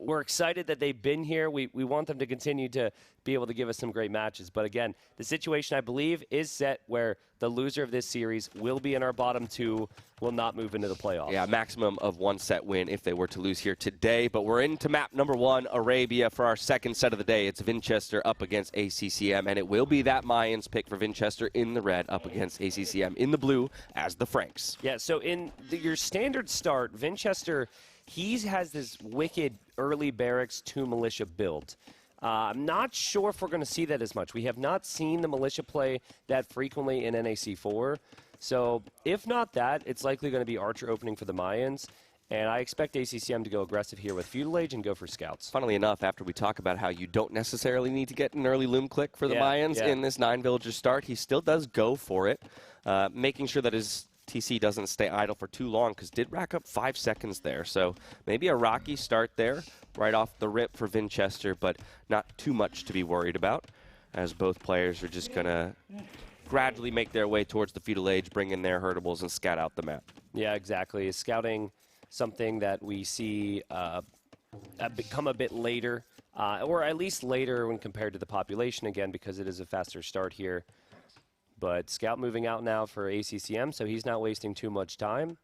we're excited that they've been here. We want them to continue to be able to give us some great matches. But again, the situation, I believe, is set where the loser of this series will be in our bottom 2, will not move into the playoffs. Yeah, maximum of 1 set win if they were to lose here today. But we're into map number 1, Arabia, for our second set of the day. It's Vinchester up against ACCM, and it will be that Mayans pick for Vinchester in the red up against ACCM in the blue as the Franks. Yeah, so in your standard start, Vinchester, he has this wicked early barracks to militia build. I'm not sure if we're going to see that as much. We have not seen the militia play that frequently in NAC4. So if not that, it's likely going to be Archer opening for the Mayans. And I expect ACCM to go aggressive here with Feudal Age and go for Scouts. Funnily enough, after we talk about how you don't necessarily need to get an early Loom click for the Mayans in this 9-villager start, he still does go for it, making sure that his TC doesn't stay idle for too long, because did rack up 5 seconds there. So maybe a rocky start there right off the rip for Vinchester, but not too much to be worried about, as both players are just going to gradually make their way towards the Feudal Age, bring in their herdables, and scout out the map. Yeah, exactly. Scouting something that we see become a bit later, or at least later when compared to the population, again, because it is a faster start here. But Scout moving out now for ACCM, so he's not wasting too much time.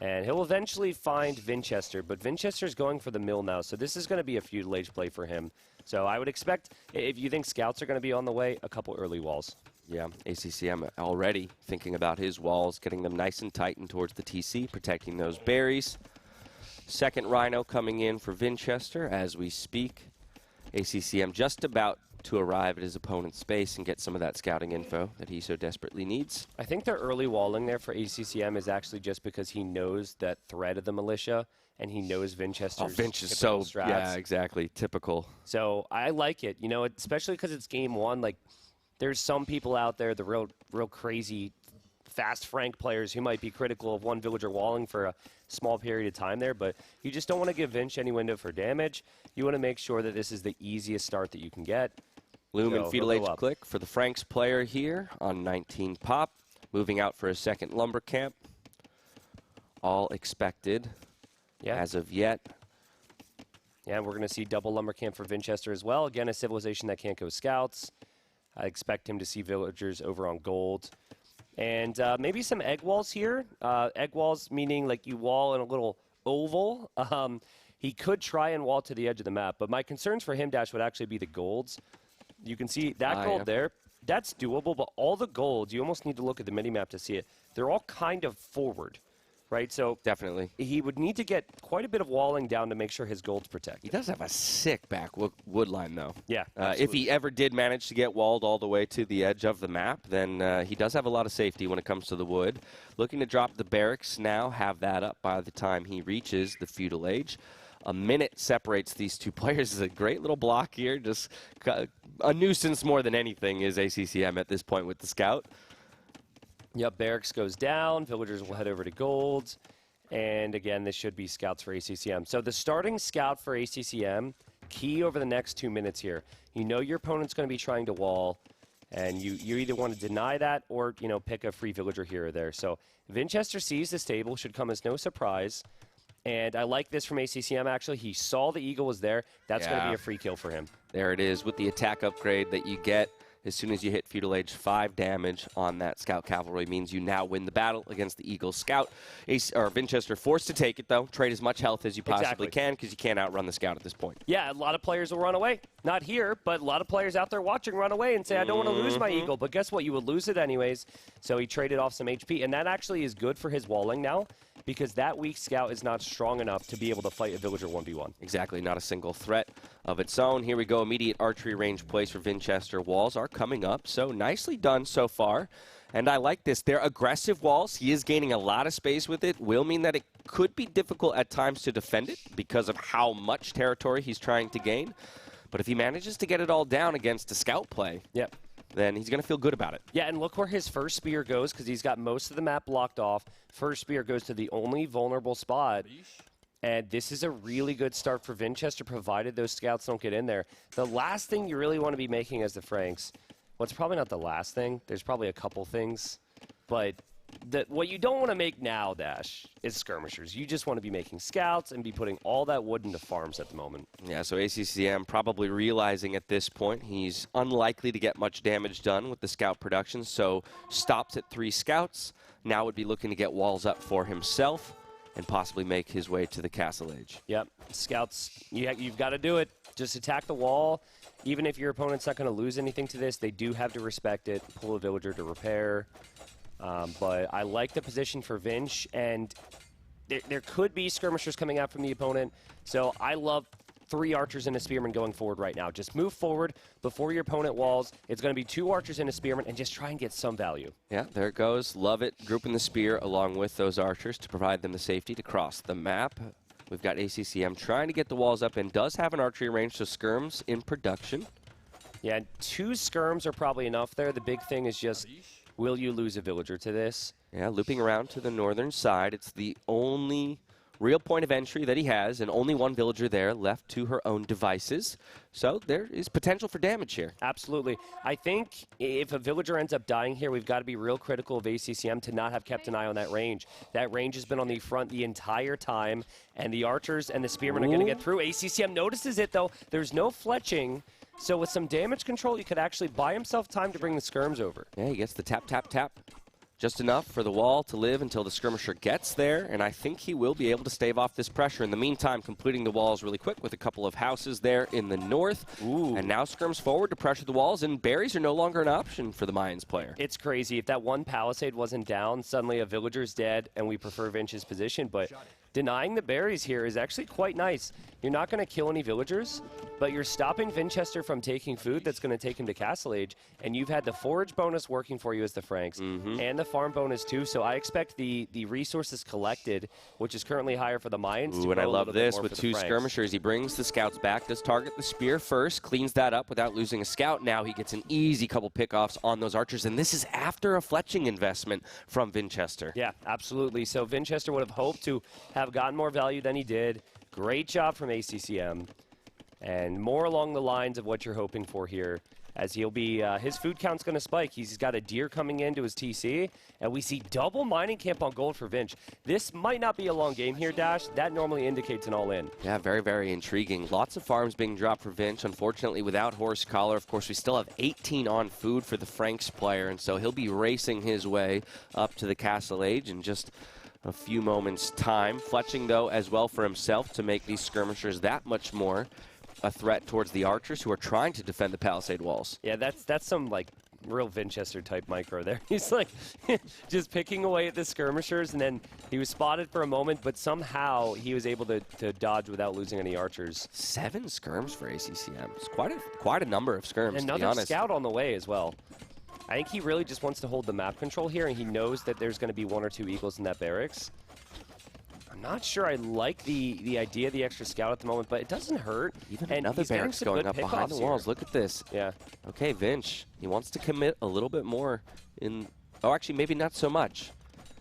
And he'll eventually find Vinchester, but Vinchester's going for the mill now, so this is going to be a Feudal Age play for him. So I would expect, if you think Scouts are going to be on the way, a couple early walls. Yeah, ACCM already thinking about his walls, getting them nice and tight and towards the TC, protecting those berries. Second Rhino coming in for Vinchester as we speak. ACCM just about to arrive at his opponent's space and get some of that scouting info that he so desperately needs. I think the early walling there for ACCM is actually just because he knows that threat of the militia, and he knows Vinchester's Vinch is so strats. Yeah, exactly, typical. So I like it, you know, especially because it's game 1. Like, there's some people out there, the real crazy fast Frank players, who might be critical of one villager walling for a small period of time there, but you just don't want to give Vinch any window for damage. You want to make sure that this is the easiest start that you can get. Loom and Feudal Age click for the Franks player here on 19 pop. Moving out for a second lumber camp. All expected as of yet. Yeah, we're going to see double lumber camp for Vinchester as well. Again, a civilization that can't go Scouts. I expect him to see villagers over on gold. And maybe some egg walls here. Egg walls meaning like you wall in a little oval. He could try and wall to the edge of the map, but my concerns for him, Dash, would actually be the golds. You can see that gold there. That's doable, but all the golds, you almost need to look at the mini-map to see it. They're all kind of forward, right? So definitely, he would need to get quite a bit of walling down to make sure his gold's protected. He does have a sick back wood line, though. Yeah, if he ever did manage to get walled all the way to the edge of the map, then he does have a lot of safety when it comes to the wood. Looking to drop the barracks now, have that up by the time he reaches the Feudal Age. A minute separates these two players. Is a great little block here. Just a nuisance more than anything is ACCM at this point with the scout. Yep, barracks goes down. Villagers will head over to gold. And again, this should be scouts for ACCM. So the starting scout for ACCM, key over the next 2 minutes here. You know your opponent's going to be trying to wall, and you either want to deny that or, you know, pick a free villager here or there. So Vinchester sees this table, should come as no surprise. And I like this from ACCM, actually. He saw the eagle was there. That's going to be a free kill for him. There it is with the attack upgrade that you get as soon as you hit Feudal Age. 5 damage on that Scout Cavalry means you now win the battle against the Eagle Scout. Vinchester forced to take it, though. Trade as much health as you possibly can, because you can't outrun the Scout at this point. Yeah, a lot of players will run away. Not here, but a lot of players out there watching run away and say, I don't want to lose my Eagle. But guess what? You would lose it anyways. So he traded off some HP. And that actually is good for his walling now, because that weak Scout is not strong enough to be able to fight a Villager 1v1. Exactly, not a single threat of its own. Here we go, immediate archery range place for Vinchester. Walls are coming up, so nicely done so far. And I like this. They're aggressive walls. He is gaining a lot of space with it. Will mean that it could be difficult at times to defend it because of how much territory he's trying to gain. But if he manages to get it all down against a Scout play, then he's going to feel good about it. Yeah, and look where his first spear goes, because he's got most of the map blocked off. First spear goes to the only vulnerable spot. And this is a really good start for Vinchester, provided those scouts don't get in there. The last thing you really want to be making as the Franks, well, it's probably not the last thing. There's probably a couple things. But what you don't want to make now, Dash, is skirmishers. You just want to be making scouts and be putting all that wood into farms at the moment. Yeah, so ACCM probably realizing at this point he's unlikely to get much damage done with the scout production, so stops at 3 scouts. Now would be looking to get walls up for himself and possibly make his way to the Castle Age. Yep, scouts, you've got to do it. Just attack the wall. Even if your opponent's not going to lose anything to this, they do have to respect it, pull a villager to repair. But I like the position for Vinch, and there could be skirmishers coming out from the opponent. So I love 3 archers and a spearman going forward right now. Just move forward before your opponent walls. It's going to be 2 archers and a spearman, and just try and get some value. Yeah, there it goes. Love it. Grouping the spear along with those archers to provide them the safety to cross the map. We've got ACCM trying to get the walls up and does have an archery range, so skirms in production. Yeah, 2 skirms are probably enough there. The big thing is just, will you lose a villager to this? Yeah, looping around to the northern side. It's the only real point of entry that he has, and only 1 villager there left to her own devices. So there is potential for damage here. Absolutely. I think if a villager ends up dying here, we've got to be real critical of ACCM to not have kept an eye on that range. That range has been on the front the entire time, and the archers and the spearmen are going to get through. ACCM notices it, though. There's no fletching. So with some damage control, he could actually buy himself time to bring the skirms over. Yeah, he gets the tap, tap, tap. Just enough for the wall to live until the skirmisher gets there, and I think he will be able to stave off this pressure. In the meantime, completing the walls really quick with a couple of houses there in the north. Ooh. And now skirms forward to pressure the walls, and berries are no longer an option for the Mayans player. It's crazy. If that 1 palisade wasn't down, suddenly a villager's dead, and we prefer Vinch's position, but denying the berries here is actually quite nice. You're not going to kill any villagers, but you're stopping Vinchester from taking food that's going to take him to Castle Age, and you've had the forage bonus working for you as the Franks, and the farm bonus too, so I expect the resources collected, which is currently higher for the Mayans. Ooh, and I love this with 2 skirmishers. He brings the scouts back, does target the spear first, cleans that up without losing a scout. Now he gets an easy couple pickoffs on those archers, and this is after a fletching investment from Vinchester. Yeah, absolutely. So Vinchester would have hoped to have gotten more value than he did. Great job from ACCM, and more along the lines of what you're hoping for here, as he'll be, his food count's going to spike. He's got a deer coming into his TC, and we see double mining camp on gold for Vinch. This might not be a long game here, Dash. That normally indicates an all-in. Yeah, very, very intriguing. Lots of farms being dropped for Vinch, unfortunately without horse collar. Of course, we still have 18 on food for the Franks player, and so he'll be racing his way up to the Castle Age in just a few moments' time. Fletching, though, as well for himself to make these skirmishers that much more a threat towards the archers who are trying to defend the palisade walls. Yeah, that's some, like, real Vinchester type micro there. He's, like, just picking away at the skirmishers, and then he was spotted for a moment, but somehow he was able to dodge without losing any archers. 7 skirms for ACCM. It's quite a number of skirms, and to be honest. Another scout on the way as well. I think he really just wants to hold the map control here, and he knows that there's going to be 1 or 2 eagles in that barracks. I'm not sure I like the idea of the extra scout at the moment, but it doesn't hurt. Even another barracks going up behind the walls. Look at this. Yeah. Okay, Vinch. He wants to commit a little bit more in... Oh, actually, maybe not so much.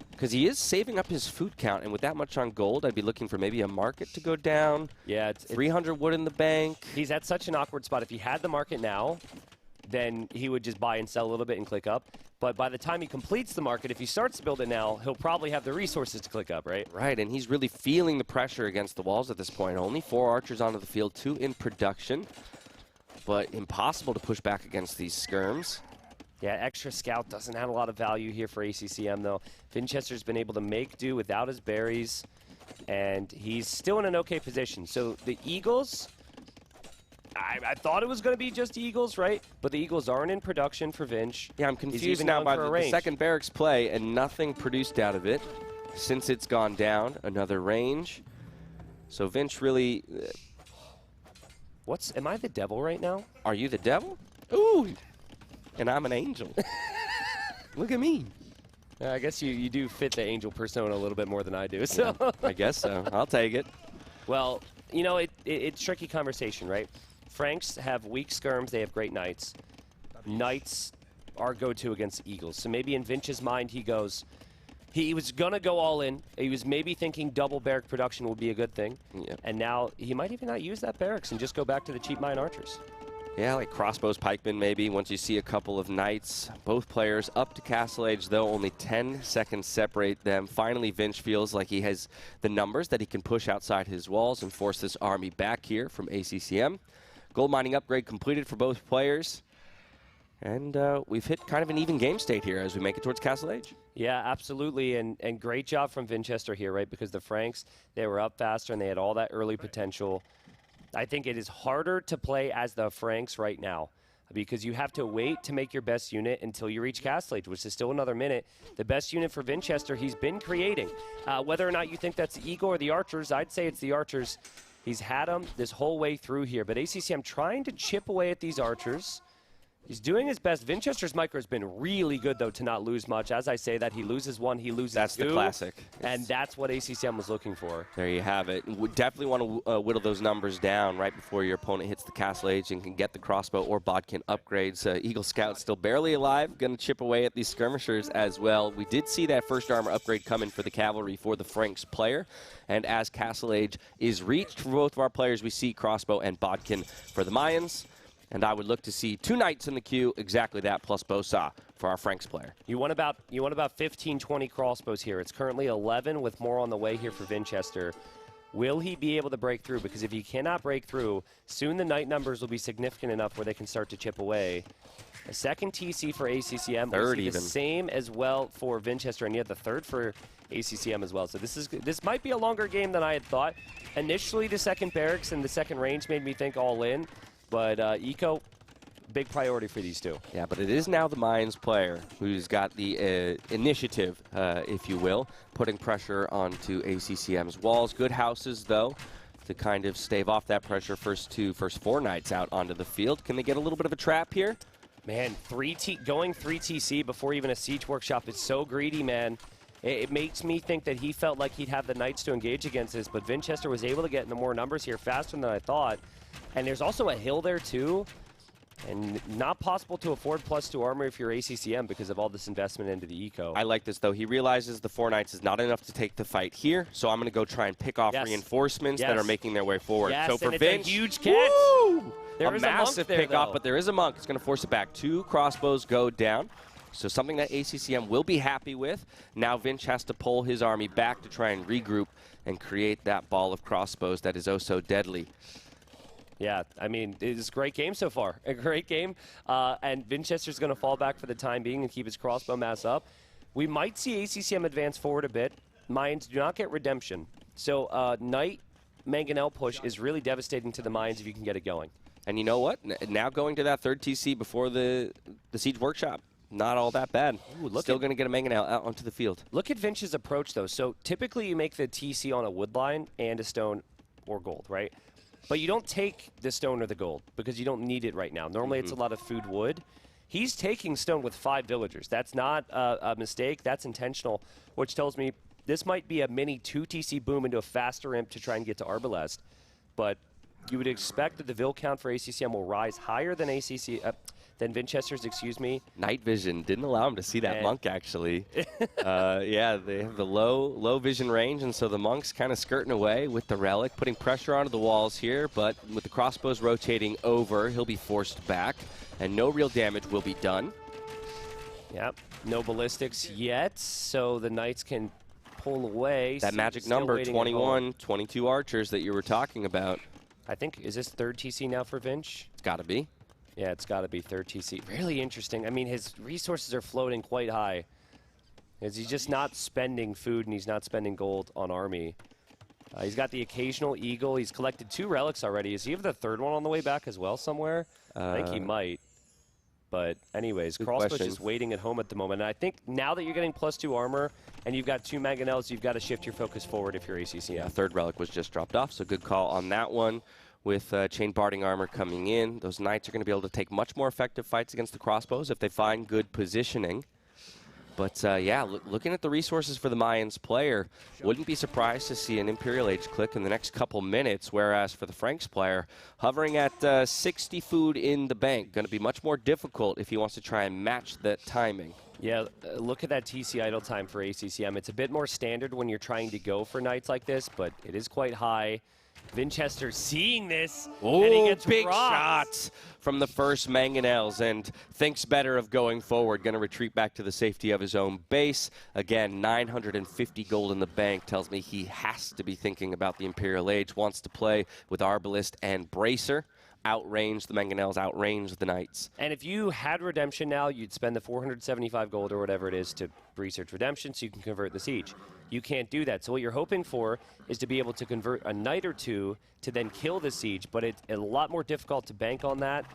Because he is saving up his food count, and with that much on gold, I'd be looking for maybe a market to go down. Yeah. 300 wood in the bank. He's at such an awkward spot. If he had the market now, then he would just buy and sell a little bit and click up. But by the time he completes the market, if he starts to build it now, he'll probably have the resources to click up, right? Right, and he's really feeling the pressure against the walls at this point. Only 4 archers onto the field, 2 in production. But impossible to push back against these skirms. Yeah, extra scout doesn't have a lot of value here for ACCM, though. Vinchester's been able to make do without his berries, and he's still in an okay position. So the Eagles... I thought it was going to be just Eagles, right? But the Eagles aren't in production for Vinch. Yeah, I'm confused now by the second barracks play and nothing produced out of it since it's gone down. Another range. So Vinch really... Am I the devil right now? Are you the devil? Ooh! And I'm an angel. Look at me. I guess you do fit the angel persona a little bit more than I do. So yeah, I guess so. I'll take it. Well, you know, it's tricky conversation, right? Franks have weak skirms. They have great knights. Knights are go-to against Eagles. So maybe in Vinch's mind he goes, he was going to go all in. He was maybe thinking double barrack production would be a good thing. Yeah. And now he might even not use that barracks and just go back to the cheap mine archers. Yeah, like crossbows, pikemen maybe, once you see a couple of knights. Both players up to castle age, though. Only 10 seconds separate them. Finally, Vinch feels like he has the numbers that he can push outside his walls and force this army back here from ACCM. Gold mining upgrade completed for both players. And we've hit kind of an even game state here as we make it towards castle age. Yeah, absolutely, and great job from Vinchester here, right? Because the Franks, they were up faster and they had all that early potential. I think it is harder to play as the Franks right now because you have to wait to make your best unit until you reach castle age, which is still another minute. The best unit for Vinchester he's been creating. Whether or not you think that's the Eagle or the Archers, I'd say it's the Archers. He's had them this whole way through here, but ACCM trying to chip away at these Archers. He's doing his best. Vinchester's micro has been really good, though, to not lose much. As I say that, he loses one, he loses That's two. the classic. And that's what ACCM was looking for. There you have it. We definitely want to whittle those numbers down right before your opponent hits the castle age and can get the crossbow or bodkin upgrades. Eagle Scout still barely alive, going to chip away at these skirmishers as well. We did see that first armor upgrade come in for the cavalry for the Franks player. And as castle age is reached for both of our players, we see crossbow and bodkin for the Mayans. And I would look to see 2 knights in the queue, exactly that, plus Bosa for our Franks player. You want about 15, 20 crossbows here. It's currently 11 with more on the way here for Vinchester. Will he be able to break through? Because if he cannot break through, soon the knight numbers will be significant enough where they can start to chip away. A second TC for ACCM. Third we'll see even. The same as well for Vinchester, and yet the third for ACCM as well. So this might be a longer game than I had thought. Initially, the second barracks and the second range made me think all in. But Eco, big priority for these two. Yeah, but it is now the Mayans player who's got the initiative, if you will, putting pressure onto ACCM's walls. Good houses, though, to kind of stave off that pressure. First 4 knights out onto the field. Can they get a little bit of a trap here? Man, going 3 TC before even a siege workshop is so greedy, man. It makes me think that he felt like he'd have the knights to engage against this, but Vinchester was able to get into more numbers here faster than I thought. And there's also a hill there, too. And not possible to afford +2 armor if you're ACCM because of all this investment into the eco. I like this, though. He realizes the 4 knights is not enough to take the fight here, so I'm going to go try and pick off reinforcements that are making their way forward. Yes, so for and Vinch, it's a huge catch. There is massive a monk there, pick off, though. but there is a monk. It's going to force it back. 2 crossbows go down. So something that ACCM will be happy with. Now Vinch has to pull his army back to try and regroup and create that ball of crossbows that is oh so deadly. Yeah, I mean, it's a great game so far. A great game. And Vinchester's going to fall back for the time being and keep his crossbow mass up. We might see ACCM advance forward a bit. Mayans do not get redemption. So Knight Mangonel push is really devastating to the Mayans if you can get it going. And you know what? Now going to that 3rd TC before the Siege Workshop. Not all that bad. Ooh, still going to get a Mangonel out onto the field. Look at Vinch's approach, though. So typically you make the TC on a wood line and a stone or gold, right? But you don't take the stone or the gold because you don't need it right now. Normally it's a lot of food wood. He's taking stone with 5 villagers. That's not a mistake. That's intentional, which tells me this might be a mini 2 TC boom into a faster imp to try and get to Arbalest. But you would expect that the Vill count for ACCM will rise higher than than Vinchester's, excuse me. Night vision didn't allow him to see that monk, actually. Yeah, they have the low vision range, and so the monk's kind of skirting away with the relic, putting pressure onto the walls here, but with the crossbows rotating over, he'll be forced back, and no real damage will be done. Yep, no ballistics yet, so the knights can pull away. That magic number, 21, 22 archers that you were talking about. I think, is this 3rd TC now for Vinch? It's got to be. Yeah, it's got to be 3rd TC. Really interesting. I mean, his resources are floating quite high. He's just not spending food and he's not spending gold on army. He's got the occasional eagle. He's collected 2 relics already. Does he have the 3rd one on the way back as well somewhere? I think he might. But anyways, Crossbow's just waiting at home at the moment. And I think now that you're getting +2 armor and you've got 2 Mangonels, you've got to shift your focus forward if you're ACCM. Yeah, 3rd relic was just dropped off, so good call on that one. With chain barding armor coming in, those knights are going to be able to take much more effective fights against the crossbows if they find good positioning. But yeah, looking at the resources for the Mayans player, wouldn't be surprised to see an Imperial Age click in the next couple minutes, whereas for the Franks player, hovering at 60 food in the bank, going to be much more difficult if he wants to try and match that timing. Yeah, look at that TC idle time for ACCM. It's a bit more standard when you're trying to go for knights like this, but it is quite high. Vinchester seeing this, and he gets big rocked. shots from the first mangonels and thinks better of going forward. Going to retreat back to the safety of his own base. Again, 950 gold in the bank tells me he has to be thinking about the Imperial Age. Wants to play with Arbalest and Bracer. Outrange the mangonels, outrange the knights. And if you had redemption now, you'd spend the 475 gold or whatever it is to research redemption so you can convert the siege. You can't do that. So what you're hoping for is to be able to convert a knight or two to then kill the siege, but it's a lot more difficult to bank on that.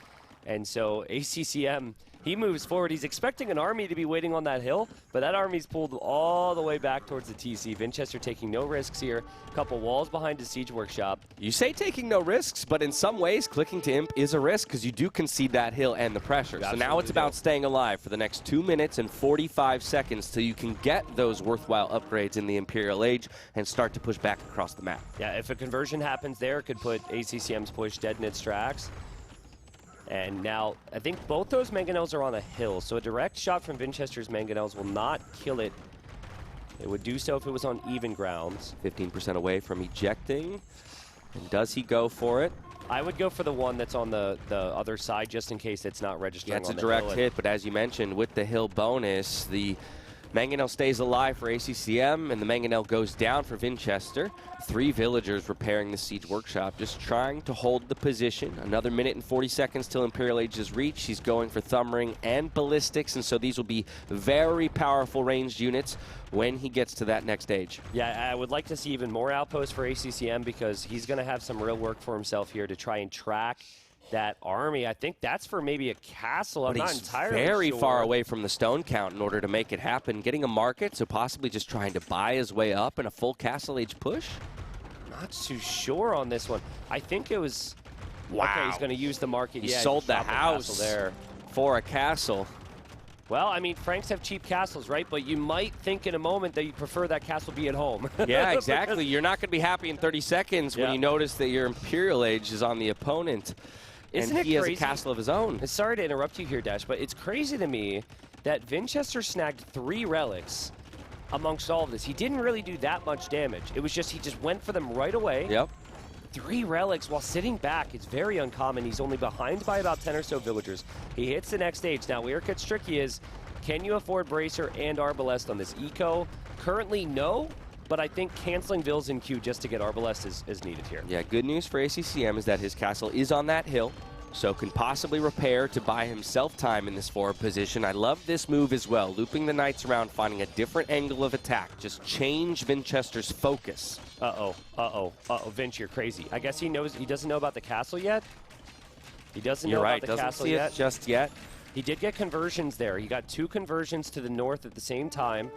And so ACCM, he moves forward. He's expecting an army to be waiting on that hill, but that army's pulled all the way back towards the TC. Vinchester taking no risks here. A couple walls behind his siege workshop. You say taking no risks, but in some ways, clicking to imp is a risk because you do concede that hill and the pressure. So now it's about staying alive for the next 2 minutes and 45 seconds till you can get those worthwhile upgrades in the Imperial Age and start to push back across the map. Yeah, if a conversion happens there, it could put ACCM's push dead in its tracks. And now, I think both those mangonels are on a hill, so a direct shot from Vinchester's mangonels will not kill it. It would do so if it was on even grounds. 15% away from ejecting. And does he go for it? I would go for the one that's on the other side, just in case it's not registering on the hill. Yeah, it's a direct hit, but as you mentioned, with the hill bonus, the mangonel stays alive for ACCM, and the mangonel goes down for Vinchester. 3 villagers repairing the siege workshop, just trying to hold the position. Another minute and 40 seconds till Imperial Age is reached. He's going for thumb ring and ballistics, and so these will be very powerful ranged units when he gets to that next age. Yeah, I would like to see even more outposts for ACCM because he's going to have some real work for himself here to try and track that army. I think that's for maybe a castle. I'm not entirely sure. Very far away from the stone count in order to make it happen. Getting a market, so possibly just trying to buy his way up in a full castle age push? Not too sure on this one. I think it was... Wow. Okay, he's going to use the market. He sold the house there for a castle. Well, I mean, Franks have cheap castles, right? But you might think in a moment that you prefer that castle be at home. Yeah, exactly. You're not going to be happy in 30 seconds when you notice that your Imperial Age is on the opponent. Isn't and it he crazy? Has a castle of his own. Sorry to interrupt you here, Dash, but it's crazy to me that Vinchester snagged 3 relics amongst all of this. He didn't really do that much damage. It was just he just went for them right away. Yep. 3 relics while sitting back. It's very uncommon. He's only behind by about 10 or so villagers. He hits the next stage. Now, where it gets tricky is, can you afford Bracer and Arbalest on this eco? Currently, no. But I think canceling Villese in queue just to get Arbalest is needed here. Yeah, good news for ACCM is that his castle is on that hill, so can possibly repair to buy himself time in this forward position. I love this move as well, looping the knights around, finding a different angle of attack. Just change Vinchester's focus. Vinch, you're crazy. I guess he doesn't know about the castle yet. He doesn't know about the castle yet. Just yet. He did get conversions there. He got 2 conversions to the north at the same time.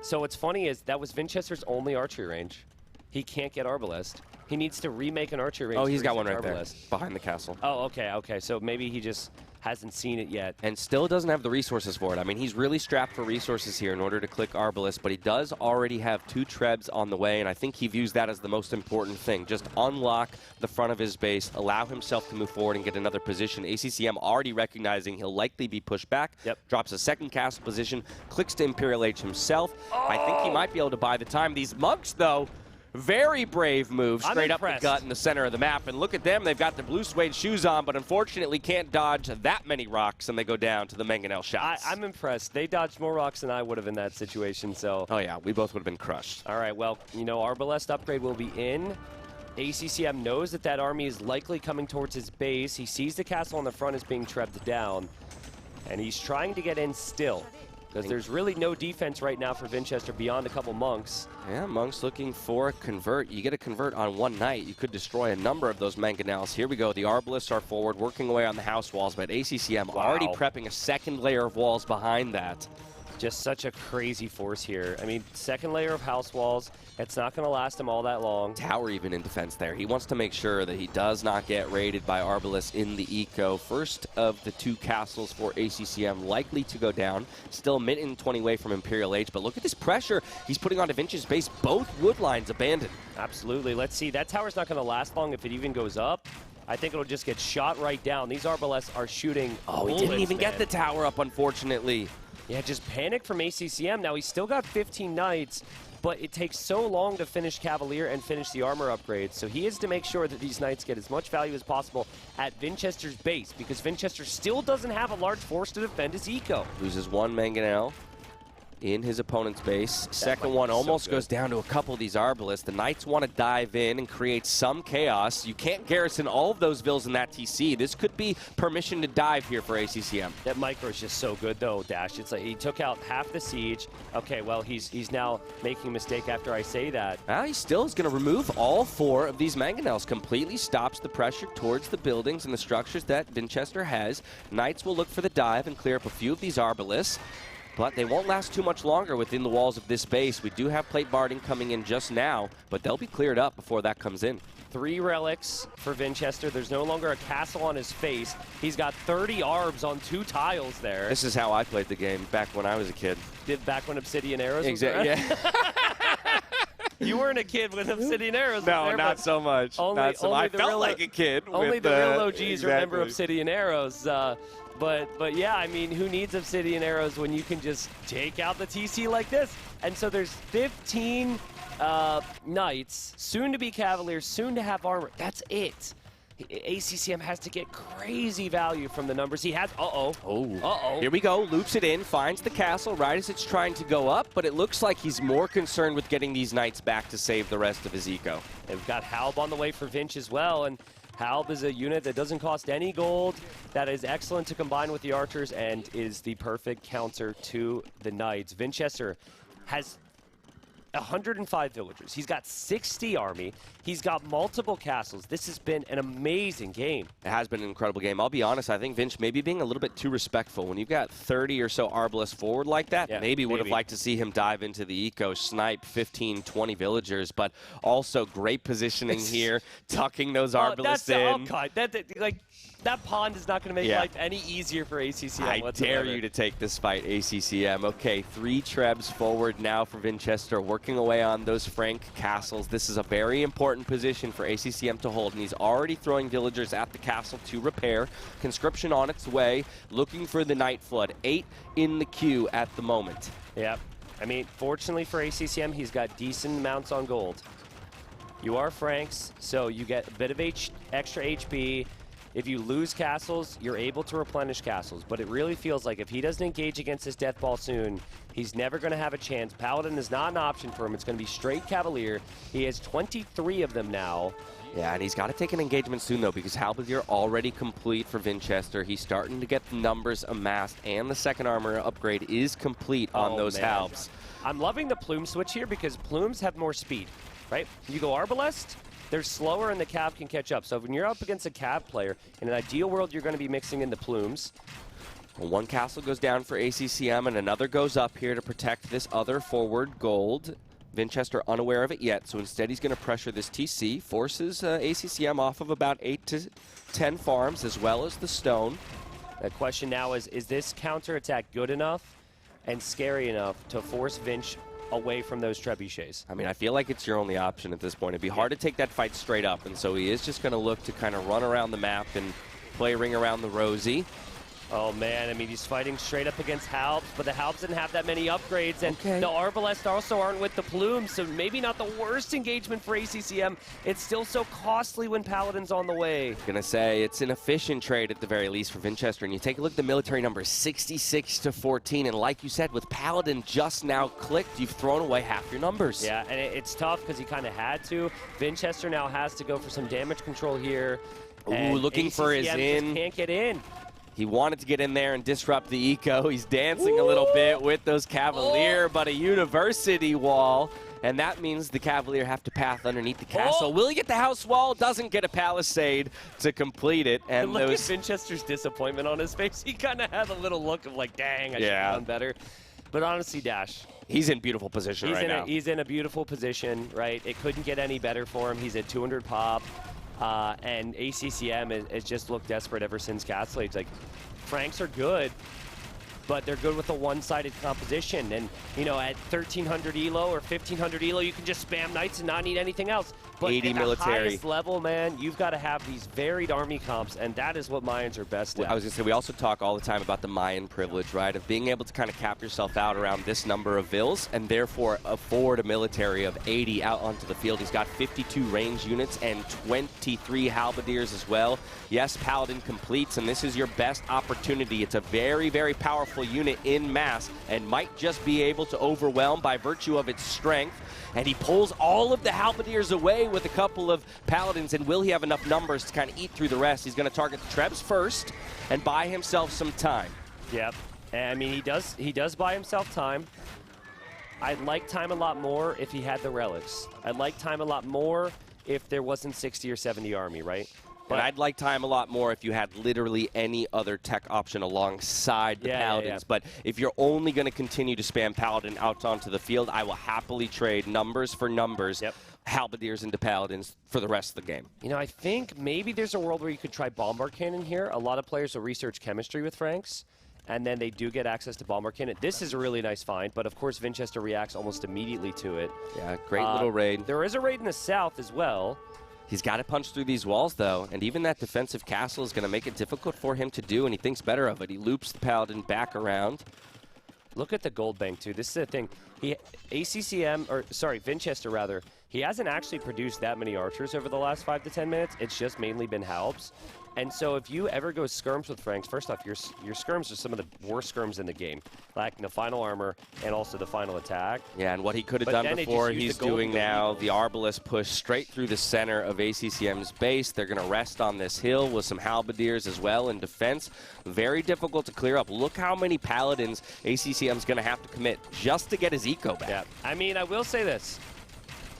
So what's funny is that was Vinchester's only archery range. He can't get Arbalest. He needs to remake an archery range. Oh, he's got one right Arbalest there, behind the castle. Oh, okay. So maybe he just hasn't seen it yet. And still doesn't have the resources for it. I mean, he's really strapped for resources here in order to click Arbalest, but he does already have 2 trebs on the way, and I think he views that as the most important thing. Just unlock the front of his base, allow himself to move forward and get another position. ACCM already recognizing he'll likely be pushed back, drops a second castle position, clicks to Imperial Age himself. Oh! I think he might be able to buy the time. These monks, though, very brave move, straight up the gut in the center of the map. And look at them, they've got the blue suede shoes on, but unfortunately can't dodge that many rocks, and they go down to the mangonel shots. I'm impressed. They dodged more rocks than I would have in that situation, so. Oh yeah, we both would have been crushed. All right, well, you know, Arbalest upgrade will be in. ACCM knows that army is likely coming towards his base. He sees the castle on the front is being trebbed down, and he's trying to get in still. Because there's really no defense right now for Vinchester beyond a couple monks. Yeah, monks looking for a convert. You get a convert on one night, you could destroy a number of those mangonels. Here we go. The Arbalists are forward, working away on the house walls, but ACCM already prepping a second layer of walls behind that. Just such a crazy force here. I mean, second layer of house walls. It's not going to last him all that long. Tower even in defense there. He wants to make sure that he does not get raided by Arbalest in the eco. First of the 2 castles for ACCM likely to go down. Still a minute and 20 away from Imperial Age, but look at this pressure he's putting onto Vinch's base. Both wood lines abandoned. Absolutely. Let's see. That tower's not going to last long if it even goes up. I think it'll just get shot right down. These Arbalests are shooting bullets, he didn't even get the tower up, unfortunately. Yeah, just panic from ACCM. Now, he's still got 15 knights, but it takes so long to finish Cavalier and finish the armor upgrades. So he is to make sure that these Knights get as much value as possible at Vinchester's base, because Vinchester still doesn't have a large force to defend his eco. Loses one mangonel in his opponent's base. Second one almost goes down to a couple of these Arbalists. The Knights want to dive in and create some chaos. You can't garrison all of those Vills in that TC. This could be permission to dive here for ACCM. That micro is just so good, though, Dash. It's like he took out half the siege. Okay, well, he's now making a mistake after I say that. Well, he still is going to remove all 4 of these mangonels. Completely stops the pressure towards the buildings and the structures that Vinchester has. Knights will look for the dive and clear up a few of these Arbalists, but they won't last too much longer within the walls of this base. We do have plate barding coming in just now, but they'll be cleared up before that comes in. 3 relics for Vinchester. There's no longer a castle on his face. He's got 30 arbs on 2 tiles there. This is how I played the game back when I was a kid. Back when Obsidian Arrows exactly, was around? Yeah. You weren't a kid when Obsidian Arrows no, was there. Not so much. I felt like a kid. Only the real OGs exactly. remember Obsidian Arrows. But yeah, I mean, who needs Obsidian Arrows when you can just take out the TC like this? And so there's 15 Knights, soon to be Cavaliers, soon to have armor. That's it. ACCM has to get crazy value from the numbers he has. Here we go. Loops it in, finds the castle right as it's trying to go up, but it looks like he's more concerned with getting these Knights back to save the rest of his eco. They've got Halb on the way for Vinch as well, and Halb is a unit that doesn't cost any gold, that is excellent to combine with the archers, and is the perfect counter to the Knights. Vinchester has 105 villagers. He's got 60 army. He's got multiple castles. This has been an amazing game. It has been an incredible game. I'll be honest, I think Vinch maybe being a little bit too respectful. When you've got 30 or so Arbalists forward like that, maybe would have liked to see him dive into the eco, snipe 15, 20 villagers, but also great positioning here, tucking those Arbalists in. That pond is not going to make life any easier for ACCM whatsoever. I dare you to take this fight, ACCM. Okay, 3 trebs forward now for Vinchester, working away on those Frank castles. This is a very important position for ACCM to hold, and he's already throwing villagers at the castle to repair. Conscription on its way, looking for the Night Flood. 8 in the queue at the moment. Yep. I mean, fortunately for ACCM, he's got decent amounts on gold. You are Franks, so you get a bit of extra HP. If you lose castles, you're able to replenish castles, but it really feels like if he doesn't engage against this Death Ball soon, he's never going to have a chance. Paladin is not an option for him. It's going to be straight Cavalier. He has 23 of them now. Yeah, and he's got to take an engagement soon, though, because Halberdier already complete for Vinchester. He's starting to get the numbers amassed, and the second armor upgrade is complete on those Halbs. I'm loving the plume switch here because plumes have more speed, right? You go Arbalest, they're slower and the Cav can catch up. So when you're up against a Cav player, in an ideal world, you're going to be mixing in the plumes. Well, one castle goes down for ACCM and another goes up here to protect this other forward gold. Vinchester unaware of it yet, so instead he's going to pressure this TC, forces ACCM off of about 8 to 10 farms as well as the stone. The question now is this counterattack good enough and scary enough to force Vinch away from those trebuchets? I mean, I feel like it's your only option at this point. It'd be hard to take that fight straight up, and so he is just going to look to kind of run around the map and play Ring Around the Rosie. Oh, man, I mean, he's fighting straight up against Halbs, but the Halbs didn't have that many upgrades, and the Arbalest also aren't with the plumes, so maybe not the worst engagement for ACCM. It's still so costly when Paladin's on the way. Gonna say it's an efficient trade at the very least for Vinchester, and you take a look at the military numbers, 66 to 14, and like you said, with Paladin just now clicked, you've thrown away half your numbers. Yeah, and it's tough because he kind of had to. Vinchester now has to go for some damage control here. Ooh, looking ACCM for his in. Just can't get in. He wanted to get in there and disrupt the eco. He's dancing a little bit with those Cavalier, but a university wall. And that means the Cavalier have to path underneath the castle. Will he get the house wall? Doesn't get a palisade to complete it. And look at Vinchester's disappointment on his face. He kind of had a little look of like, dang, I should have done better. But honestly, Dash. He's in beautiful position right now. He's in a beautiful position, right? It couldn't get any better for him. He's at 200 pop. And ACCM has just looked desperate ever since Castle Age. Like, Franks are good, but they're good with a one-sided composition. And, you know, at 1,300 elo or 1,500 elo, you can just spam knights and not need anything else. But 80 at the military. highest level, man, you've got to have these varied army comps, and that is what Mayans are best at. I was going to say, we also talk all the time about the Mayan privilege, right, of being able to kind of cap yourself out around this number of vills and therefore afford a military of 80 out onto the field. He's got 52 range units and 23 halberdiers as well. Yes, Paladin completes, and this is your best opportunity. It's a very, very powerful unit in mass and might just be able to overwhelm by virtue of its strength. And he pulls all of the halberdiers away with a couple of paladins, and will he have enough numbers to kind of eat through the rest? He's going to target the Trebs first and buy himself some time. Yep. I mean, he does buy himself time. I'd like time a lot more if he had the relics. I'd like time a lot more if there wasn't 60 or 70 army, right? But I'd like time a lot more if you had literally any other tech option alongside the Paladins. But if you're only going to continue to spam Paladin out onto the field, I will happily trade numbers for numbers, halberdiers into Paladins for the rest of the game. You know, I think maybe there's a world where you could try Bombard Cannon here. A lot of players will research chemistry with Franks, and then they do get access to Bombard Cannon. This is a really nice find, but of course Vinchester reacts almost immediately to it. Yeah, great little raid. There is a raid in the south as well. He's got to punch through these walls, though, and even that defensive castle is going to make it difficult for him to do, and he thinks better of it. He loops the Paladin back around. Look at the gold bank, too. This is the thing. Vinchester, rather, he hasn't actually produced that many archers over the last 5 to 10 minutes. It's just mainly been halbs. And so if you ever go skirms with Franks, first off, your skirms are some of the worst skirms in the game, lacking the final armor and also the final attack. Yeah, and what he could have done before, he's doing now. The Arbalest push straight through the center of ACCM's base. They're going to rest on this hill with some halberdiers as well in defense. Very difficult to clear up. Look how many paladins ACCM's going to have to commit just to get his eco back. Yeah, I mean, I will say this.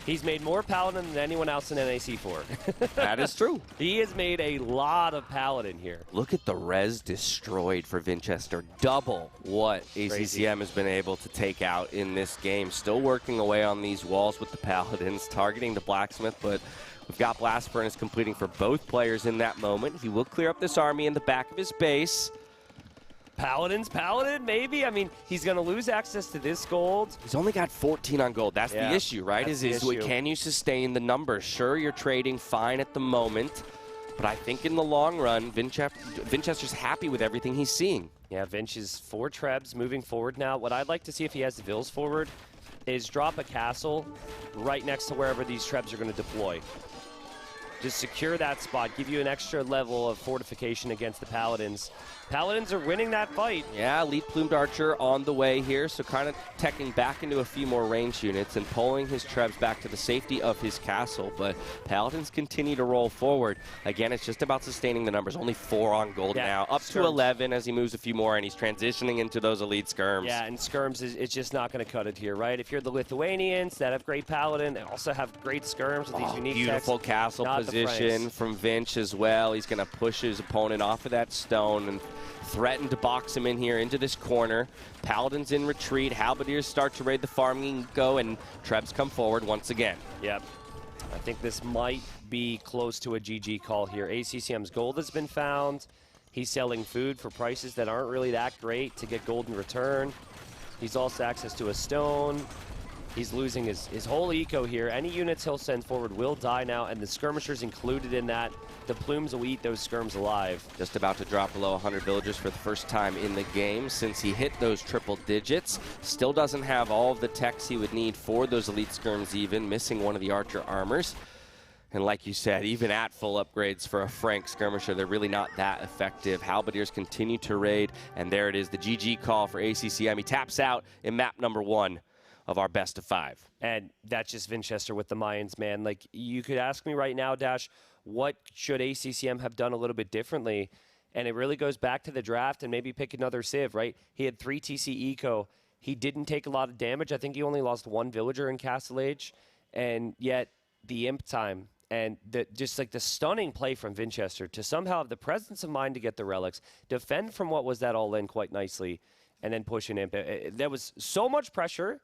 He's made more Paladin than anyone else in NAC4. That is true. He has made a lot of Paladin here. Look at the res destroyed for Vinchester. Double what ACCM has been able to take out in this game. Still working away on these walls with the Paladins, targeting the Blacksmith, but we've got Blast Furnace completing for both players in that moment. He will clear up this army in the back of his base. Paladin, maybe? I mean, he's going to lose access to this gold. He's only got 14 on gold. That's the issue, right? Can you sustain the numbers? Sure, you're trading fine at the moment, but I think in the long run, Vinchester's happy with everything he's seeing. Yeah, Vinch is 4 Trebs moving forward now. What I'd like to see if he has the Vills forward is drop a castle right next to wherever these Trebs are going to deploy. Just secure that spot, give you an extra level of fortification against the Paladins. Paladins are winning that fight. Yeah, Elite Plumed Archer on the way here, so kind of teching back into a few more range units and pulling his Trebs back to the safety of his castle, but Paladins continue to roll forward. Again, it's just about sustaining the numbers. Only 4 on gold now, up to 11 as he moves a few more, and he's transitioning into those elite skirms. Yeah, and skirms is just not going to cut it here, right? If you're the Lithuanians that have great Paladin, they also have great skirms with these unique beautiful techs. Castle position from Vinch as well. He's going to push his opponent off of that stone and threaten to box him in here into this corner. Paladins in retreat. Halberdiers start to raid the farming eco, and Trebs come forward once again. Yep. I think this might be close to a GG call here. ACCM's gold has been found. He's selling food for prices that aren't really that great to get gold in return. He's also access to a stone. He's losing his whole eco here. Any units he'll send forward will die now, and the skirmishers included in that. The plumes will eat those skirms alive. Just about to drop below 100 villagers for the first time in the game since he hit those triple digits. Still doesn't have all of the techs he would need for those elite skirms even, missing one of the archer armors. And like you said, even at full upgrades for a Frank skirmisher, they're really not that effective. Halberdiers continue to raid, and there it is, the GG call for ACCM. He taps out in map number 1 of our best of 5. And that's just Vinchester with the Mayans, man. Like, you could ask me right now, Dash, what should ACCM have done a little bit differently? And it really goes back to the draft and maybe pick another Civ, right? He had 3 TC eco. He didn't take a lot of damage. I think he only lost 1 villager in Castle Age. And yet the imp time and just like the stunning play from Vinchester to somehow have the presence of mind to get the relics, defend from what was that all-in quite nicely, and then push an imp. There was so much pressure,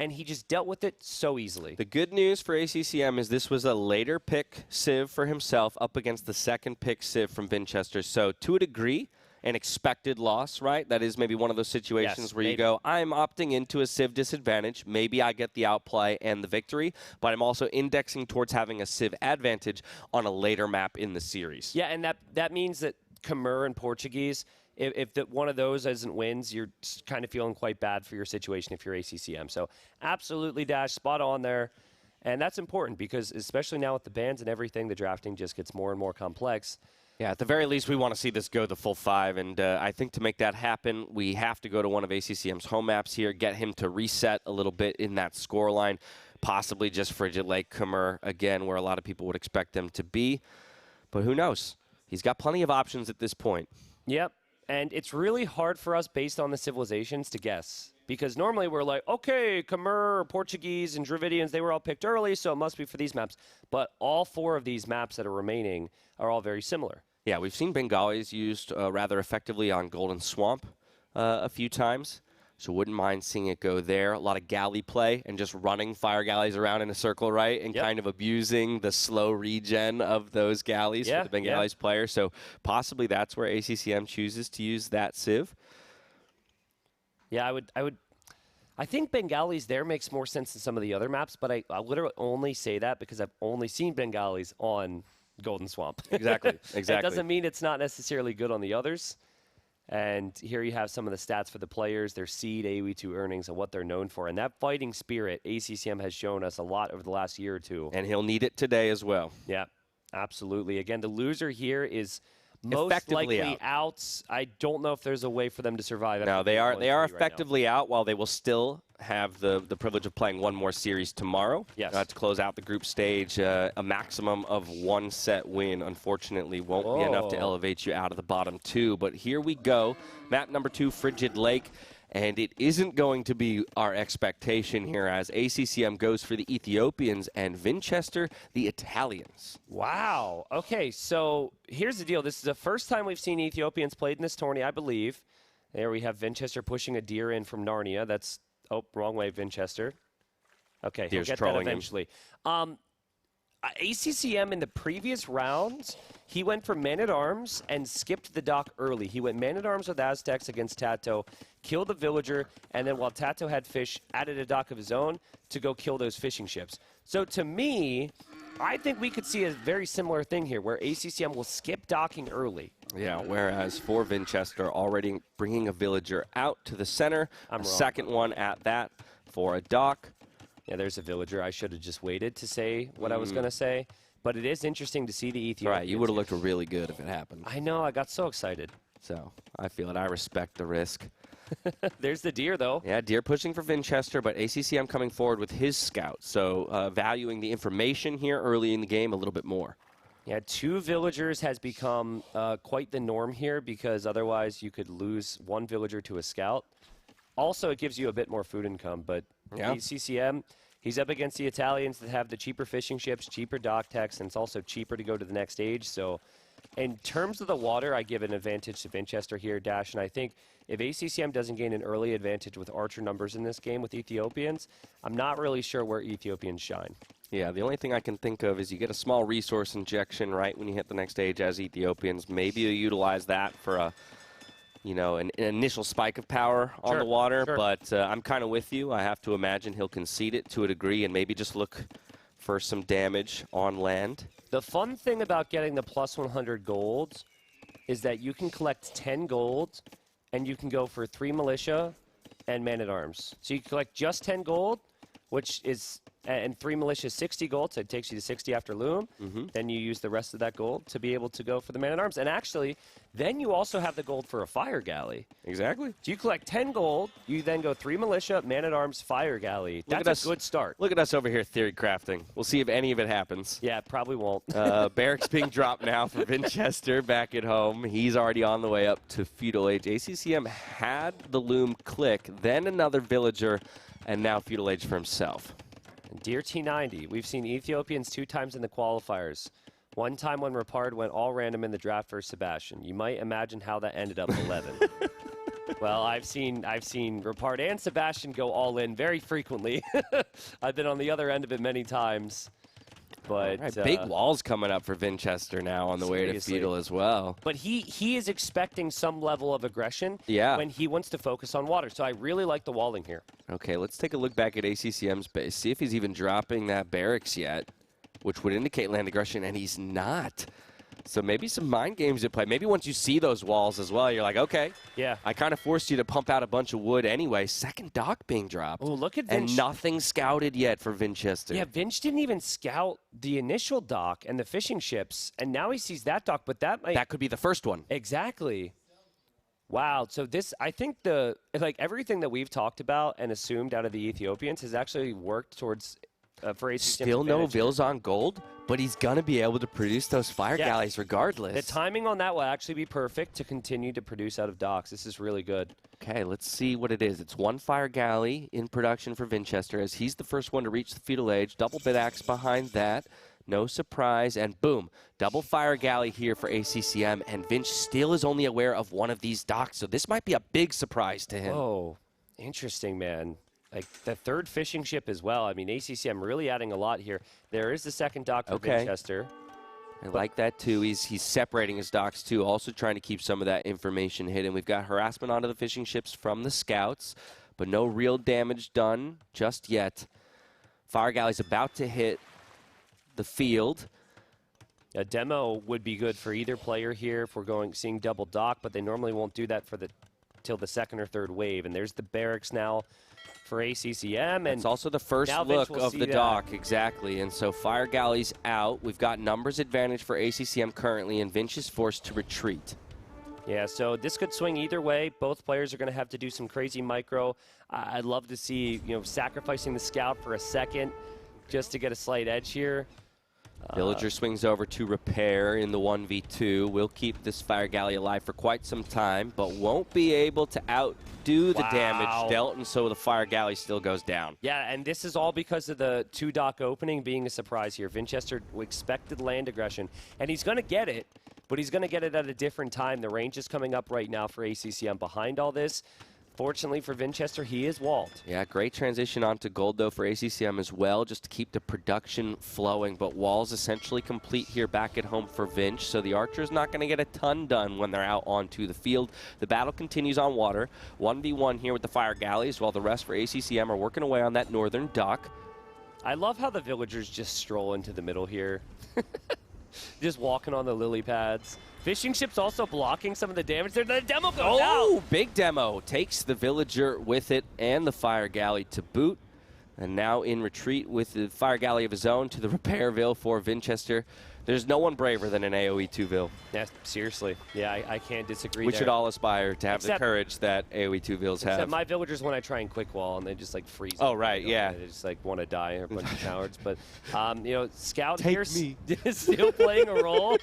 and he just dealt with it so easily. The good news for ACCM is this was a later pick Civ for himself up against the second pick Civ from Vinchester. So to a degree, an expected loss, right? That is maybe one of those situations where you go, I'm opting into a civ disadvantage. Maybe I get the outplay and the victory, but I'm also indexing towards having a civ advantage on a later map in the series. Yeah, and that means that Khmer and Portuguese, if one of those isn't wins, you're kind of feeling quite bad for your situation if you're ACCM. So absolutely, Dash, spot on there. And that's important because especially now with the bans and everything, the drafting just gets more and more complex. Yeah, at the very least, we want to see this go the full 5. And I think to make that happen, we have to go to one of ACCM's home maps here, get him to reset a little bit in that scoreline, possibly just Frigid Lake, Khmer, again, where a lot of people would expect them to be. But who knows? He's got plenty of options at this point. Yep. And it's really hard for us, based on the civilizations, to guess. Because normally we're like, okay, Khmer, Portuguese, and Dravidians, they were all picked early, so it must be for these maps. But all 4 of these maps that are remaining are all very similar. Yeah, we've seen Bengalis used rather effectively on Golden Swamp a few times. So wouldn't mind seeing it go there. A lot of galley play and just running fire galleys around in a circle, right? And kind of abusing the slow regen of those galleys for the Bengalis player. So possibly that's where ACCM chooses to use that civ. Yeah, I think Bengalis there makes more sense than some of the other maps, but I literally only say that because I've only seen Bengalis on Golden Swamp. Exactly. It doesn't mean it's not necessarily good on the others. And here you have some of the stats for the players, their seed, AoE2 earnings, and what they're known for. And that fighting spirit, ACCM has shown us a lot over the last year or two. And he'll need it today as well. Yeah, absolutely. Again, the loser here is most likely out. I don't know if there's a way for them to survive. No, they are effectively out, while they will still have the privilege of playing one more series tomorrow. Yes. To close out the group stage. A maximum of 1 set win, unfortunately, won't be enough to elevate you out of the bottom 2. But here we go. Map number 2, Frigid Lake. And it isn't going to be our expectation here as ACCM goes for the Ethiopians and Vinchester the Italians. Wow. Okay, so here's the deal. This is the first time we've seen Ethiopians played in this tourney, I believe. There we have Vinchester pushing a deer in from Narnia. That's, oh, wrong way, Vinchester. Okay, he'll get that eventually. ACCM in the previous rounds, he went for Man-at-Arms and skipped the dock early. He went Man-at-Arms with Aztecs against TaToH, killed the villager, and then while TaToH had fish, added a dock of his own to go kill those fishing ships. So to me, I think we could see a very similar thing here where ACCM will skip docking early. Yeah, whereas for Vinchester, already bringing a villager out to the center, second one at that for a dock. Yeah, there's a villager. I should have just waited to say what I was going to say. But it is interesting to see the Ethiopians. Right, you would have looked really good if it happened. I know, I got so excited. So, I feel it. I respect the risk. There's the deer, though. Yeah, deer pushing for Vinchester, but ACCM coming forward with his scout. So, valuing the information here early in the game a little bit more. Yeah, 2 villagers has become quite the norm here because otherwise you could lose 1 villager to a scout. Also, it gives you a bit more food income, but ACCM, he's up against the Italians that have the cheaper fishing ships, cheaper dock techs, and it's also cheaper to go to the next stage. So in terms of the water, I give an advantage to Vinchester here, Dash, and I think if ACCM doesn't gain an early advantage with archer numbers in this game with Ethiopians, I'm not really sure where Ethiopians shine. Yeah, the only thing I can think of is you get a small resource injection right when you hit the next stage as Ethiopians. Maybe you utilize that for a an initial spike of power on the water, but I'm kind of with you. I have to imagine he'll concede it to a degree and maybe just look for some damage on land. The fun thing about getting the plus 100 gold is that you can collect 10 gold and you can go for 3 militia and man-at-arms. So you collect just 10 gold, which is, and 3 militia 60 gold, so it takes you to 60 after loom. Then you use the rest of that gold to be able to go for the man-at-arms. And actually, then you also have the gold for a fire galley. Exactly. So you collect 10 gold, you then go 3 militia, man-at-arms, fire galley. That's a good start. Look at us over here theory crafting. We'll see if any of it happens. Yeah, probably won't. Barracks being dropped now for Vinchester back at home. He's already on the way up to Feudal Age. ACCM had the loom click, then another villager, and now Feudal Age for himself. Dear T90, we've seen Ethiopians 2 times in the qualifiers. One time when Rapard went all random in the draft for Sebastian. You might imagine how that ended up 11. Well, I've seen Rapard and Sebastian go all in very frequently. I've been on the other end of it many times. But right, big walls coming up for Vinchester now on the way to Feudal as well. But he is expecting some level of aggression when he wants to focus on water. So I really like the walling here. Okay, let's take a look back at ACCM's base. See if he's even dropping that barracks yet, which would indicate land aggression, and he's not. So maybe some mind games at play. Maybe once you see those walls as well, you're like, okay, I kind of forced you to pump out a bunch of wood anyway. Second dock being dropped. Oh, look at Vinch. And nothing scouted yet for Vinchester. Yeah, Vinch didn't even scout the initial dock and the fishing ships, and now he sees that dock, but that could be the first one. Exactly. Wow. So this, I think everything that we've talked about and assumed out of the Ethiopians has actually worked towards for ACCM. Still no Vills on gold, but he's going to be able to produce those fire galleys regardless. The timing on that will actually be perfect to continue to produce out of docks. This is really good. Okay, let's see what it is. It's one fire galley in production for Vinchester as he's the first one to reach the feudal age. Double bit axe behind that. No surprise, and boom, double fire galley here for ACCM, and Vinch still is only aware of one of these docks, so this might be a big surprise to him. Oh, interesting, man. Like the third fishing ship as well. I mean, ACCM really adding a lot here. There is the second dock for Vinchester. I like that too. He's separating his docks too, also trying to keep some of that information hidden. We've got harassment onto the fishing ships from the scouts, but no real damage done just yet. Fire galley's about to hit the field. A demo would be good for either player here if we're seeing double dock, but they normally won't do that till the second or third wave. And there's the barracks now for ACCM. And it's also the first look of the dock, exactly. And so fire galley's out. We've got numbers advantage for ACCM currently, and Vinch is forced to retreat. Yeah, so this could swing either way. Both players are going to have to do some crazy micro. I'd love to see, sacrificing the scout for a second just to get a slight edge here. Villager swings over to repair in the 1v2. We'll keep this fire galley alive for quite some time, but won't be able to outdo the damage dealt, and so the fire galley still goes down. Yeah, and this is all because of the two dock opening being a surprise here. Vinchester expected land aggression, and he's going to get it, but he's going to get it at a different time. The range is coming up right now for ACCM behind all this. Fortunately for Vinchester, he is walled. Yeah, great transition onto gold, though, for ACCM as well, just to keep the production flowing. But wall's essentially complete here back at home for Vinch, so the archer's not going to get a ton done when they're out onto the field. The battle continues on water. 1v1 here with the fire galleys, while the rest for ACCM are working away on that northern dock. I love how the villagers just stroll into the middle here. Just walking on the lily pads. Fishing ship's also blocking some of the damage there. The demo goes out. Oh, big demo. Takes the villager with it and the fire galley to boot. And now in retreat with the fire galley of his own to the repairville for Vinchester. There's no one braver than an AoE 2-Ville. Yeah, seriously. Yeah, I can't disagree We should all aspire to have the courage that AoE 2-Villes have. Except my villagers, when I try and quick wall, and they just, freeze. Oh, right, yeah. They just, want to die, a bunch of cowards. But, Scout Take here is still playing a role.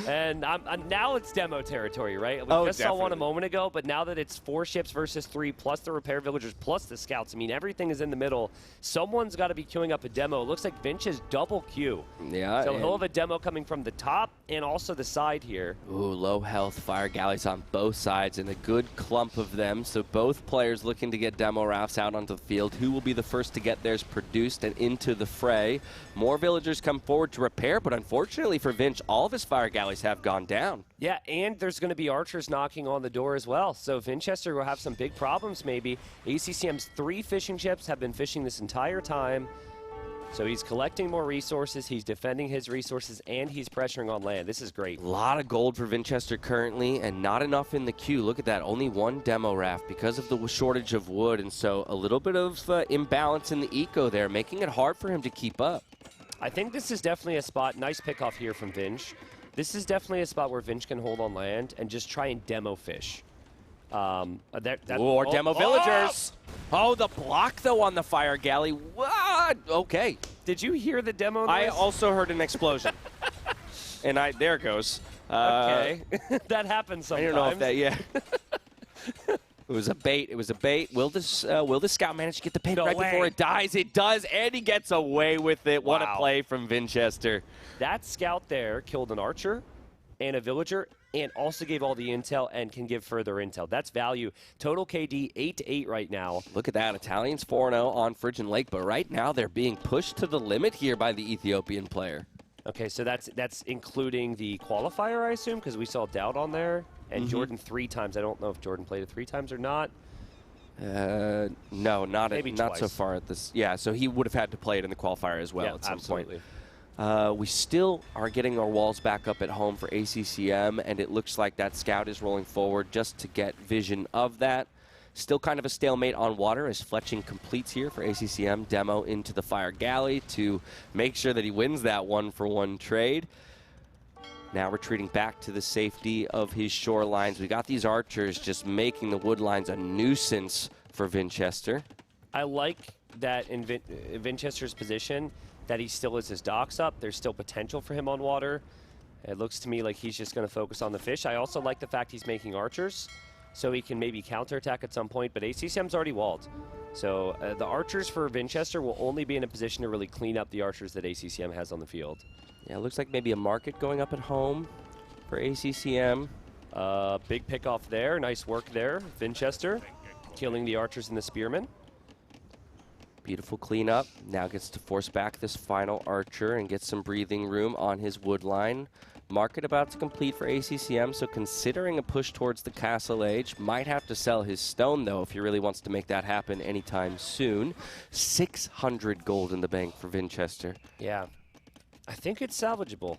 And now it's demo territory, right? We just saw one a moment ago, but now that it's 4 ships versus 3, plus the repair villagers, plus the scouts, I mean, everything is in the middle. Someone's got to be queuing up a demo. It looks like Vinch is double queue. Yeah. So he'll have a demo coming from the top and also the side here. Ooh, low health fire galleys on both sides and a good clump of them. So both players looking to get demo rafts out onto the field. Who will be the first to get theirs produced and into the fray? More villagers come forward to repair, but unfortunately for Vinch, all of his fire galleys have gone down. Yeah, and there's going to be archers knocking on the door as well. So Vinchester will have some big problems maybe. ACCM's 3 fishing ships have been fishing this entire time. So he's collecting more resources, he's defending his resources, and he's pressuring on land. This is great. A lot of gold for Vinchester currently, and not enough in the queue. Look at that, only 1 demo raft because of the shortage of wood, and so a little bit of imbalance in the eco there, making it hard for him to keep up. I think this is definitely a spot, nice pickoff here from Vinch. This is definitely a spot where Vinch can hold on land and just try and demo fish. Or demo villagers. Oh, the block, though, on the fire galley. What? Okay. Did you hear the demo noise? I also heard an explosion. And there it goes. Okay. That happens sometimes. I don't know if that, yeah. It was a bait. It was a bait. Will the scout manage to get the bait before it dies? It does, and he gets away with it. What a play from Vinchester. That scout there killed an archer and a villager, and also gave all the intel and can give further intel. That's value. Total KD 8-8 right now. Look at that. Italians 4-0 on Frigid Lake, but right now they're being pushed to the limit here by the Ethiopian player. Okay, so that's including the qualifier, I assume, because we saw Dowd on there, and Jordan 3 times. I don't know if Jordan played it 3 times or not. No, not so far at this. Yeah, so he would have had to play it in the qualifier as well at some point. We still are getting our walls back up at home for ACCM, and it looks like that scout is rolling forward just to get vision of that. Still kind of a stalemate on water as Fletching completes here for ACCM. Demo into the fire galley to make sure that he wins that 1-for-1 trade. Now retreating back to the safety of his shorelines. We got these archers just making the wood lines a nuisance for Vinchester. I like that in Vinchester's position that he still has his docks up. There's still potential for him on water. It looks to me like he's just going to focus on the fish. I also like the fact he's making archers, so he can maybe counterattack at some point, but ACCM's already walled. So the archers for Vinchester will only be in a position to really clean up the archers that ACCM has on the field. Yeah, it looks like maybe a market going up at home for ACCM. Big pick off there. Nice work there. Vinchester killing the archers and the spearmen. Beautiful cleanup. Now gets to force back this final archer and get some breathing room on his wood line. Market about to complete for ACCM, so considering a push towards the Castle Age. Might have to sell his stone, though, if he really wants to make that happen anytime soon. 600 gold in the bank for Vinchester. Yeah, I think it's salvageable.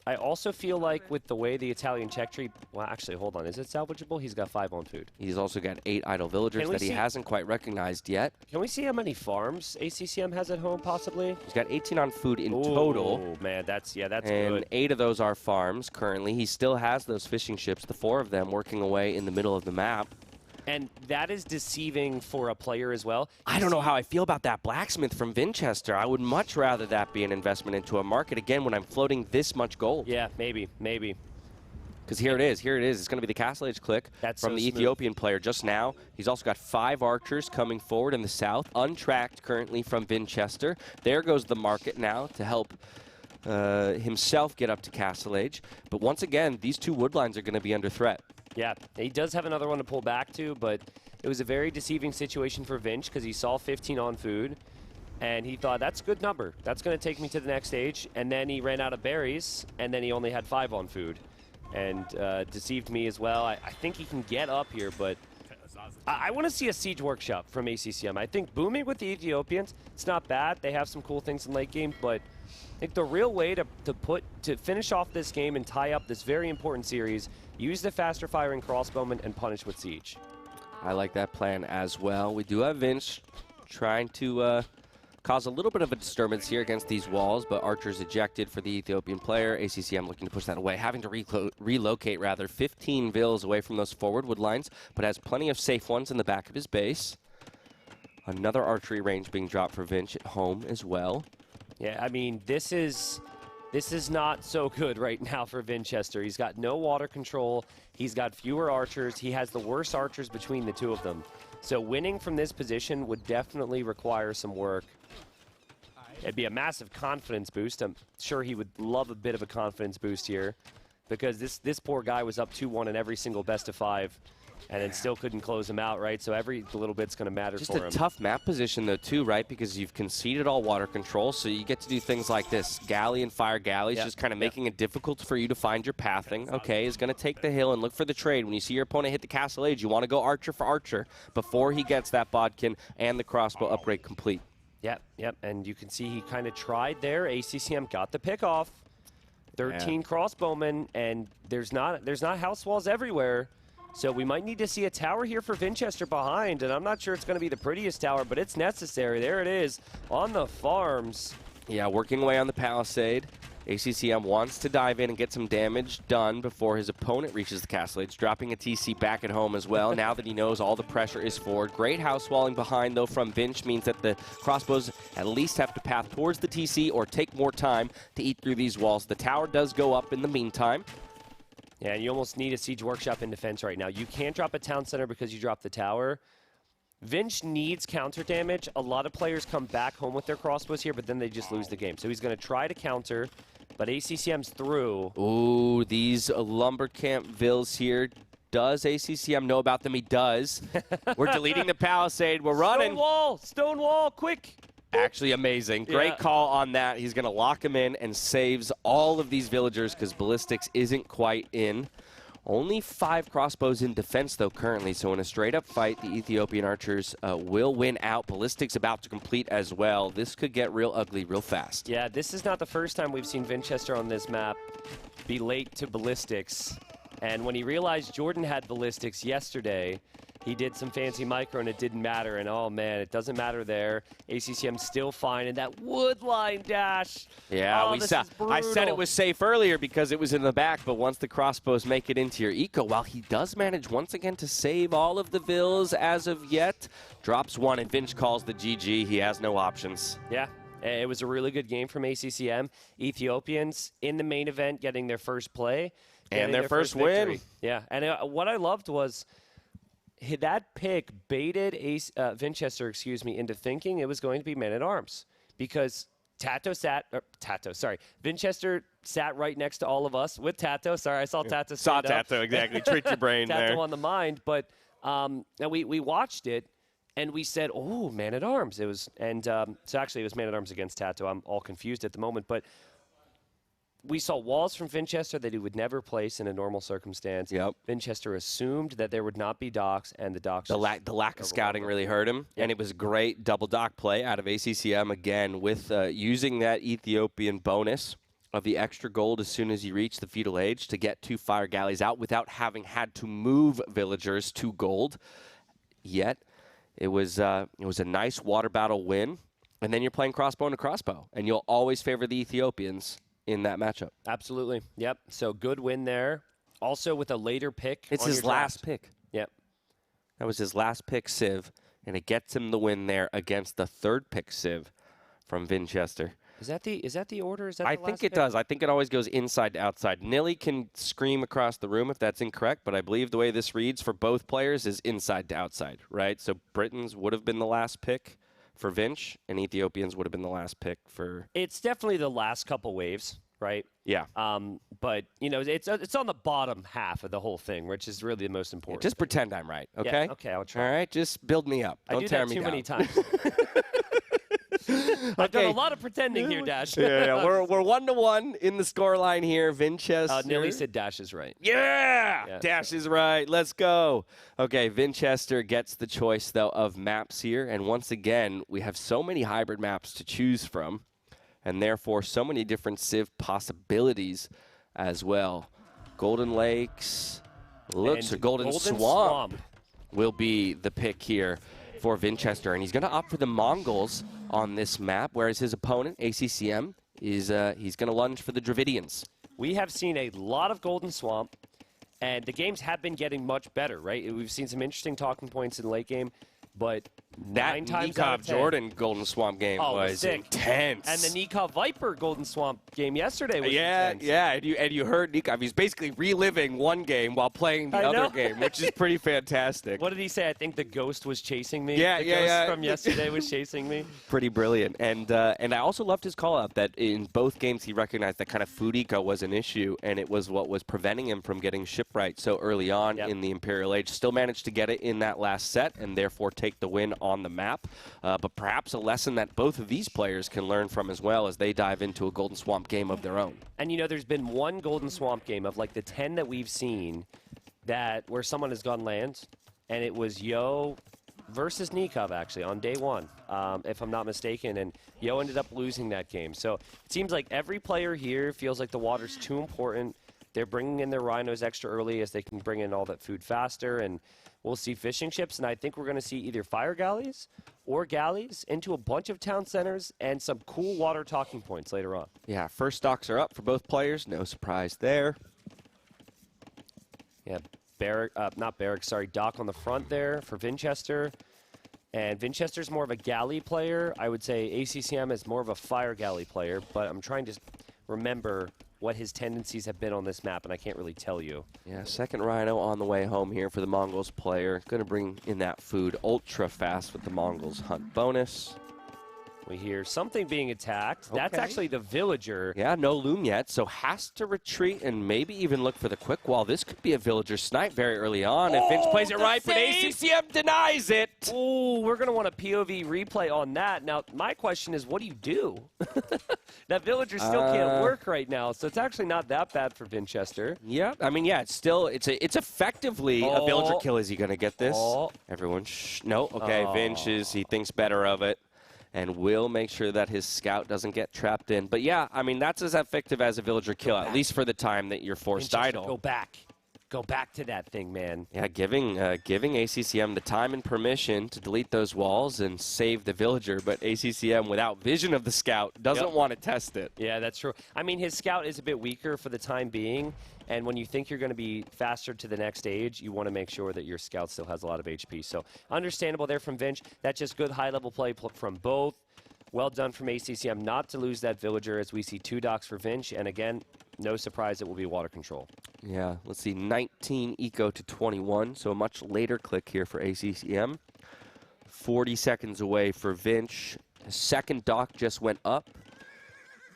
I also feel like with the way the Italian check tree... Well, actually, hold on. Is it salvageable? He's got 5 on food. He's also got 8 idle villagers that he hasn't quite recognized yet. Can we see how many farms ACCM has at home, possibly? He's got 18 on food in total. Oh, man, that's good. And 8 of those are farms currently. He still has those fishing ships, the 4 of them, working away in the middle of the map. And that is deceiving for a player as well. I don't know how I feel about that blacksmith from Vinchester. I would much rather that be an investment into a market, again, when I'm floating this much gold. Yeah, maybe. Because here it is. It's going to be the Castle Age click from the Ethiopian player just now. He's also got 5 archers coming forward in the south, untracked currently from Vinchester. There goes the market now to help himself get up to Castle Age. But once again, these 2 wood lines are going to be under threat. Yeah, he does have another one to pull back to, but it was a very deceiving situation for Vinch because he saw 15 on food, and he thought, that's a good number. That's going to take me to the next stage. And then he ran out of berries, and then he only had 5 on food, and deceived me as well. I think he can get up here, but I want to see a siege workshop from ACCM. I think booming with the Ethiopians, it's not bad. They have some cool things in late game, but I think the real way to finish off this game and tie up this very important series, use the faster firing crossbowmen and punish with siege. I like that plan as well. We do have Vinch trying to cause a little bit of a disturbance here against these walls, but archers ejected for the Ethiopian player. ACCM looking to push that away, having to relocate rather 15 vills away from those forward wood lines, but has plenty of safe ones in the back of his base. Another archery range being dropped for Vinch at home as well. Yeah, I mean, this is not so good right now for Vinchester. He's got no water control. He's got fewer archers. He has the worst archers between the 2 of them. So winning from this position would definitely require some work. It'd be a massive confidence boost. I'm sure he would love a bit of a confidence boost here because this poor guy was up 2-1 in every single best of 5. And then still couldn't close him out, right? So every little bit's going to matter for him. Just a tough map position, though, too, right? Because you've conceded all water control, so you get to do things like this. Galley and fire galleys, just kind of making it difficult for you to find your pathing. Okay, is going to take the hill and look for the trade. When you see your opponent hit the Castle Age, you want to go archer for archer before he gets that bodkin and the crossbow upgrade complete. Yep, and you can see he kind of tried there. ACCM got the pick off. 13 crossbowmen, and there's not house walls everywhere. So we might need to see a tower here for Vinchester behind, and I'm not sure it's going to be the prettiest tower, but it's necessary. There it is on the farms. Yeah, working away on the palisade. ACCM wants to dive in and get some damage done before his opponent reaches the Castle Age, dropping a TC back at home as well, now that he knows all the pressure is forward. Great house walling behind, though, from Vinch means that the crossbows at least have to path towards the TC or take more time to eat through these walls. The tower does go up in the meantime. Yeah, and you almost need a siege workshop in defense right now. You can't drop a town center because you dropped the tower. Vinch needs counter damage. A lot of players come back home with their crossbows here, but then they just lose the game. So he's going to try to counter But ACCM's through. Ooh, these lumber camp vills here. Does ACCM know about them? He does. We're deleting the palisade. We're running. Stone wall, quick. Actually amazing. Great call on that. He's going to lock him in and saves all of these villagers because ballistics isn't quite in. Only 5 crossbows in defense, though, currently. So in a straight-up fight, the Ethiopian archers will win out. Ballistics about to complete as well. This could get real ugly real fast. Yeah, this is not the first time we've seen Vinchester on this map be late to ballistics. And when he realized Jordan had ballistics yesterday, he did some fancy micro and it didn't matter. And oh man, it doesn't matter there. ACCM's still fine. And that wood line dash. Yeah, oh, we saw. I said it was safe earlier because it was in the back. But once the crossbows make it into your eco, while he does manage once again to save all of the vills as of yet, drops one and Vinch calls the GG. He has no options. Yeah. It was a really good game from ACCM. Ethiopians in the main event getting their first play. And their first win. Victory. Yeah, and what I loved was that pick baited Vinchester, into thinking it was going to be man-at-arms because Vinchester sat right next to all of us with TaToH. Sorry, I saw TaToH stand up. TaToH, exactly. Trick your brain there. TaToH on the mind, but we watched it and we said, oh, man-at-arms. It was, so actually it was man-at-arms against TaToH. I'm all confused at the moment, but we saw walls from Vinchester that he would never place in a normal circumstance. Yep. Vinchester assumed that there would not be docks, and the docks. The lack of scouting really hurt him, and it was a great double dock play out of ACCM again with using that Ethiopian bonus of the extra gold as soon as you reach the feudal age to get 2 fire galleys out without having had to move villagers to gold. Yet, it was a nice water battle win, and then you're playing crossbow to crossbow, and you'll always favor the Ethiopians in that matchup. Absolutely. Yep. So good win there. Also with a later pick. It's his last pick. Yep. That was his last pick, Civ, and it gets him the win there against the 3rd pick, Civ, from Vinchester. Is that the order? Is that I the think last it pick? does. I think it always goes inside to outside. Nili can scream across the room if that's incorrect, but I believe the way this reads for both players is inside to outside, right? So Britons would have been the last pick for Vinch, and Ethiopians would have been the last pick for... It's definitely the last couple waves, right? Yeah. But, it's on the bottom half of the whole thing, which is really the most important. Just pretend I'm right, okay? Yeah, okay, I'll try. All right, just build me up. Don't tear me down. I do that too many times. I've done a lot of pretending here, Dash. Yeah, we're 1-1 in the scoreline here. Vinchester. Nili said Dash is right. Yeah, Dash is right. Let's go. Okay, Vinchester gets the choice, though, of maps here. And once again, we have so many hybrid maps to choose from, and therefore so many different Civ possibilities as well. Golden Lakes, looks a Golden Swamp will be the pick here for Vinchester, and he's going to opt for the Mongols on this map, whereas his opponent, ACCM, is he's going to lunge for the Dravidians. We have seen a lot of Golden Swamp, and the games have been getting much better, right? We've seen some interesting talking points in the late game, but that 9 times out of 10, Jordan Golden Swamp game was sick. Intense. And the Nicov Viper Golden Swamp game yesterday was intense. Yeah, and you heard Nicov. He's basically reliving one game while playing the other game, which is pretty fantastic. What did he say? I think the ghost was chasing me. Yeah, the ghost from yesterday was chasing me. Pretty brilliant. And I also loved his call out that in both games he recognized that kind of food eco was an issue, and it was what was preventing him from getting shipwright so early on in the Imperial Age. Still managed to get it in that last set and therefore take the win on the map. But perhaps a lesson that both of these players can learn from as well as they dive into a Golden Swamp game of their own. And there's been one Golden Swamp game of like the 10 that we've seen where someone has gone land, and it was Yo versus Nicov actually on day 1, if I'm not mistaken, and Yo ended up losing that game. So it seems like every player here feels like the water's too important. They're bringing in their rhinos extra early as they can bring in all that food faster, and we'll see fishing ships, and I think we're going to see either fire galleys or galleys into a bunch of town centers and some cool water talking points later on. Yeah, first docks are up for both players. No surprise there. Yeah, dock on the front there for Vinchester. And Vinchester's more of a galley player. I would say ACCM is more of a fire galley player, but I'm trying to remember what his tendencies have been on this map, and I can't really tell you. Yeah, second Rhino on the way home here for the Mongols player. Going to bring in that food ultra fast with the Mongols hunt bonus. We hear something being attacked. Okay. That's actually the villager. Yeah, no loom yet, so has to retreat and maybe even look for the quick wall. This could be a villager snipe very early on if Vinch plays it right, but ACCM denies it. Oh, we're going to want a POV replay on that. Now, my question is, what do you do? That villager still can't work right now, so it's actually not that bad for Vinchester. Yeah, I mean, yeah, it's effectively a villager kill. Is he going to get this? Everyone, no, okay, Vinch he thinks better of it. And will make sure that his scout doesn't get trapped in. But yeah, I mean, that's as effective as a villager kill, at least for the time that you're forced idle. Go back. Go back to that thing, man. Yeah, giving ACCM the time and permission to delete those walls and save the villager, but ACCM, without vision of the scout, doesn't want to test it. Yeah, that's true. I mean, his scout is a bit weaker for the time being, and when you think you're going to be faster to the next stage, you want to make sure that your scout still has a lot of HP. So understandable there from Vinch. That's just good high-level play from both. Well done from ACCM not to lose that villager, as we see 2 docks for Vinch, and again, no surprise it will be water control. Yeah, let's see, 19 eco to 21, so a much later click here for ACCM. 40 seconds away for Vinch. His second dock just went up.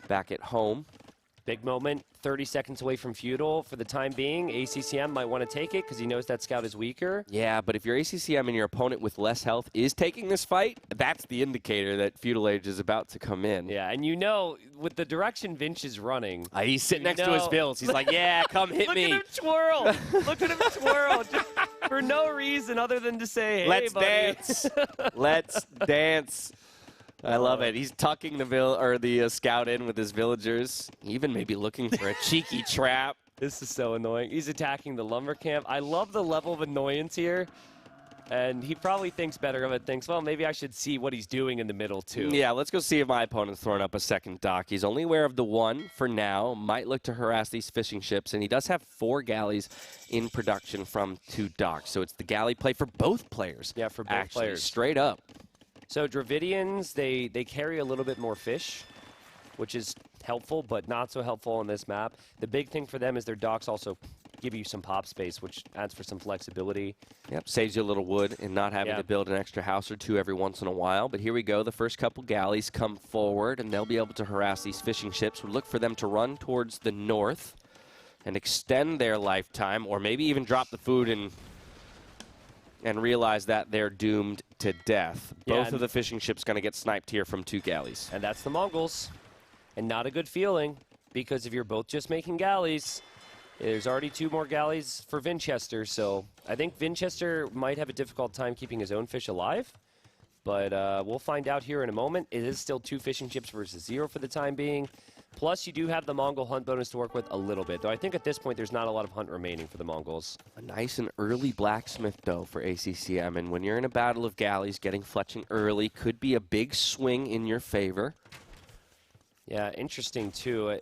Back at home. Big moment, 30 seconds away from Feudal for the time being. ACCM might want to take it because he knows that scout is weaker. Yeah, but if your ACCM and your opponent with less health is taking this fight, that's the indicator that Feudal Age is about to come in. Yeah, and you know, with the direction Vinch is running. He's sitting next to his bills. He's like, yeah, come hit me. Look at him twirl. Look at him twirl. Just for no reason other than to say, hey, let's buddy. dance. Let's dance. I love it. He's tucking the scout in with his villagers, even maybe looking for a cheeky trap. This is so annoying. He's attacking the lumber camp. I love the level of annoyance here. And he probably thinks better of it, thinks, well, maybe I should see what he's doing in the middle, too. Yeah, let's go see if my opponent's throwing up a second dock. He's only aware of the one for now. Might look to harass these fishing ships. And he does have 4 galleys in production from 2 docks. So it's the galley play for both players. Yeah, for both players. Straight up. So Dravidians, they carry a little bit more fish, which is helpful, but not so helpful on this map. The big thing for them is their docks also give you some pop space, which adds for some flexibility. Yep, saves you a little wood and not having to build an extra house or 2 every once in a while. But here we go. The first couple galleys come forward, and they'll be able to harass these fishing ships. We look for them to run towards the north and extend their lifetime, or maybe even drop the food and realize that they're doomed to death. Both of the fishing ships going to get sniped here from 2 galleys. And that's the Mongols. And not a good feeling, because if you're both just making galleys, there's already 2 more galleys for Vinchester. So I think Vinchester might have a difficult time keeping his own fish alive. But we'll find out here in a moment. It is still 2 fishing ships versus 0 for the time being. Plus, you do have the Mongol hunt bonus to work with a little bit. Though I think at this point, there's not a lot of hunt remaining for the Mongols. A nice and early blacksmith, though, for ACCM. And when you're in a battle of galleys, getting fletching early could be a big swing in your favor. Yeah, interesting, too.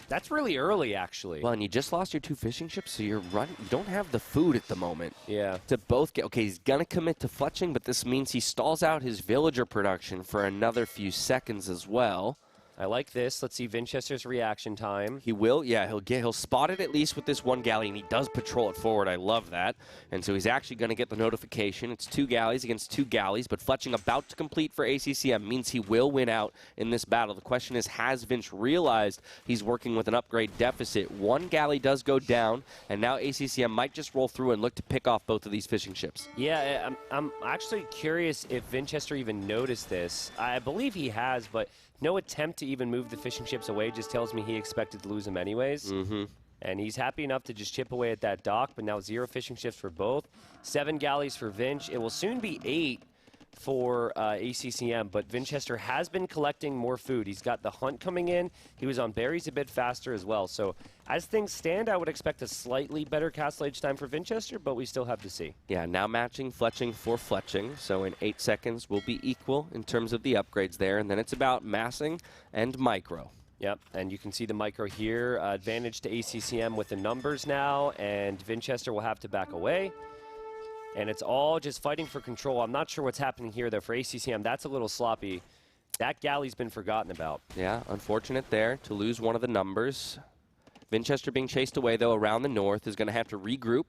That's really early, actually. Well, and you just lost your 2 fishing ships, so you don't have the food at the moment. Yeah. To both get, okay, he's going to commit to fletching, but this means he stalls out his villager production for another few seconds as well. I like this. Let's see Vinchester's reaction time. He will, yeah, he'll spot it at least with this 1 galley, and he does patrol it forward. I love that. And so he's actually going to get the notification. It's 2 galleys against 2 galleys, but fletching about to complete for ACCM means he will win out in this battle. The question is, has Vinch realized he's working with an upgrade deficit? 1 galley does go down, and now ACCM might just roll through and look to pick off both of these fishing ships. Yeah, I'm actually curious if Vinchester even noticed this. I believe he has, but no attempt to even move the fishing ships away just tells me he expected to lose them anyways. And he's happy enough to just chip away at that dock, but now 0 fishing ships for both. 7 galleys for Vinch. It will soon be 8 for ACCM, but Vinchester has been collecting more food. He's got the hunt coming in. He was on berries a bit faster as well. So as things stand, I would expect a slightly better castle age time for Vinchester, but we still have to see. Yeah, now matching fletching for fletching. So in 8 seconds, we'll be equal in terms of the upgrades there. And then it's about massing and micro. Yep, and you can see the micro here. Advantage to ACCM with the numbers now, and Vinchester will have to back away. And it's all just fighting for control. I'm not sure what's happening here, though. For ACCM, that's a little sloppy. That galley's been forgotten about. Yeah, unfortunate there to lose one of the numbers. Vinchester being chased away, though, around the north is going to have to regroup.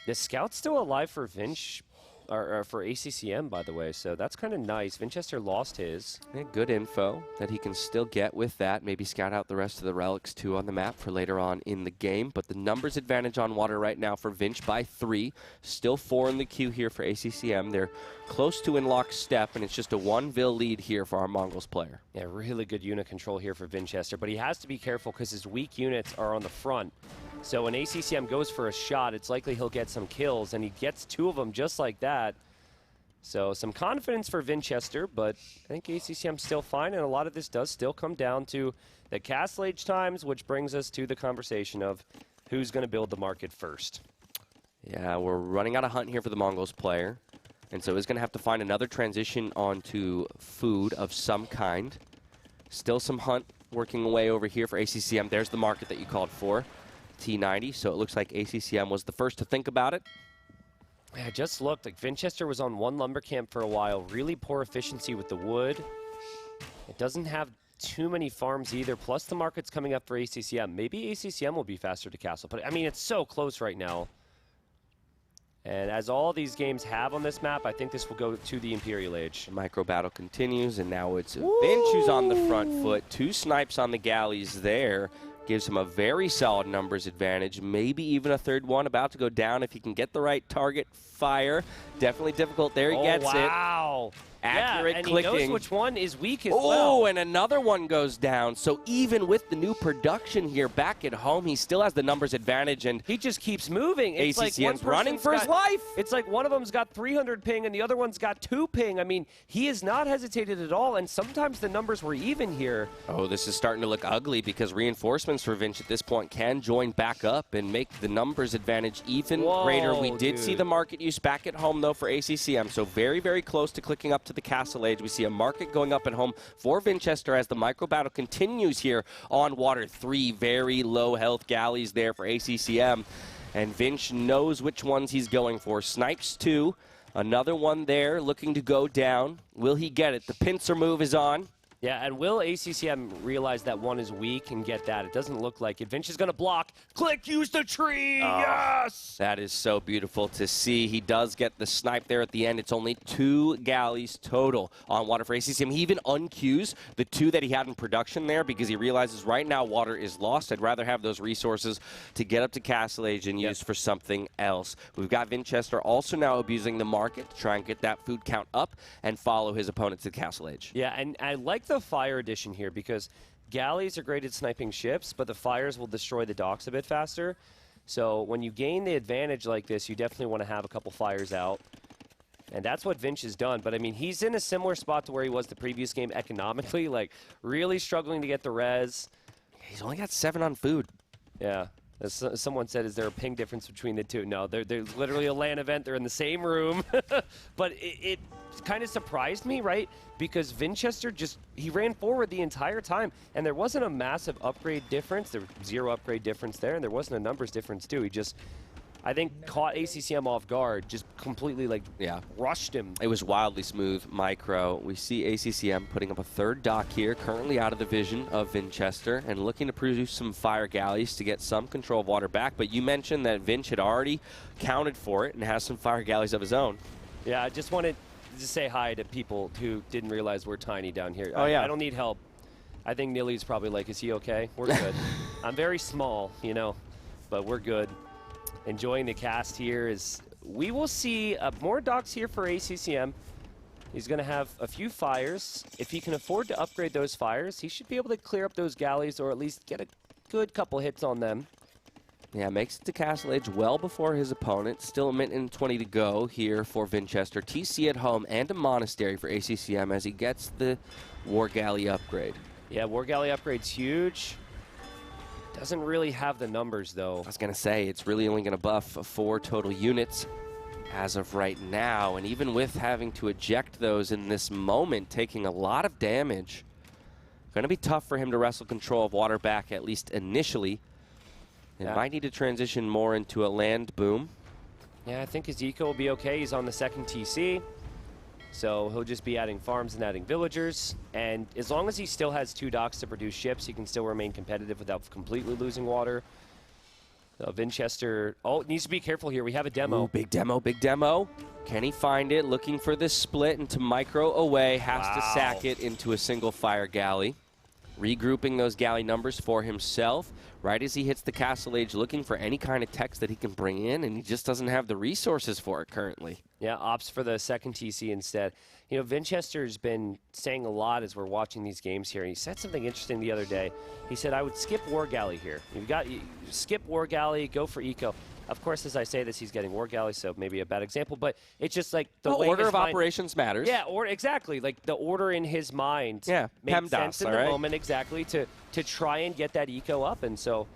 The scout's still alive for Vinch. or for ACCM, by the way, so that's kind of nice. Vinchester lost his. Yeah, good info that he can still get with that. Maybe scout out the rest of the relics, too, on the map for later on in the game. But the numbers advantage on water right now for Vinch by 3. Still 4 in the queue here for ACCM. They're close to in lockstep, and it's just a 1-Vill lead here for our Mongols player. Yeah, really good unit control here for Vinchester, but he has to be careful because his weak units are on the front. So when ACCM goes for a shot, it's likely he'll get some kills, and he gets 2 of them just like that. So some confidence for Vinchester, but I think ACCM's still fine, and a lot of this does still come down to the castle age times, which brings us to the conversation of who's going to build the market first. Yeah, we're running out of hunt here for the Mongols player, and so he's going to have to find another transition onto food of some kind. Still some hunt working away over here for ACCM. There's the market that you called for. T90, so it looks like ACCM was the first to think about it. Yeah, I just looked, like Vinchester was on 1 lumber camp for a while, really poor efficiency with the wood. It doesn't have too many farms either, plus the market's coming up for ACCM. Maybe ACCM will be faster to castle, but I mean, it's so close right now. And as all these games have on this map, I think this will go to the Imperial Age. The micro battle continues, and now it's Vinch who's on the front foot. 2 snipes on the galleys there. Gives him a very solid numbers advantage, maybe even a third one about to go down if he can get the right target fire. Definitely difficult. There he gets it. Wow. Accurate and clicking. He knows which one is weak as well. well. Oh, and another one goes down. So even with the new production here back at home, he still has the numbers advantage, and he just keeps moving. It's ACCM's like running for his life. It's like one of them's got 300 ping and the other one's got 2 ping. I mean, he has not hesitated at all, and sometimes the numbers were even here. Oh, this is starting to look ugly because reinforcements for Vinch at this point can join back up and make the numbers advantage even greater. We did see the market use back at home, though, for ACCM, so very, very close to clicking up to the castle age. We see a market going up at home for Vinchester as the micro battle continues here on water. 3 very low health galleys there for ACCM, and Vinch knows which ones he's going for. Snipes 2, another one there looking to go down. Will he get it? The pincer move is on. Yeah, and will ACCM realize that one is weak and get that? It doesn't look like it. Vinch is going to block. Click, use the tree, yes! That is so beautiful to see. He does get the snipe there at the end. It's only 2 galleys total on water for ACCM. He even unqueues the 2 that he had in production there because he realizes right now water is lost. I'd rather have those resources to get up to Castle Age and use for something else. We've got Vinchester also now abusing the market to try and get that food count up and follow his opponent to Castle Age. Yeah, and I like the fire addition here because galleys are great at sniping ships, but the fires will destroy the docks a bit faster. So when you gain the advantage like this, you definitely want to have a couple fires out. And that's what Vinch has done. But, I mean, he's in a similar spot to where he was the previous game economically, like really struggling to get the res. He's only got 7 on food. Yeah. As someone said, is there a ping difference between the 2? No, there's literally a LAN event. They're in the same room. But it kind of surprised me, right? Because Vinchester he ran forward the entire time, and there wasn't a massive upgrade difference. There was 0 upgrade difference there, and there wasn't a numbers difference, too. He just, I think, caught ACCM off guard, just completely, rushed him. It was wildly smooth micro. We see ACCM putting up a 3rd dock here, currently out of the vision of Vinchester, and looking to produce some fire galleys to get some control of water back. But you mentioned that Vinch had already counted for it and has some fire galleys of his own. Yeah, I just wanted to say hi to people who didn't realize we're tiny down here. Oh, yeah. I don't need help. I think Nili's probably like, is he okay? We're good. I'm very small, but we're good. Enjoying the cast here we will see more docks here for ACCM. He's going to have a few fires. If he can afford to upgrade those fires, he should be able to clear up those galleys or at least get a good couple hits on them. Yeah, makes it to Castle Age well before his opponent. Still a minute and 20 to go here for Vinchester. TC at home and a monastery for ACCM as he gets the War Galley upgrade. Yeah, War Galley upgrade's huge. Doesn't really have the numbers, though. I was going to say, it's really only going to buff 4 total units as of right now. And even with having to eject those in this moment, taking a lot of damage, going to be tough for him to wrestle control of water back, at least initially. It might need to transition more into a land boom. Yeah, I think his eco will be okay. He's on the 2nd TC. So he'll just be adding farms and adding villagers. And as long as he still has 2 docks to produce ships, he can still remain competitive without completely losing water. Vinchester, needs to be careful here. We have a demo. Ooh, big demo, big demo. Can he find it? Looking for this split into micro away. Has to sack it into a single fire galley. Regrouping those galley numbers for himself. Right as he hits the castle age, looking for any kind of text that he can bring in, and he just doesn't have the resources for it currently. Yeah, opts for the second TC instead. You know, Vinchester's been saying a lot as we're watching these games here. He said something interesting the other day. He said, I would skip War Galley here. You skip War Galley, go for Eco. Of course, as I say this, he's getting War Galley, so maybe a bad example, but it's just like the way order of operations matters. Yeah, exactly. Like the order in his mind made sense in the moment, exactly, to try and get that Eco up, and so...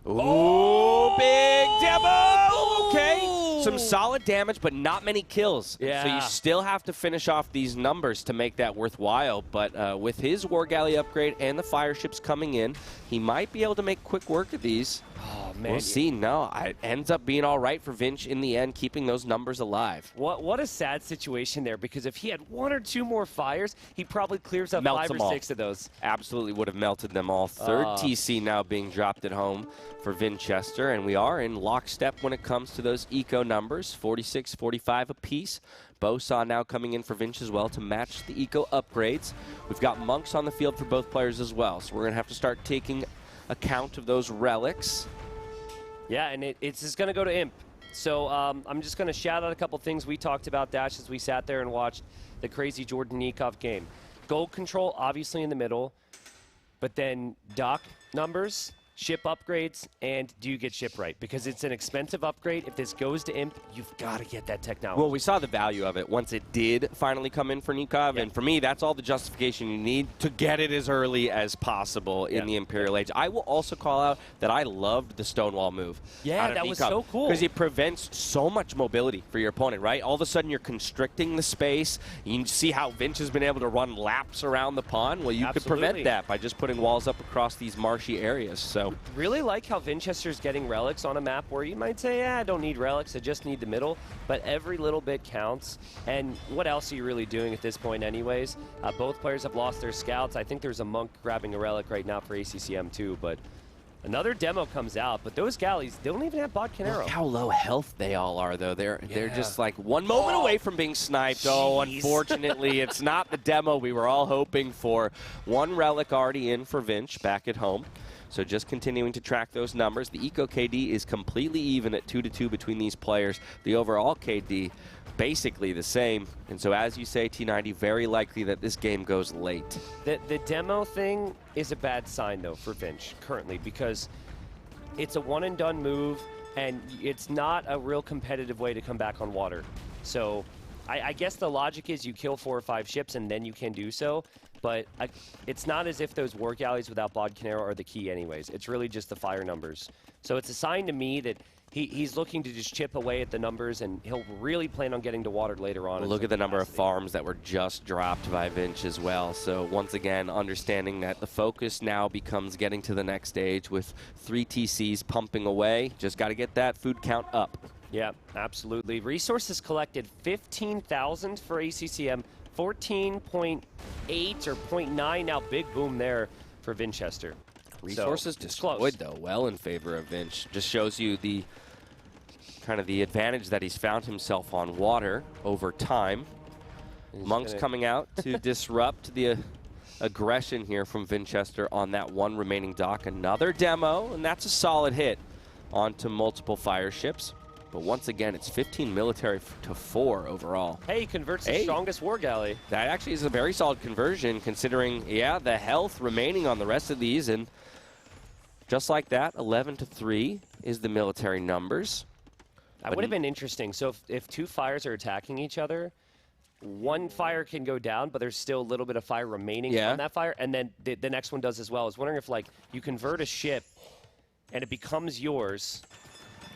Ooh, big demo! Okay, some solid damage, but not many kills. Yeah. So you still have to finish off these numbers to make that worthwhile, but with his War Galley upgrade and the fire ships coming in, he might be able to make quick work of these. Oh, man. We'll see. No, it ends up being all right for Vinch in the end, keeping those numbers alive. What a sad situation there, because if he had 1 or 2 more fires, he probably clears up Melts 5 them or all. 6 of those. Absolutely would have melted them all. Third TC now being dropped at home for Vinchester, and we are in lockstep when it comes to those eco numbers, 46, 45 apiece. Bosaw now coming in for Vinch as well to match the eco upgrades. We've got monks on the field for both players as well, so we're going to have to start taking account of those relics. Yeah, and it's just going to go to Imp. So I'm just going to shout out a couple things we talked about, Dash, as we sat there and watched the crazy Jordan Nicov game. Gold control, obviously, in the middle, but then dock numbers, ship upgrades, and do you get ship right? Because it's an expensive upgrade. If this goes to Imp, you've got to get that technology. Well, we saw the value of it once it did finally come in for Nicov, and for me, that's all the justification you need to get it as early as possible in the Imperial Age. I will also call out that I loved the Stonewall move. Yeah, that was so cool. Because it prevents so much mobility for your opponent, right? All of a sudden, you're constricting the space. You can see how Vinch has been able to run laps around the pond. Well, you could prevent that by just putting walls up across these marshy areas. So really like how Vinchester's getting relics on a map where you might say, I don't need relics, I just need the middle, but every little bit counts. And what else are you really doing at this point anyways? Both players have lost their scouts. I think there's a monk grabbing a relic right now for ACCM too, but another demo comes out, but those galleys, they don't even have bot Canero. Look how low health they all are, though. They're just like one moment away from being sniped. Oh, unfortunately, it's not the demo we were all hoping for. One relic already in for Vinch back at home. So just continuing to track those numbers. The Eco KD is completely even at 2-2 between these players. The overall KD basically the same. And so as you say, T90, very likely that this game goes late. The demo thing is a bad sign, though, for Vinch currently, because it's a one-and-done move, and it's not a real competitive way to come back on water. So I guess the logic is you kill 4 or 5 ships, and then you can do so. But it's not as if those war galleys without Bod Canero are the key anyways. It's really just the fire numbers. So it's a sign to me that he's looking to just chip away at the numbers, and he'll really plan on getting to water later on. Look at the number of farms that were just dropped by Vinch as well. So once again, understanding that the focus now becomes getting to the next stage with 3 TCs pumping away. Just got to get that food count up. Yeah, absolutely. Resources collected, 15,000 for ACCM. 14.8 or 0.9 now. Big boom there for Vinchester. Resources destroyed, though, well in favor of Vinch. Just shows you the kind of the advantage that he's found himself on water over time. Monk's coming out to disrupt the aggression here from Vinchester on that one remaining dock. Another demo, and that's a solid hit onto multiple fire ships. But once again, it's 15 military to 4 overall. Hey, he converts the strongest war galley. That actually is a very solid conversion, considering, the health remaining on the rest of these. And just like that, 11-3 is the military numbers. That would have been interesting. So if 2 fires are attacking each other, 1 fire can go down, but there's still a little bit of fire remaining on that fire, and then the next one does as well. I was wondering if, like, you convert a ship and it becomes yours,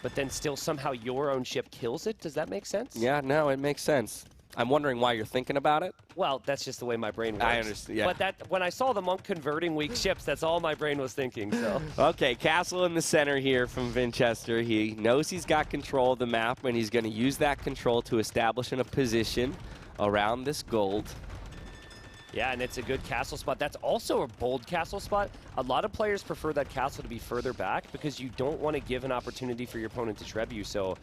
but then still somehow your own ship kills it. Does that make sense? Yeah, no, it makes sense. I'm wondering why you're thinking about it. Well, that's just the way my brain works. I understand, yeah. But when I saw the monk converting weak ships, that's all my brain was thinking, so. Okay, castle in the center here from Vinchester. He knows he's got control of the map, and he's going to use that control to establish in a position around this gold. Yeah, and it's a good castle spot. That's also a bold castle spot. A lot of players prefer that castle to be further back because you don't want to give an opportunity for your opponent to treb you. So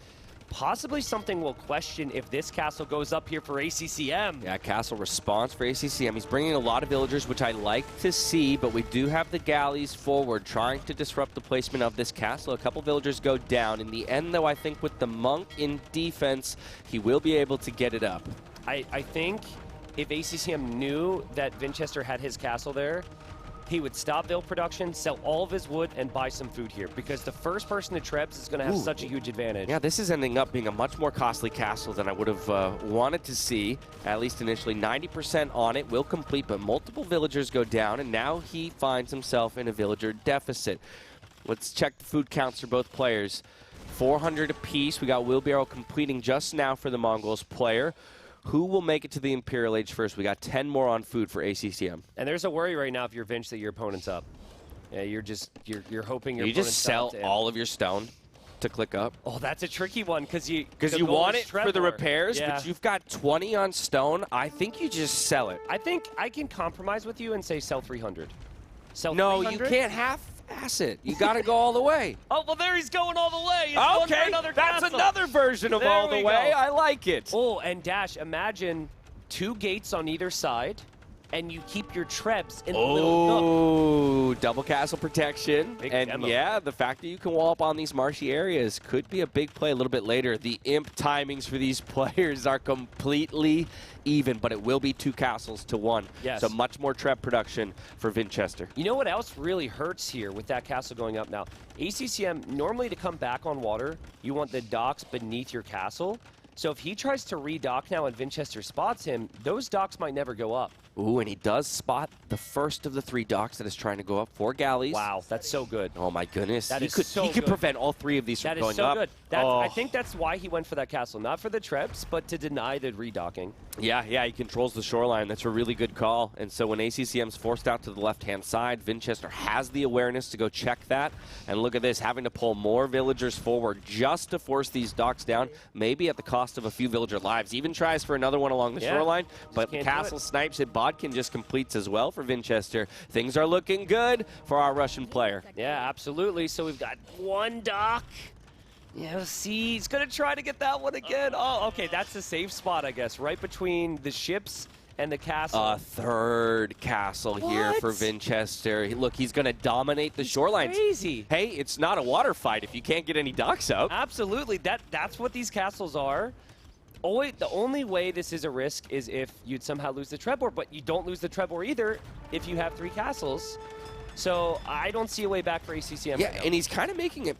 possibly something we'll question if this castle goes up here for ACCM. Yeah, castle response for ACCM. He's bringing a lot of villagers, which I like to see, but we do have the galleys forward trying to disrupt the placement of this castle. A couple villagers go down. In the end, though, I think with the monk in defense, he will be able to get it up. I think if ACCM knew that Vinchester had his castle there, he would stop Vill production, sell all of his wood, and buy some food here. Because the first person to trebs is going to have such a huge advantage. Yeah, this is ending up being a much more costly castle than I would have wanted to see. At least initially, 90% on it will complete, but multiple villagers go down, and now he finds himself in a villager deficit. Let's check the food counts for both players. 400 apiece. We got Wheelbarrow completing just now for the Mongols player. Who will make it to the Imperial Age first? We got 10 more on food for ACCM. And there's a worry right now if you're Vinch that your opponent's up. Yeah, you're hoping your opponent's up. You just sell all of your stone to click up. Oh, that's a tricky one because you want it for the repairs, yeah. But you've got 20 on stone. I think you just sell it. I think I can compromise with you and say sell 300. Sell no, 300? You can't half-ass it. You got to go all the way. Oh, well, there he's going all the way. He's going for another that's castle. another version of there all the way. Go. I like it. Oh, and Dash, imagine 2 gates on either side, and you keep your trebs in the little nook. Oh, double castle protection. Big and demo. yeah, the fact that you can wall up on these marshy areas could be a big play a little bit later. The imp timings for these players are completely even, but it will be 2 castles to 1. Yes. So much more treb production for Vinchester. You know what else really hurts here with that castle going up now? ACCM, normally to come back on water, you want the docks beneath your castle. So if he tries to redock now and Vinchester spots him, those docks might never go up. Ooh, and he does spot the first of the 3 docks that is trying to go up, 4 galleys. Wow, that's so good. Oh my goodness. That he is could, so he could good. prevent all 3 of these from going up. That is so good. I think that's why he went for that castle, not for the trebs, but to deny the redocking. Yeah, he controls the shoreline. That's a really good call. And so when ACCM's forced out to the left-hand side, Vinchester has the awareness to go check that. And look at this, having to pull more villagers forward just to force these docks down, maybe at the cost of a few villager lives. Even tries for another one along the shoreline, but Castle snipes it. Bodkin just completes as well for Vinchester. Things are looking good for our Russian player. Yeah, absolutely. So we've got 1 dock. Yeah, see, he's going to try to get that one again. Oh, okay, that's the safe spot, I guess, right between the ships and the castle. A 3rd castle here for Vinchester. Look, he's going to dominate the shorelines. Crazy. Hey, it's not a water fight if you can't get any docks up. Absolutely. That's what these castles are. The only way this is a risk is if you'd somehow lose the Trebor, but you don't lose the Trebor either if you have 3 castles. So I don't see a way back for ACCM. Yeah, right now. and he's kind of making it.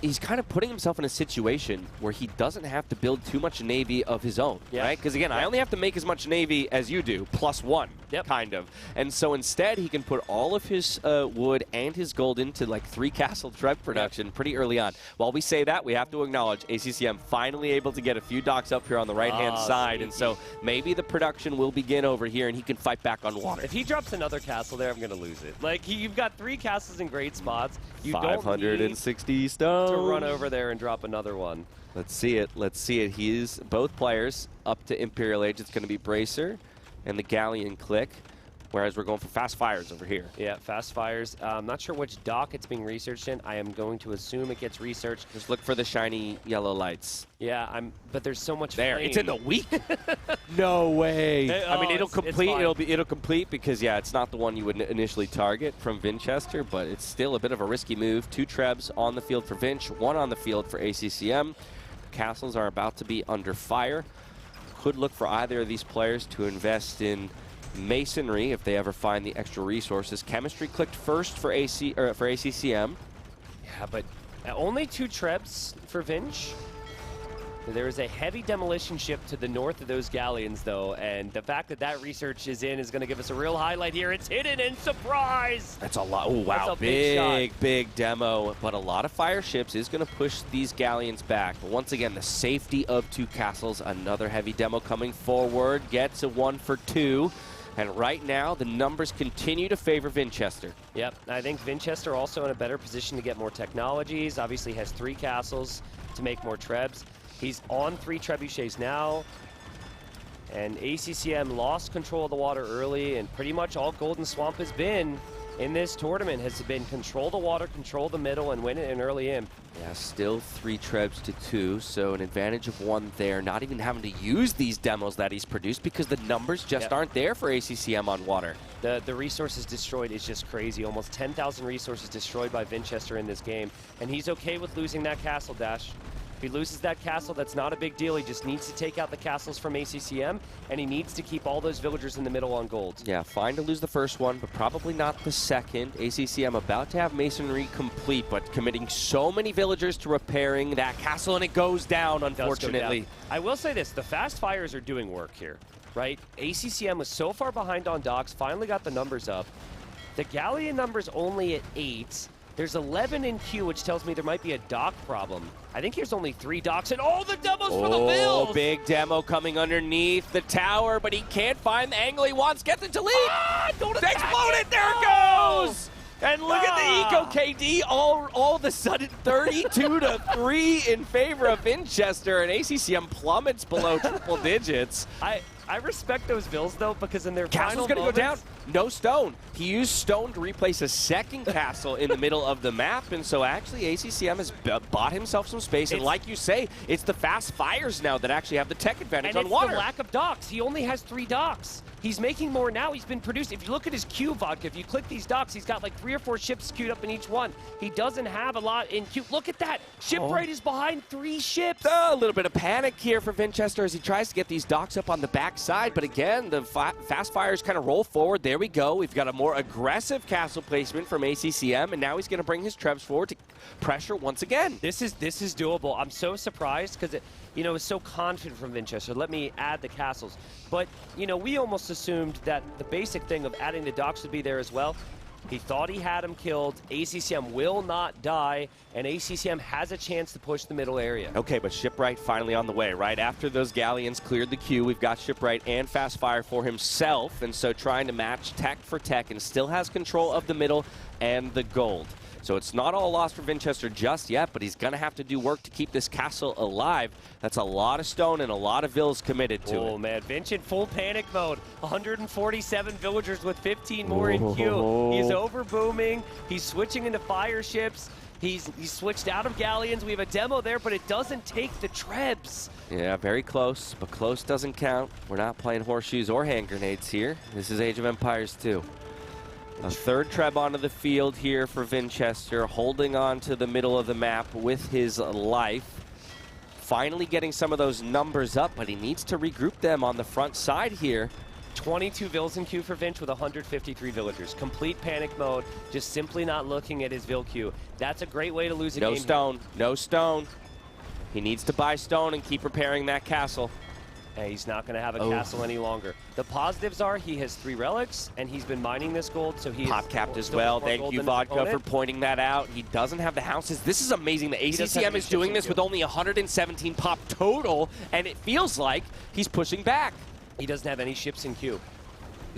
He's kind of putting himself in a situation where he doesn't have to build too much navy of his own, right? Because again, I only have to make as much navy as you do, +1, kind of. And so instead, he can put all of his wood and his gold into like 3 castle treb production pretty early on. While we say that, we have to acknowledge ACCM finally able to get a few docks up here on the right-hand side, and so maybe the production will begin over here, and he can fight back on water. If he drops another castle there, I'm going to lose it. Like, you've got 3 castles in great spots. You 560 stone. To run over there and drop another one. Let's see it. Let's see it. He's both players up to Imperial Age. It's going to be Bracer and the Galleon Click, whereas we're going for fast fires over here. Yeah, fast fires. I'm not sure which dock it's being researched in. I am going to assume it gets researched. Just look for the shiny yellow lights. Yeah, but there's so much there. flame. It's in the weak. No way. I mean, it'll complete. It'll complete because it's not the one you would initially target from Vinchester, but it's still a bit of a risky move. 2 trebs on the field for Vinch, 1 on the field for ACCM. Castles are about to be under fire. Could look for either of these players to invest in masonry if they ever find the extra resources. Chemistry clicked first for ACCM. Yeah, but only 2 trebs for Vinch. There is a heavy demolition ship to the north of those galleons, though, and the fact that that research is in is going to give us a real highlight here. It's hidden and surprise! That's a lot. Oh, wow. That's a big demo. But a lot of fire ships is going to push these galleons back. But once again, the safety of 2 castles. Another heavy demo coming forward. Gets a 1 for 2. And right now, the numbers continue to favor Vinchester. Yep, I think Vinchester also in a better position to get more technologies. Obviously has 3 castles to make more trebs. He's on 3 trebuchets now. And ACCM lost control of the water early, and pretty much all Golden Swamp has been in this tournament has been control the water, control the middle, and win it in early imp. Yeah, still 3 trebs to 2, so an advantage of 1 there. Not even having to use these demos that he's produced because the numbers just aren't there for ACCM on water. The resources destroyed is just crazy. Almost 10,000 resources destroyed by Vinchester in this game, and he's okay with losing that castle, Dash. If he loses that castle, that's not a big deal. He just needs to take out the castles from ACCM, and he needs to keep all those villagers in the middle on gold. Yeah, fine to lose the first one, but probably not the second. ACCM about to have masonry complete, but committing so many villagers to repairing that castle, and it goes down, unfortunately. Go down. I will say this, the fast fires are doing work here, right? ACCM was so far behind on docks, finally got the numbers up. The galleon number's only at 8. There's 11 in queue, which tells me there might be a dock problem. I think there's only 3 docks, and all the demos for the Bills! Oh, big demo coming underneath the tower, but he can't find the angle he wants. Gets it to lead! Don't explode it! There it goes! And look at the Eco KD, all of a sudden 32 to 3 in favor of Vinchester, and ACCM plummets below triple digits. I respect those Bills, though, because in their Castle's final going to go moments, down. No stone. He used stone to replace a second castle in the middle of the map, and so actually ACCM has bought himself some space. And like you say, it's the fast fires now that actually have the tech advantage on water. And it's the lack of docks. He only has 3 docks. He's making more now. He's been produced. If you look at his queue, Vodka, if you click these docks, he's got like 3 or 4 ships queued up in each one. He doesn't have a lot in queue. Look at that. Shipwright is behind 3 ships. A little bit of panic here for Vinchester as he tries to get these docks up on the backside. But again, the fast fires kind of roll forward. There we go. We've got a more aggressive castle placement from ACCM, and now he's going to bring his trebs forward to pressure once again. This is doable. I'm so surprised because it was so confident from Vinchester. Let me add the castles. But, we almost assumed that the basic thing of adding the docks would be there as well. He thought he had him killed. ACCM will not die, and ACCM has a chance to push the middle area. Okay, but Shipwright finally on the way, right? After those galleons cleared the queue, we've got Shipwright and Fast Fire for himself, and so trying to match tech for tech, and still has control of the middle and the gold. So it's not all lost for Vinchester just yet, but he's going to have to do work to keep this castle alive. That's a lot of stone and a lot of vills committed to it. Oh, man. Vinch in full panic mode. 147 villagers with 15 more in queue. He's over-booming. He's switching into fire ships. He's switched out of galleons. We have a demo there, but it doesn't take the trebs. Yeah, very close, but close doesn't count. We're not playing horseshoes or hand grenades here. This is Age of Empires 2. A 3rd treb onto the field here for Vinchester, holding on to the middle of the map with his life. Finally getting some of those numbers up, but he needs to regroup them on the front side here. 22 vills in queue for Vinch with 153 villagers. Complete panic mode, just simply not looking at his vill queue. That's a great way to lose a game. No stone, no stone. He needs to buy stone and keep repairing that castle. And he's not going to have a castle any longer. The positives are he has 3 relics, and he's been mining this gold, so he pop capped as well. Thank you, Vodka, for pointing that out. He doesn't have the houses. This is amazing. The ACCM is doing this with only 117 pop total, and it feels like he's pushing back. He doesn't have any ships in queue.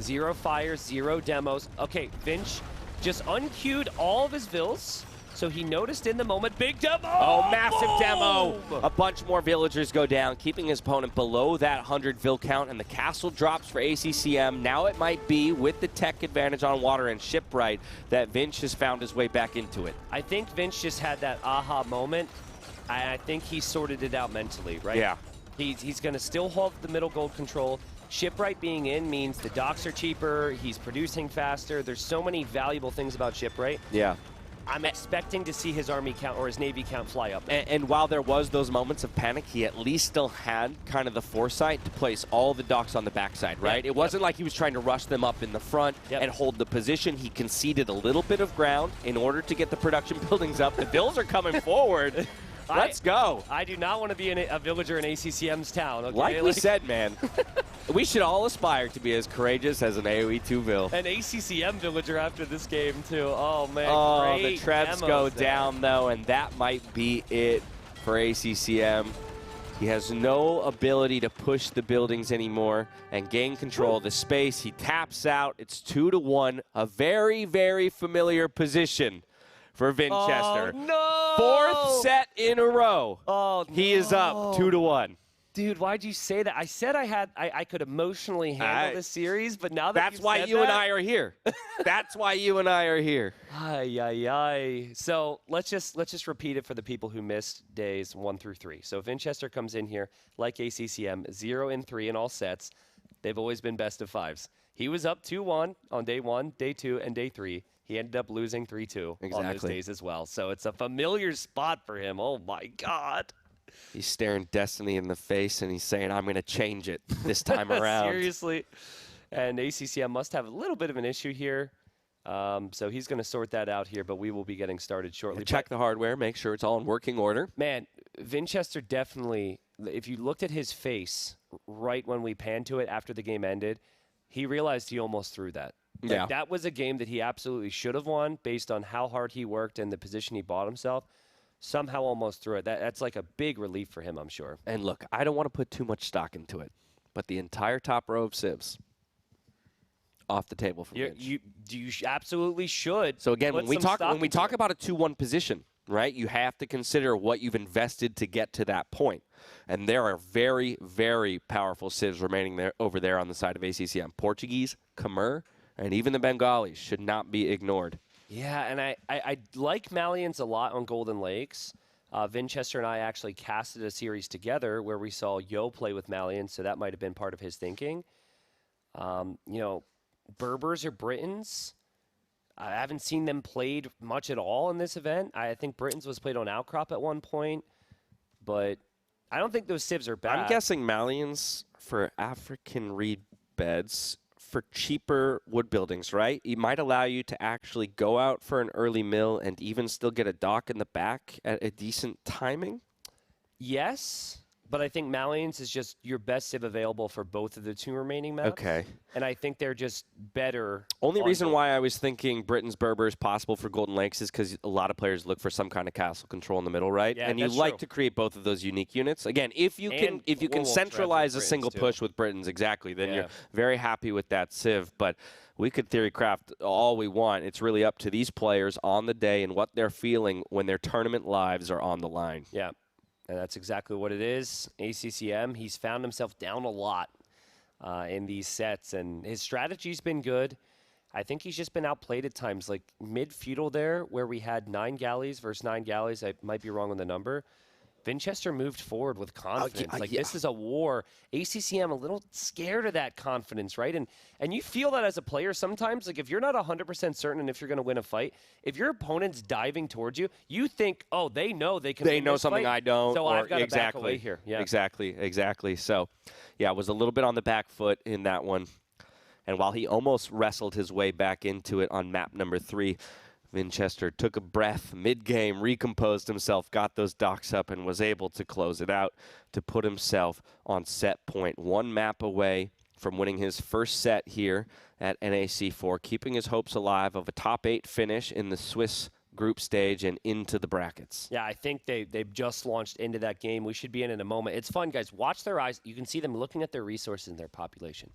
0 fires, 0 demos. Okay, Vinch just unqueued all of his vills. So he noticed in the moment, big demo! Oh, massive demo! A bunch more villagers go down, keeping his opponent below that 100 vill count, and the castle drops for ACCM. Now it might be, with the tech advantage on water and Shipwright, that Vinch has found his way back into it. I think Vinch just had that aha moment. I think he sorted it out mentally, right? Yeah. He's going to still hold the middle gold control. Shipwright being in means the docks are cheaper, he's producing faster. There's so many valuable things about Shipwright. Yeah. I'm expecting to see his army count or his navy count fly up. And while there was those moments of panic, he at least still had kind of the foresight to place all the docks on the backside, right? It wasn't like he was trying to rush them up in the front and hold the position. He conceded a little bit of ground in order to get the production buildings up. The bills are coming forward. Let's go. I do not want to be a villager in ACCM's town. Okay? Like we said, man, we should all aspire to be as courageous as an AoE 2-vill. An ACCM villager after this game, too. Oh, man. Oh, the trebs go down, though, and that might be it for ACCM. He has no ability to push the buildings anymore and gain control of the space. He taps out. It's 2-1, a very, very familiar position for Vinchester. Oh, no! 4th set in a row. Oh, he is up 2-1. Dude, why'd you say that? I said I could emotionally handle this series, but now that that's why you and I are here. That's why you and I are here. So let's just repeat it for the people who missed days 1 through 3. So Vinchester comes in here like ACCM, 0-3 in all sets. They've always been best of 5s. He was up 2-1 on day 1, day 2, and day 3. He ended up losing 3-2 on those days as well. So it's a familiar spot for him. Oh my God. He's staring destiny in the face, and he's saying, I'm going to change it this time around. Seriously. And ACCM must have a little bit of an issue here. So he's going to sort that out here, but we will be getting started shortly. Check the hardware. Make sure it's all in working order. Man, Vinchester definitely, if you looked at his face right when we panned to it after the game ended, he realized he almost threw that. Yeah. That was a game that he absolutely should have won based on how hard he worked and the position he bought himself. Somehow almost threw it. That's like a big relief for him, I'm sure. And look, I don't want to put too much stock into it, but the entire top row of civs off the table for Vinch. You absolutely should. So again, when we talk about a 2-1 position, right, you have to consider what you've invested to get to that point. And there are very, very powerful civs remaining there over there on the side of ACCM. Portuguese, Khmer, and even the Bengalis should not be ignored. Yeah, and I like Malians a lot on Golden Lakes. Vinchester and I actually casted a series together where we saw Yo play with Malians, so that might have been part of his thinking. Berbers or Britons, I haven't seen them played much at all in this event. I think Britons was played on Outcrop at one point, but I don't think those civs are bad. I'm guessing Malians for African reed beds for cheaper wood buildings, right? It might allow you to actually go out for an early mill and even still get a dock in the back at a decent timing? Yes, but I think Malians is just your best civ available for both of the 2 remaining maps. Okay. And I think they're just better. Only reason why I was thinking Britons, Berbers possible for Golden Lakes is because a lot of players look for some kind of castle control in the middle, right? Yeah, and you like to create both of those unique units. Again, if you can centralize a single push with Britons, exactly, then you're very happy with that civ. But we could theory craft all we want. It's really up to these players on the day and what they're feeling when their tournament lives are on the line. Yeah. And that's exactly what it is. ACCM, he's found himself down a lot in these sets, and his strategy's been good. I think he's just been outplayed at times, like mid-feudal there, where we had 9 galleys versus 9 galleys. I might be wrong on the number. Vinchester moved forward with confidence. This is a war. ACCM a little scared of that confidence, right? And you feel that as a player sometimes. Like if you're not 100% certain and if you're going to win a fight, if your opponent's diving towards you, you think, oh, they know they can. They know something fight, I don't. So I've got to back away here. Yeah. Exactly. So, yeah, was a little bit on the back foot in that one. And while he almost wrestled his way back into it on map number 3. Vinchester took a breath mid-game, recomposed himself, got those docks up, and was able to close it out to put himself on set point. 1 map away from winning his first set here at NAC4, keeping his hopes alive of a top 8 finish in the Swiss group stage and into the brackets. Yeah, I think they've just launched into that game. We should be in a moment. It's fun, guys. Watch their eyes. You can see them looking at their resources and their population.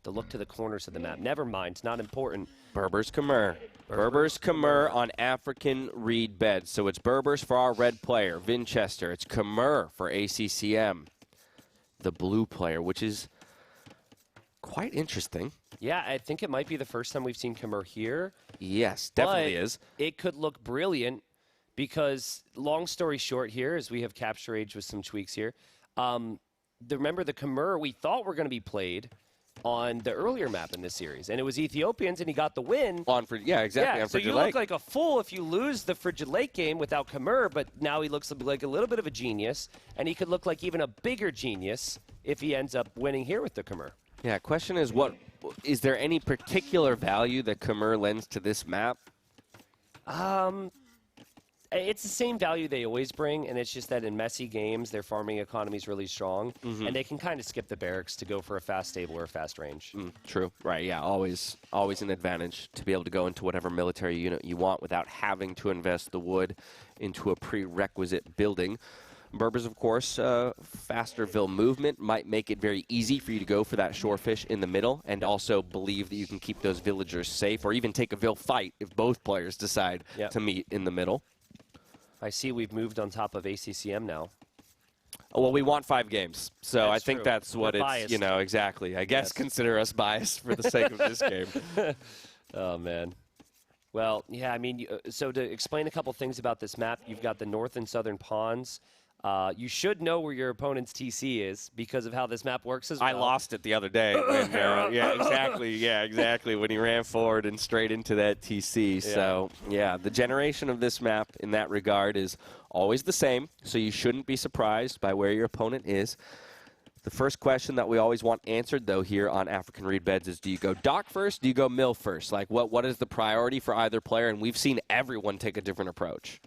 To look to the corners of the map. Never mind, it's not important. Berbers Khmer. Berbers Khmer on African reed beds. So it's Berbers for our red player, Vinchester. It's Khmer for ACCM, the blue player, which is quite interesting. Yeah, I think it might be the first time we've seen Khmer here. Yes, definitely is. It could look brilliant because, long story short here, as we have Capture Age with some tweaks here, remember the Khmer we thought were going to be played on the earlier map in this series, and it was Ethiopians, and he got the win. On Frigid Lake. So you look like a fool if you lose the Frigid Lake game without Khmer, but now he looks like a little bit of a genius, and he could look like even a bigger genius if he ends up winning here with the Khmer. Yeah, question is there any particular value that Khmer lends to this map? It's the same value they always bring, and it's just that in messy games, their farming economy is really strong, and they can kind of skip the barracks to go for a fast stable or a fast range. True. Right, yeah, always an advantage to be able to go into whatever military unit you want without having to invest the wood into a prerequisite building. Berbers, of course, faster Ville movement might make it very easy for you to go for that shorefish in the middle and also believe that you can keep those villagers safe or even take a Ville fight if both players decide to meet in the middle. I see we've moved on top of ACCM now. Well, we want 5 games, so That's I think true. that's what We're it's, biased. you know, exactly. I guess Yes. consider us biased for the sake of this game. Oh, man. Well, yeah, I mean, so to explain a couple things about this map, you've got the north and southern pawns. You should know where your opponent's TC is because of how this map works as well. I lost it the other day. When, yeah, exactly. Yeah, exactly. When he ran forward and straight into that TC. Yeah. So, yeah, the generation of this map in that regard is always the same. So you shouldn't be surprised by where your opponent is. The first question that we always want answered, though, here on African Reed Beds is, do you go Doc first? Do you go Mill first? Like, what is the priority for either player? And we've seen everyone take a different approach.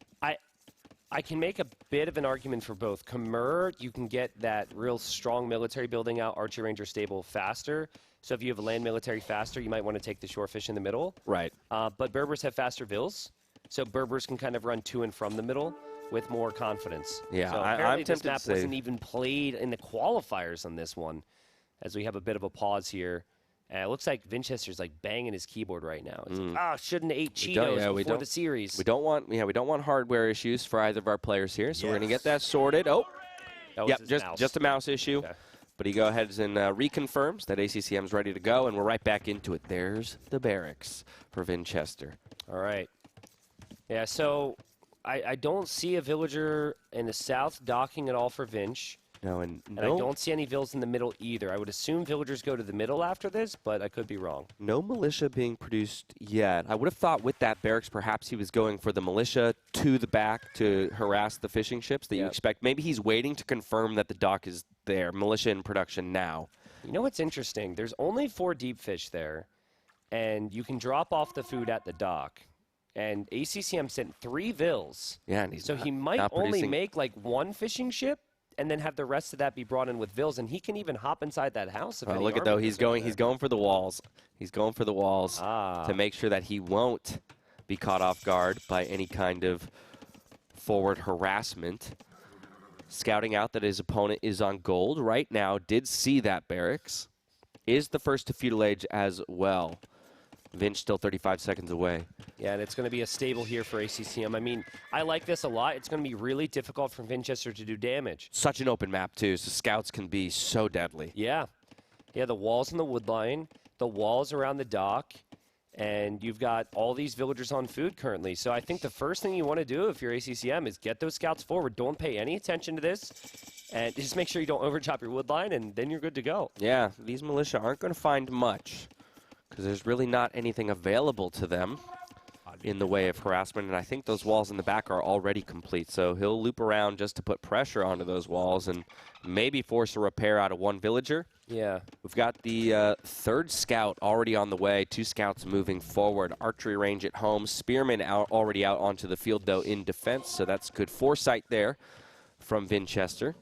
I can make a bit of an argument for both. Khmer, you can get that real strong military building out, Archer Ranger stable faster. So if you have a land military faster, you might want to take the shore fish in the middle. Right. But Berbers have faster vills, so Berbers can kind of run to and from the middle with more confidence. Yeah, so I'm apparently tempted this map to say wasn't even played in the qualifiers on this one, as we have a bit of a pause here. It looks like Vinchester's like banging his keyboard right now. It's like, shouldn't have ate Cheetos before the series. We don't want hardware issues for either of our players here, so we're going to get that sorted. Oh, yep, just a mouse issue. Okay. But he goes ahead and reconfirms that ACCM's ready to go, and we're right back into it. There's the barracks for Vinchester. All right. Yeah, so I don't see a villager in the south docking at all for Vinch. No, and I don't see any vills in the middle either. I would assume villagers go to the middle after this, but I could be wrong. No militia being produced yet. I would have thought with that barracks, perhaps he was going for the militia to the back to harass the fishing ships that you expect. Maybe he's waiting to confirm that the dock is there. Militia in production now. You know what's interesting? There's only 4 deep fish there, and you can drop off the food at the dock. And ACCM sent 3 vills. Yeah, and so he might only make like 1 fishing ship, and then have the rest of that be brought in with vills, and he can even hop inside that house. If look at though, he's going for the walls. He's going for the walls to make sure that he won't be caught off guard by any kind of forward harassment. Scouting out that his opponent is on gold right now. Did see that barracks. Is the first to feudal age as well. Vinch still 35 seconds away. Yeah, and it's going to be a stable here for ACCM. I mean, I like this a lot. It's going to be really difficult for Vinchester to do damage. Such an open map, too, so scouts can be so deadly. Yeah. Yeah, the walls in the wood line, the walls around the dock, and you've got all these villagers on food currently. So I think the first thing you want to do if you're ACCM is get those scouts forward. Don't pay any attention to this. And just make sure you don't overchop your wood line, and then you're good to go. Yeah, these militia aren't going to find much, because there's really not anything available to them in the way of harassment, and I think those walls in the back are already complete, so he'll loop around just to put pressure onto those walls and maybe force a repair out of 1 villager. Yeah. We've got the 3rd scout already on the way, 2 scouts moving forward, archery range at home, spearmen already out onto the field, though, in defense, so that's good foresight there from Vinchester.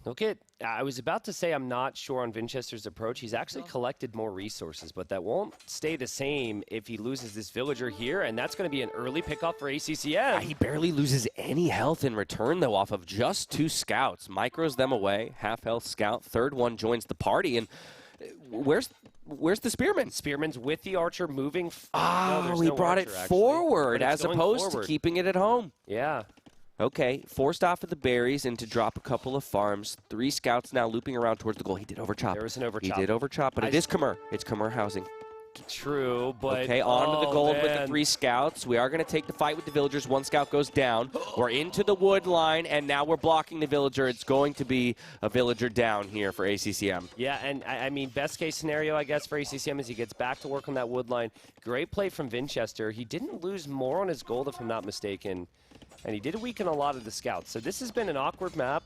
Look at, I was about to say I'm not sure on Vinchester's approach. He's actually collected more resources, but that won't stay the same if he loses this villager here, and that's going to be an early pickup for ACCM. Yeah, he barely loses any health in return, though, off of just 2 scouts. Micros them away, half-health scout. 3rd one joins the party, and where's the spearman? Spearman's with the archer moving. He brought it forward as opposed to keeping it at home. Yeah. Okay, forced off of the berries and to drop a couple of farms. 3 scouts now looping around towards the goal. He did overchop. There was an overchop. He did overchop, but it is Khmer. It's Khmer housing. True, but... Okay, on to the gold with the 3 scouts. We are going to take the fight with the villagers. 1 scout goes down. We're into the wood line, and now we're blocking the villager. It's going to be a villager down here for ACCM. Yeah, and I mean, best case scenario, I guess, for ACCM is he gets back to work on that wood line. Great play from Vinchester. He didn't lose more on his gold, if I'm not mistaken. And he did weaken a lot of the scouts. So this has been an awkward map.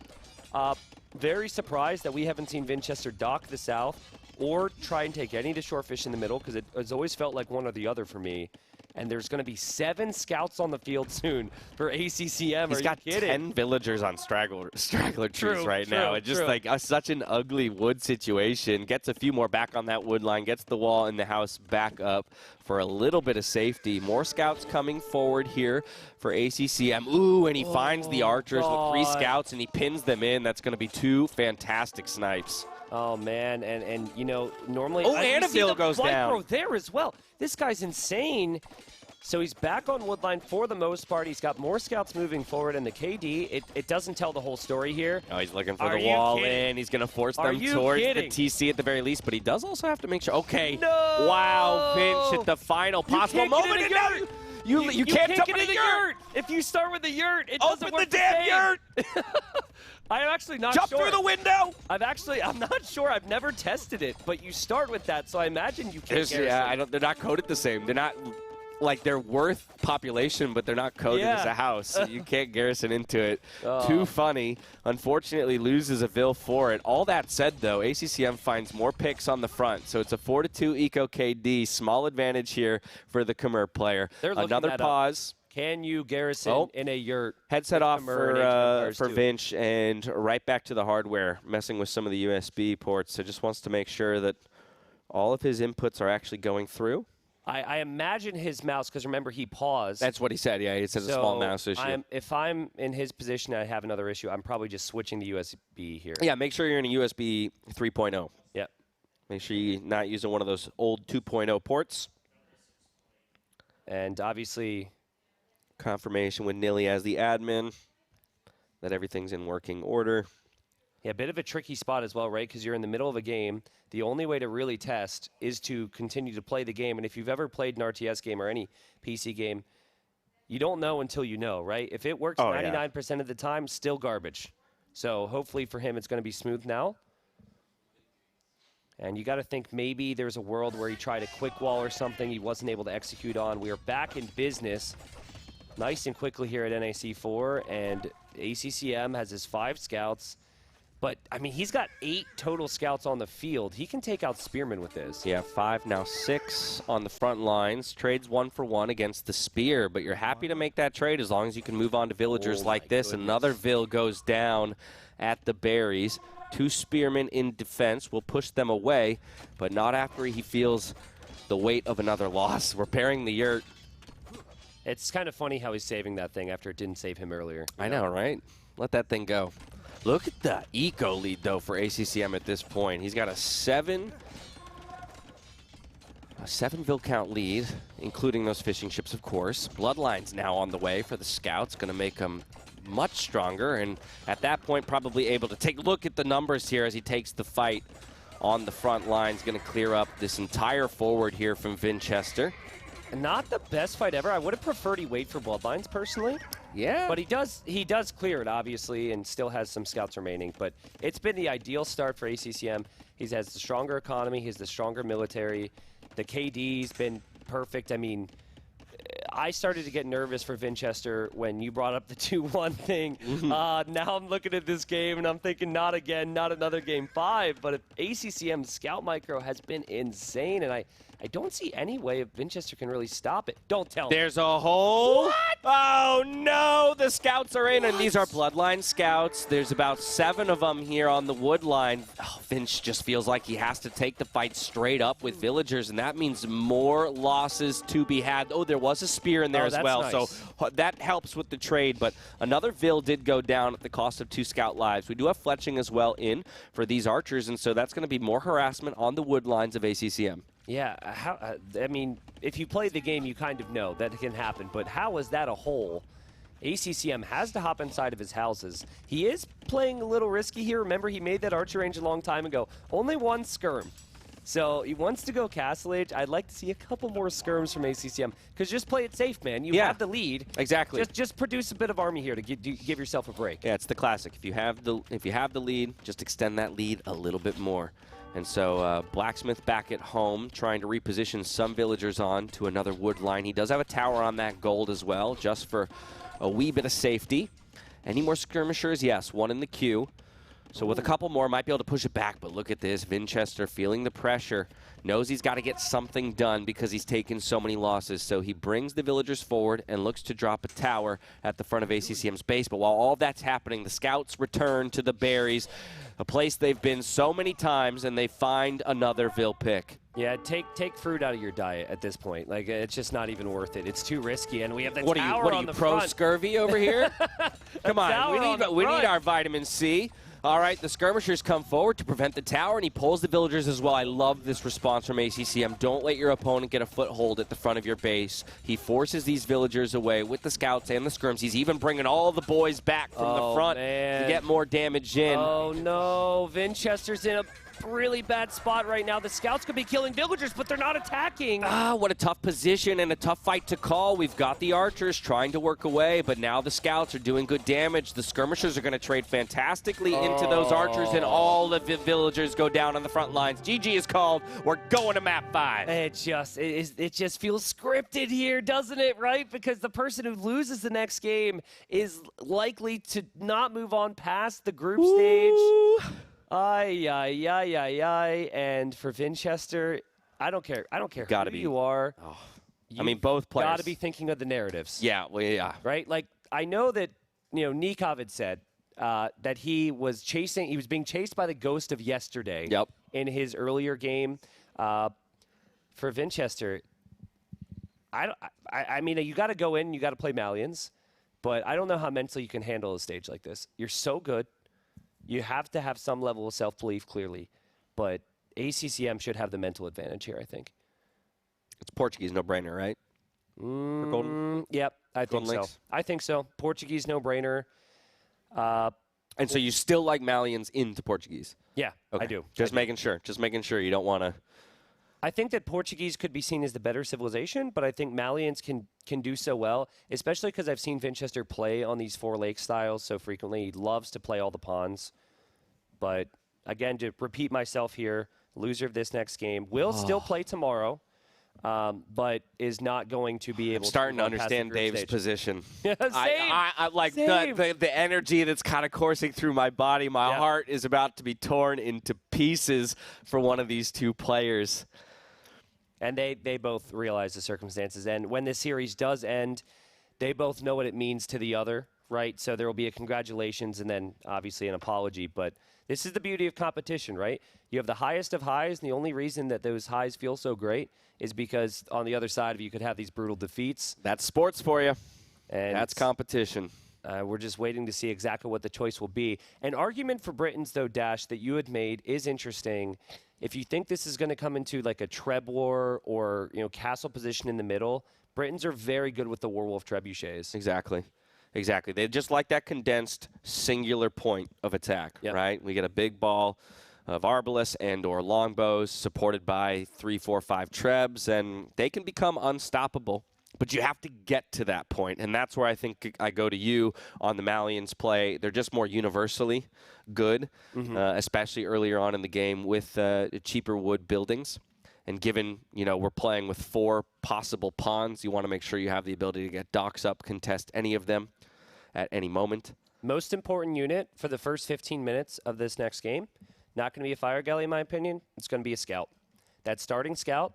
Very surprised that we haven't seen Vinchester dock the south or try and take any of the shore fish in the middle, because it's always felt like one or the other for me. And there's going to be 7 scouts on the field soon for ACCM. He's got 10 villagers on straggler trees right now. It's just like such an ugly wood situation. Gets a few more back on that wood line. Gets the wall and the house back up for a little bit of safety. More scouts coming forward here for ACCM. Ooh, and he finds the archers with 3 scouts, and he pins them in. That's going to be 2 fantastic snipes. Oh, man, and you know, normally... Oh, and a Vill goes down. There as well. This guy's insane. So he's back on woodline for the most part. He's got more scouts moving forward, and the KD, it doesn't tell the whole story here. Oh, he's looking for the wall in. He's going to force them towards the TC at the very least, but he does also have to make sure. Okay. No! Wow, Vinch at the final possible moment. You can't jump in the yurt. If you start with the yurt, it doesn't work. Open the damn yurt. I'm actually not sure. Jump through the window. I'm not sure. I've never tested it, but you start with that, so I imagine you can't. Yeah, they're not coded the same. They're not. Like, they're worth population, but they're not coded as a house, so you can't garrison into it. Too funny. Unfortunately, loses a Vil for it. All that said, though, ACCM finds more picks on the front, so it's a 4-2 Eco KD. Small advantage here for the Khmer player. Another pause. Can you garrison in a yurt? Headset off for Vinch, and right back to the hardware, messing with some of the USB ports. So just wants to make sure that all of his inputs are actually going through. I imagine his mouse, because remember, he paused. That's what he said, yeah. He said a small mouse issue. If I'm in his position and I have another issue, I'm probably just switching the USB here. Yeah, make sure you're in a USB 3.0. Yeah. Make sure you're not using one of those old 2.0 ports. And obviously, confirmation with Nili as the admin that everything's in working order. Yeah, a bit of a tricky spot as well, right? Because you're in the middle of a game. The only way to really test is to continue to play the game. And if you've ever played an RTS game or any PC game, you don't know until you know, right? If it works 99% of the time, still garbage. So hopefully for him, it's going to be smooth now. And you got to think maybe there's a world where he tried a quick wall or something he wasn't able to execute on. We are back in business nice and quickly here at NAC4. And ACCM has his 5 scouts. But, I mean, he's got 8 total scouts on the field. He can take out Spearmen with this. Yeah, 5, now 6 on the front lines. Trades 1-for-1 against the Spear, but you're happy to make that trade as long as you can move on to villagers like this. Goodness. Another Vil goes down at the berries. 2 Spearmen in defense will push them away, but not after he feels the weight of another loss. Repairing the yurt. It's kind of funny how he's saving that thing after it didn't save him earlier. I know, right? Let that thing go. Look at the eco lead, though, for ACCM at this point. He's got a 7 Vil count lead, including those fishing ships, of course. Bloodline's now on the way for the scouts, going to make them much stronger, and at that point probably able to take a look at the numbers here as he takes the fight on the front lines. Going to clear up this entire forward here from Vinchester. Not the best fight ever. I would have preferred he wait for Bloodlines, personally. Yeah. But he does clear it, obviously, and still has some scouts remaining. But it's been the ideal start for ACCM. He has the stronger economy. He has the stronger military. The KD's been perfect. I mean, I started to get nervous for Vinchester when you brought up the 2-1 thing. Now I'm looking at this game, and I'm thinking, not again, not another game 5. But ACCM's scout micro has been insane, and I don't see any way if Vinchester can really stop it. Don't tell me. There's a hole. What? Oh, no. The scouts are in, and these are Bloodline scouts. There's about 7 of them here on the wood line. Oh, Vinch just feels like he has to take the fight straight up with villagers, and that means more losses to be had. Oh, there was a spear in there as well, nice. so that helps with the trade. But another Vil did go down at the cost of 2 scout lives. We do have fletching as well in for these archers, and so that's going to be more harassment on the wood lines of ACCM. Yeah, I mean, if you play the game, you kind of know that it can happen. But how is that a hole? ACCM has to hop inside of his houses. He is playing a little risky here. Remember, he made that archer range a long time ago. Only 1 skirm. So he wants to go Castle Age. I'd like to see a couple more skirms from ACCM. Because just play it safe, man. You have the lead. Exactly. Just produce a bit of army here to give yourself a break. Yeah, it's the classic. If you have the lead, just extend that lead a little bit more. And so Blacksmith back at home, trying to reposition some villagers on to another wood line. He does have a tower on that gold as well, just for a wee bit of safety. Any more skirmishers? Yes, 1 in the queue. So with a couple more, might be able to push it back. But look at this. Vinchester feeling the pressure. Knows he's got to get something done because he's taken so many losses. So he brings the villagers forward and looks to drop a tower at the front of ACCM's base. But while all that's happening, the scouts return to the berries, a place they've been so many times, and they find another Vil pick. Yeah, take fruit out of your diet at this point. Like, it's just not even worth it. It's too risky, and we have the tower on the front. Pro scurvy over here? Come on, we need our vitamin C. All right, the skirmishers come forward to prevent the tower, and he pulls the villagers as well. I love this response from ACCM. Don't let your opponent get a foothold at the front of your base. He forces these villagers away with the scouts and the skirms. He's even bringing all the boys back from the front to get more damage in. Oh, no. Vinchester's in a really bad spot right now. The scouts could be killing villagers, but they're not attacking. What a tough position and a tough fight to call. We've got the archers trying to work away, but now the scouts are doing good damage. The skirmishers are going to trade fantastically into those archers, and all the villagers go down on the front lines. GG is called. We're going to map 5. It just feels scripted here, doesn't it, right? Because the person who loses the next game is likely to not move on past the group stage. And for Vinchester, I don't care who you are. I mean, both players. Got to be thinking of the narratives. Yeah, well, yeah. Right? Like, I know that, Nicov had said that he was being chased by the ghost of yesterday in his earlier game. For Vinchester, I mean, you got to go in, you got to play Malians, but I don't know how mentally you can handle a stage like this. You're so good. You have to have some level of self-belief, clearly, but ACCM should have the mental advantage here, I think. It's Portuguese no-brainer, right? For Golden? Yep, I think so. I think so. Portuguese no-brainer. And so you still like Malians into Portuguese? Yeah, okay. I do. Just making sure. Just making sure you don't want to... I think that Portuguese could be seen as the better civilization, but I think Malians can do so well, especially because I've seen Vinchester play on these 4 lake styles so frequently. He loves to play all the pawns. But, again, to repeat myself here, loser of this next game will still play tomorrow, but is not going to be able to... I'm starting to understand Dave's position. Same. I like the energy that's kind of coursing through my body. My heart is about to be torn into pieces for one of these two players. And they both realize the circumstances. And when this series does end, they both know what it means to the other, right? So there will be a congratulations and then obviously an apology. But this is the beauty of competition, right? You have the highest of highs, and the only reason that those highs feel so great is because on the other side of you could have these brutal defeats. That's sports for you. And that's competition. We're just waiting to see exactly what the choice will be. An argument for Britons, though, Dash, that you had made is interesting. If you think this is going to come into like a Treb war or castle position in the middle, Britons are very good with the Werewolf Trebuchets. Exactly. Exactly. They just like that condensed singular point of attack, right? We get a big ball of Arbalest and or longbows supported by 3, 4, 5 Trebs, and they can become unstoppable. But you have to get to that point, and that's where I think I go to you on the Malians play. They're just more universally good, especially earlier on in the game with cheaper wood buildings. And given, we're playing with 4 possible pawns, you want to make sure you have the ability to get docks up, contest any of them at any moment. Most important unit for the first 15 minutes of this next game, not going to be a fire galley in my opinion. It's going to be a scout. That starting scout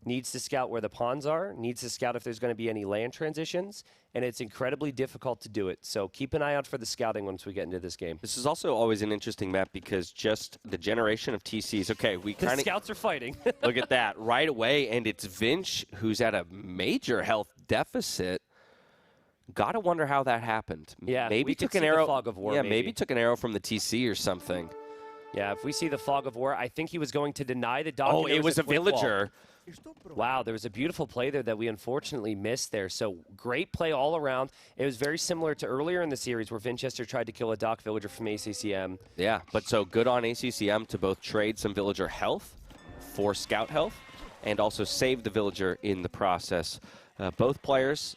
needs to scout where the pawns are, needs to scout if there's going to be any land transitions, and it's incredibly difficult to do it. So keep an eye out for the scouting once we get into this game. This is also always an interesting map because just the generation of TCs. Okay, we kind of... The scouts are fighting. Look at that right away, and it's Vinch who's at a major health deficit. Gotta wonder how that happened. Yeah, maybe took an arrow. Fog of War. Yeah, maybe took an arrow from the TC or something. Yeah, if we see the Fog of War, I think he was going to deny the dock. Oh, it was a villager. Wow, there was a beautiful play there that we unfortunately missed there. So great play all around. It was very similar to earlier in the series where Vinchester tried to kill a dock villager from ACCM. Yeah, but so good on ACCM to both trade some villager health for scout health and also save the villager in the process. Both players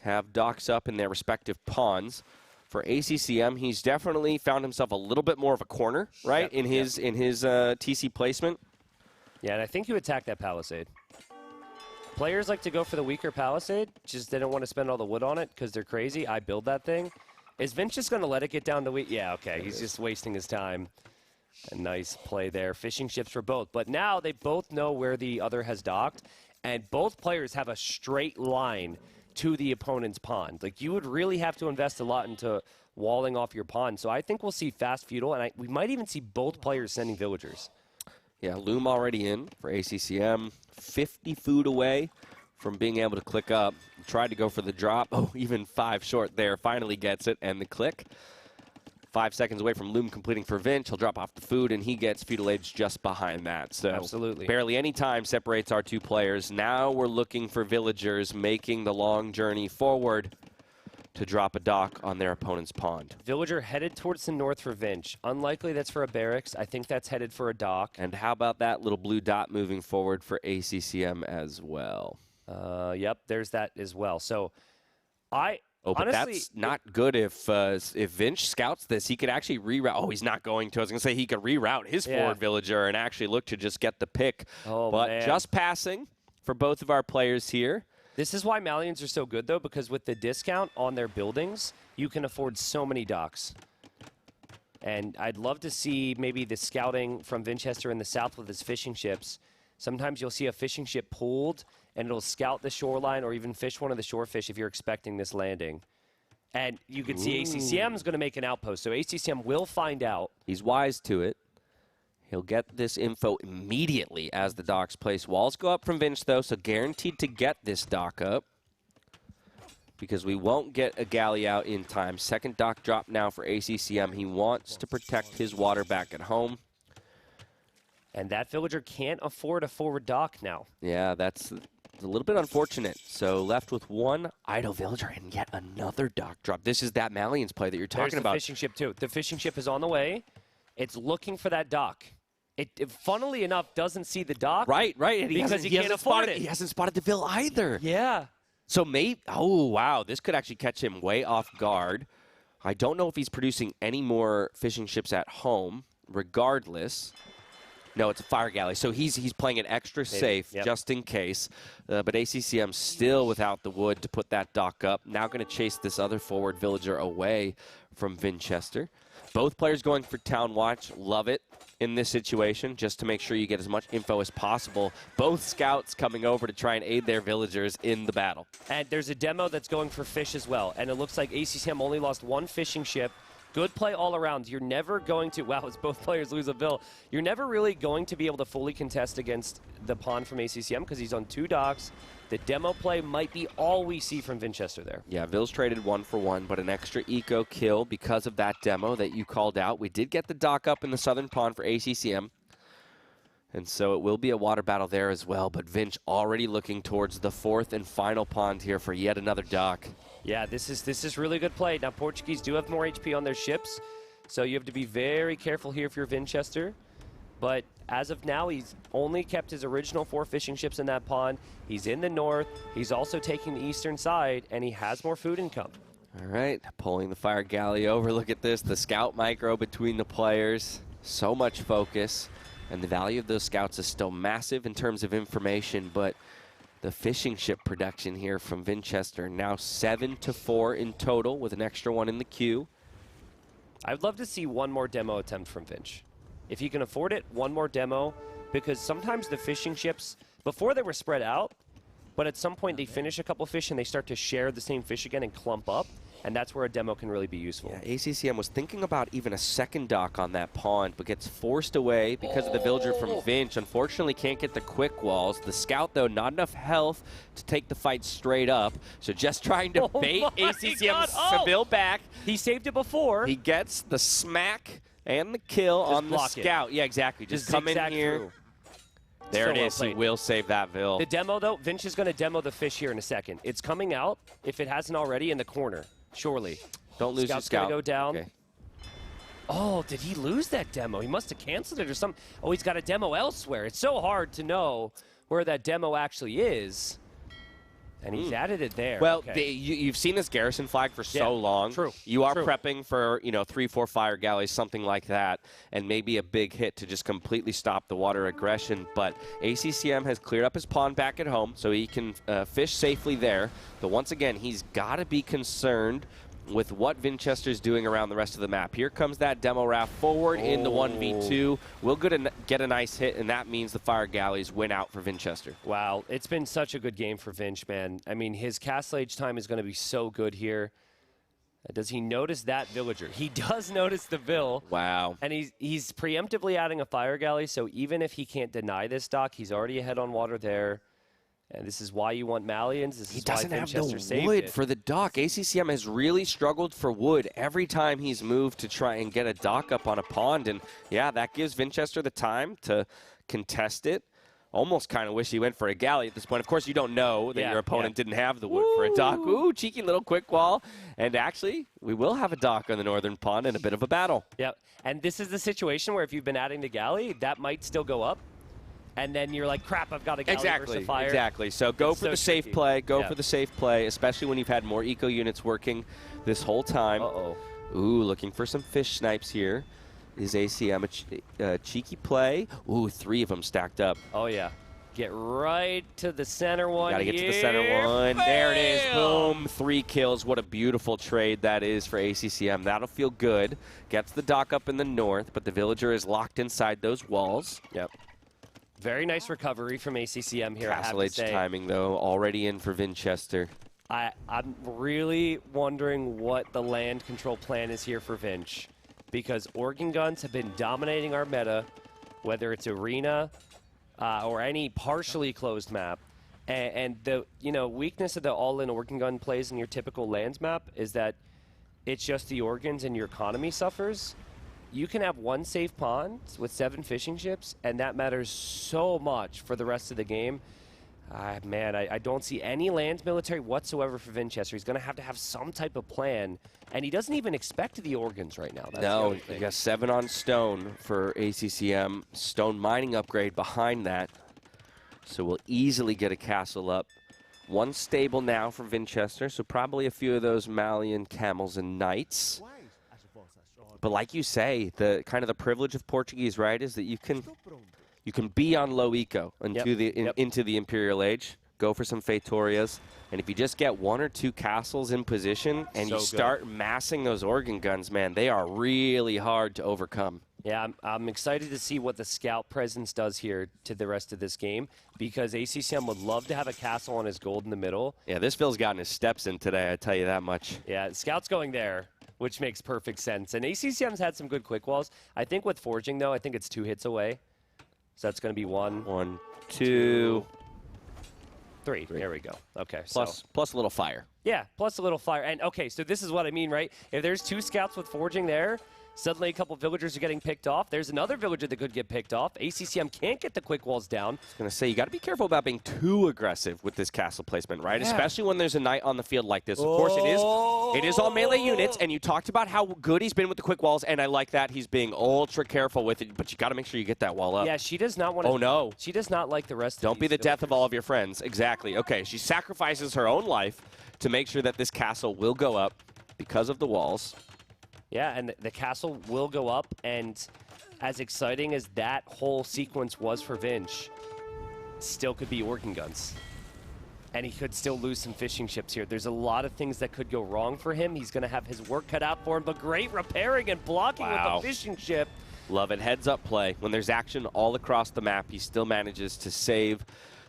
have docks up in their respective pawns. For ACCM, he's definitely found himself a little bit more of a corner, right, in his TC placement. Yeah, and I think you attack that palisade. Players like to go for the weaker palisade, just they don't want to spend all the wood on it because they're crazy. I build that thing. Is Vince just going to let it get down to wheat? Yeah, okay. He's just wasting his time. A nice play there. Fishing ships for both. But now they both know where the other has docked, and both players have a straight line to the opponent's pond. Like, you would really have to invest a lot into walling off your pond. So I think we'll see fast feudal, and we might even see both players sending villagers. Yeah, Loom already in for ACCM. 50 food away from being able to click up. Tried to go for the drop. Oh, even 5 short there. Finally gets it, and the click. 5 seconds away from Loom completing for Vinch. He'll drop off the food, and he gets Feudal Age just behind that. So absolutely. Barely any time separates our two players. Now we're looking for villagers making the long journey forward to drop a dock on their opponent's pond. Villager headed towards the north for Vinch. Unlikely that's for a barracks. I think that's headed for a dock. And how about that little blue dot moving forward for ACCM as well? Yep, there's that as well. So but honestly, that's not good if Vinch scouts this. He could actually reroute. Oh, he's not going to. I was going to say he could reroute his forward villager and actually look to just get the pick. But just passing for both of our players here. This is why Malians are so good, though, because with the discount on their buildings, you can afford so many docks. And I'd love to see maybe the scouting from Vinchester in the south with his fishing ships. Sometimes you'll see a fishing ship pulled, and it'll scout the shoreline or even fish one of the shore fish if you're expecting this landing. And you can see ACCM is going to make an outpost, so ACCM will find out. He's wise to it. He'll get this info immediately as the docks place. Walls go up from Vinch, though, so guaranteed to get this dock up because we won't get a galley out in time. Second dock drop now for ACCM. He wants to protect his water back at home. And that villager can't afford a forward dock now. Yeah, that's a little bit unfortunate. So left with one idle villager and yet another dock drop. This is that Malians play that you're talking about. The fishing ship, too. The fishing ship is on the way. It's looking for that dock. It funnily enough, doesn't see the dock. Right. And because he can't afford it. He hasn't spotted the Vill either. Yeah. So maybe, oh, wow, this could actually catch him way off guard. I don't know if he's producing any more fishing ships at home, regardless. No, it's a fire galley. So he's playing it extra safe just in case. But ACCM still without the wood to put that dock up. Now going to chase this other forward villager away from Vinchester. Both players going for Town Watch. Love it in this situation, just to make sure you get as much info as possible. Both scouts coming over to try and aid their villagers in the battle. And there's a demo that's going for fish as well. And it looks like ACCM only lost one fishing ship. Good play all around. You're never going to, wow, as both players lose a Vill, you're never really going to be able to fully contest against the pawn from ACCM because he's on two docks. The demo play might be all we see from Vinchester there. Yeah, Vill's traded 1 for 1, but an extra eco kill because of that demo that you called out. We did get the dock up in the southern pond for ACCM. And so it will be a water battle there as well, but Vinch already looking towards the fourth and final pond here for yet another dock. Yeah, this is really good play. Now, Portuguese do have more HP on their ships, so you have to be very careful here if you're Vinchester. But as of now, he's only kept his original 4 fishing ships in that pond. He's in the north. He's also taking the eastern side, and he has more food income. All right, pulling the fire galley over. Look at this, the scout micro between the players. So much focus, and the value of those scouts is still massive in terms of information, but the fishing ship production here from Vinchester, now 7-4 in total with an extra one in the queue. I'd love to see one more demo attempt from Vinch. If you can afford it, one more demo, because sometimes the fishing ships, before they were spread out, but at some point they finish a couple fish and they start to share the same fish again and clump up, and that's where a demo can really be useful. Yeah, ACCM was thinking about even a second dock on that pond, but gets forced away because of the villager from Vinch. Unfortunately, can't get the quick walls. The scout, though, not enough health to take the fight straight up, so just trying to bait ACCM's Seville back. He saved it before. He gets the smack and the kill just on the scout. Yeah, exactly. Just come in here. Through. There so it is. He will save that Vill. The demo, though, Vinch is going to demo the fish here in a second. It's coming out, if it hasn't already, in the corner. Surely. Don't lose your scout. Gonna go down. Okay. Oh, did he lose that demo? He must have canceled it or something. Oh, he's got a demo elsewhere. It's so hard to know where that demo actually is. And he's added it there. Well, you've seen this garrison flag for so long. True. You are prepping for, 3-4 fire galleys, something like that, and maybe a big hit to just completely stop the water aggression. But ACCM has cleared up his pond back at home, so he can fish safely there. But once again, he's got to be concerned with what Vinchester's doing around the rest of the map. Here comes that demo raft forward in the 1v2. We'll get a nice hit, and that means the fire galleys win out for Vinchester. Wow, it's been such a good game for Vinch, man. I mean, his castle age time is going to be so good here. Does he notice that villager? He does notice the Vill. Wow. And he's preemptively adding a fire galley, so even if he can't deny this dock, he's already ahead on water there. And this is why you want Malians. This He is why doesn't have Vinchester the saved wood it. for the dock. ACCM has really struggled for wood every time he's moved to try and get a dock up on a pond. And, yeah, that gives Vinchester the time to contest it. Almost kind of wish he went for a galley at this point. Of course, you don't know that your opponent didn't have the wood for a dock. Ooh, cheeky little quick wall. And actually, we will have a dock on the northern pond and a bit of a battle. Yep. And this is the situation where if you've been adding the galley, that might still go up. And then you're like, crap, I've got a galley versus a fire. Exactly. So go for the safe play. Go for the safe play, especially when you've had more eco units working this whole time. Uh-oh. Ooh, looking for some fish snipes here. Is ACM a cheeky play? Ooh, 3 of them stacked up. Oh, yeah. Get right to the center one. Gotta get to the center one. There it is. Boom. 3 kills. What a beautiful trade that is for ACCM. That'll feel good. Gets the dock up in the north, but the villager is locked inside those walls. Yep. Very nice recovery from ACCM here, Castle Age timing, though, already in for Vinchester. I'm really wondering what the land control plan is here for Vinch, because organ guns have been dominating our meta, whether it's arena or any partially closed map. And the weakness of the all-in organ gun plays in your typical lands map is that it's just the organs and your economy suffers. You can have 1 safe pond with 7 fishing ships, and that matters so much for the rest of the game. Man, I don't see any lands military whatsoever for Vinchester. He's going to have some type of plan, and he doesn't even expect the organs right now. That's no, he got 7 on stone for ACCM. Stone mining upgrade behind that, so we'll easily get a castle up. 1 stable now for Vinchester, so probably a few of those Malian camels and knights. But like you say, the kind of the privilege of Portuguese, right, is that you can be on low eco into the Imperial Age, go for some Fetorias, and if you just get 1 or 2 castles in position and you start massing those organ guns, man, they are really hard to overcome. Yeah, I'm excited to see what the scout presence does here to the rest of this game, because ACCM would love to have a castle on his gold in the middle. Yeah, this Phil's gotten his steps in today, I tell you that much. Yeah, scout's going there, which makes perfect sense. And ACCM's had some good quick walls. I think with forging, though, I think it's 2 hits away. So that's going to be 1, 2, 3. There we go. Okay. Plus a little fire. Yeah, plus a little fire. And, okay, so this is what I mean, right? If there's 2 scouts with forging there, suddenly a couple villagers are getting picked off. There's another villager that could get picked off. ACCM can't get the quick walls down. I was going to say, you got to be careful about being too aggressive with this castle placement, right? Yeah. Especially when there's a knight on the field like this. Of course, it is all melee units, and you talked about how good he's been with the quick walls, and I like that. He's being ultra careful with it, but you got to make sure you get that wall up. Yeah, she does not want to. Oh, no. She does not like the rest of Don't be the villagers. death of all of your friends. Exactly. Okay, she sacrifices her own life to make sure that this castle will go up because of the walls. Yeah, and the castle will go up, and as exciting as that whole sequence was for Vinch, still could be organ guns. And he could still lose some fishing ships here. There's a lot of things that could go wrong for him. He's going to have his work cut out for him, but great repairing and blocking with the fishing ship. Love it. Heads up play. When there's action all across the map, he still manages to save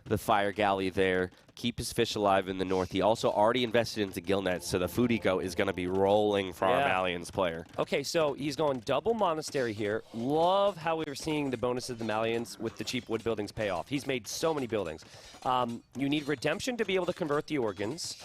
the fire galley there, keep his fish alive in the north. He also already invested into gill nets, so the food eco is going to be rolling for our Malians player. Okay, so he's going double monastery here. Love how we were seeing the bonus of the Malians with the cheap wood buildings pay off. He's made so many buildings. You need redemption to be able to convert the organs.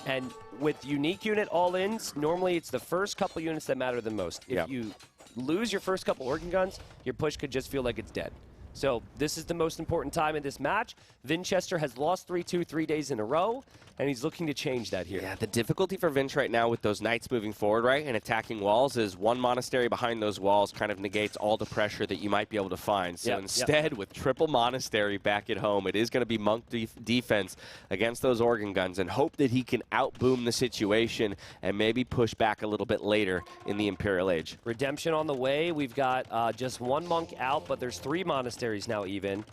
And with unique unit all-ins, normally it's the first couple units that matter the most. If you lose your first couple organ guns, your push could just feel like it's dead. So this is the most important time in this match. Vinchester has lost 3-2 3 days in a row, and he's looking to change that here. Yeah, the difficulty for Vinch right now with those knights moving forward, right, and attacking walls is 1 monastery behind those walls kind of negates all the pressure that you might be able to find. So instead, with triple monastery back at home, it is going to be monk defense against those organ guns and hope that he can outboom the situation and maybe push back a little bit later in the Imperial Age. Redemption on the way. We've got just 1 monk out, but there's 3 monasteries now even.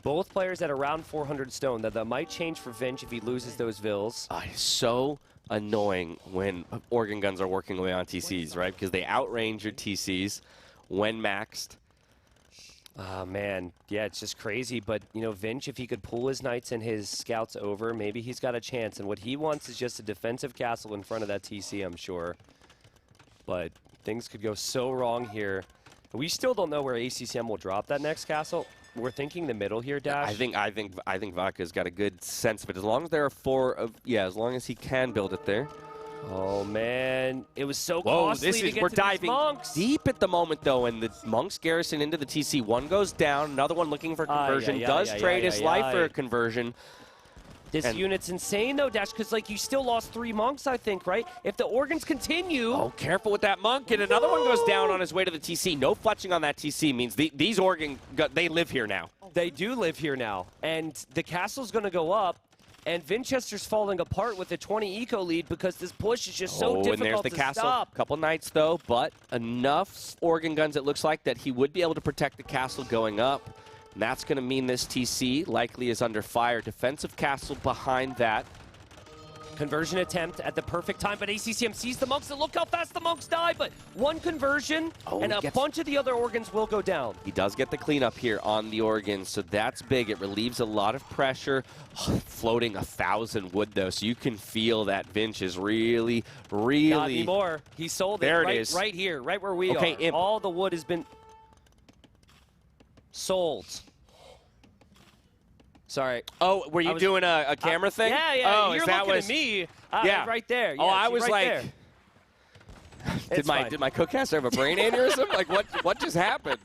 Both players at around 400 stone. That might change for Vinch if he loses those vills. It's so annoying when organ guns are working away on TCs, right? Because they outrange your TCs when maxed. Man, yeah, it's just crazy. But, you know, Vinch, if he could pull his knights and his scouts over, maybe he's got a chance. And what he wants is just a defensive castle in front of that TC, I'm sure. But things could go so wrong here. We still don't know where ACCM will drop that next castle. We're thinking the middle here, Dash. I think Vodka's got a good sense of it. As long as there are 4 of, as long as he can build it there. Oh man, it was so costly to get we're to diving these monks. deep at the moment though, and the monks garrison into the TC. One goes down, another one looking for conversion. Does trade his life for a conversion. This unit's insane though, Dash, because like you still lost 3 monks, I think, right? If the organs continue. Oh, careful with that monk, and another one goes down on his way to the TC. No fletching on that TC means these organ, they live here now. They do live here now, and the castle's going to go up. And Vinchester's falling apart with a 20 eco lead because this push is just so difficult and there's the to castle. stop. Couple knights though, but enough organ guns it looks like that he would be able to protect the castle going up. And that's going to mean this TC likely is under fire. Defensive castle behind that. Conversion attempt at the perfect time, but ACCM sees the monks, and look how fast the monks die, but one conversion, and a bunch of the other organs will go down. He does get the cleanup here on the organs, so that's big. It relieves a lot of pressure. Floating 1,000 wood, though, so you can feel that Vinch is really... Not anymore. He sold it. There it is. Right here, right where we are. Imp. All the wood has been sold. Sorry. Oh, were you doing a camera thing? Yeah. Oh, You're looking at me. Right there. Yeah, I was right like, did my cookcaster have a brain aneurysm? Like, what just happened?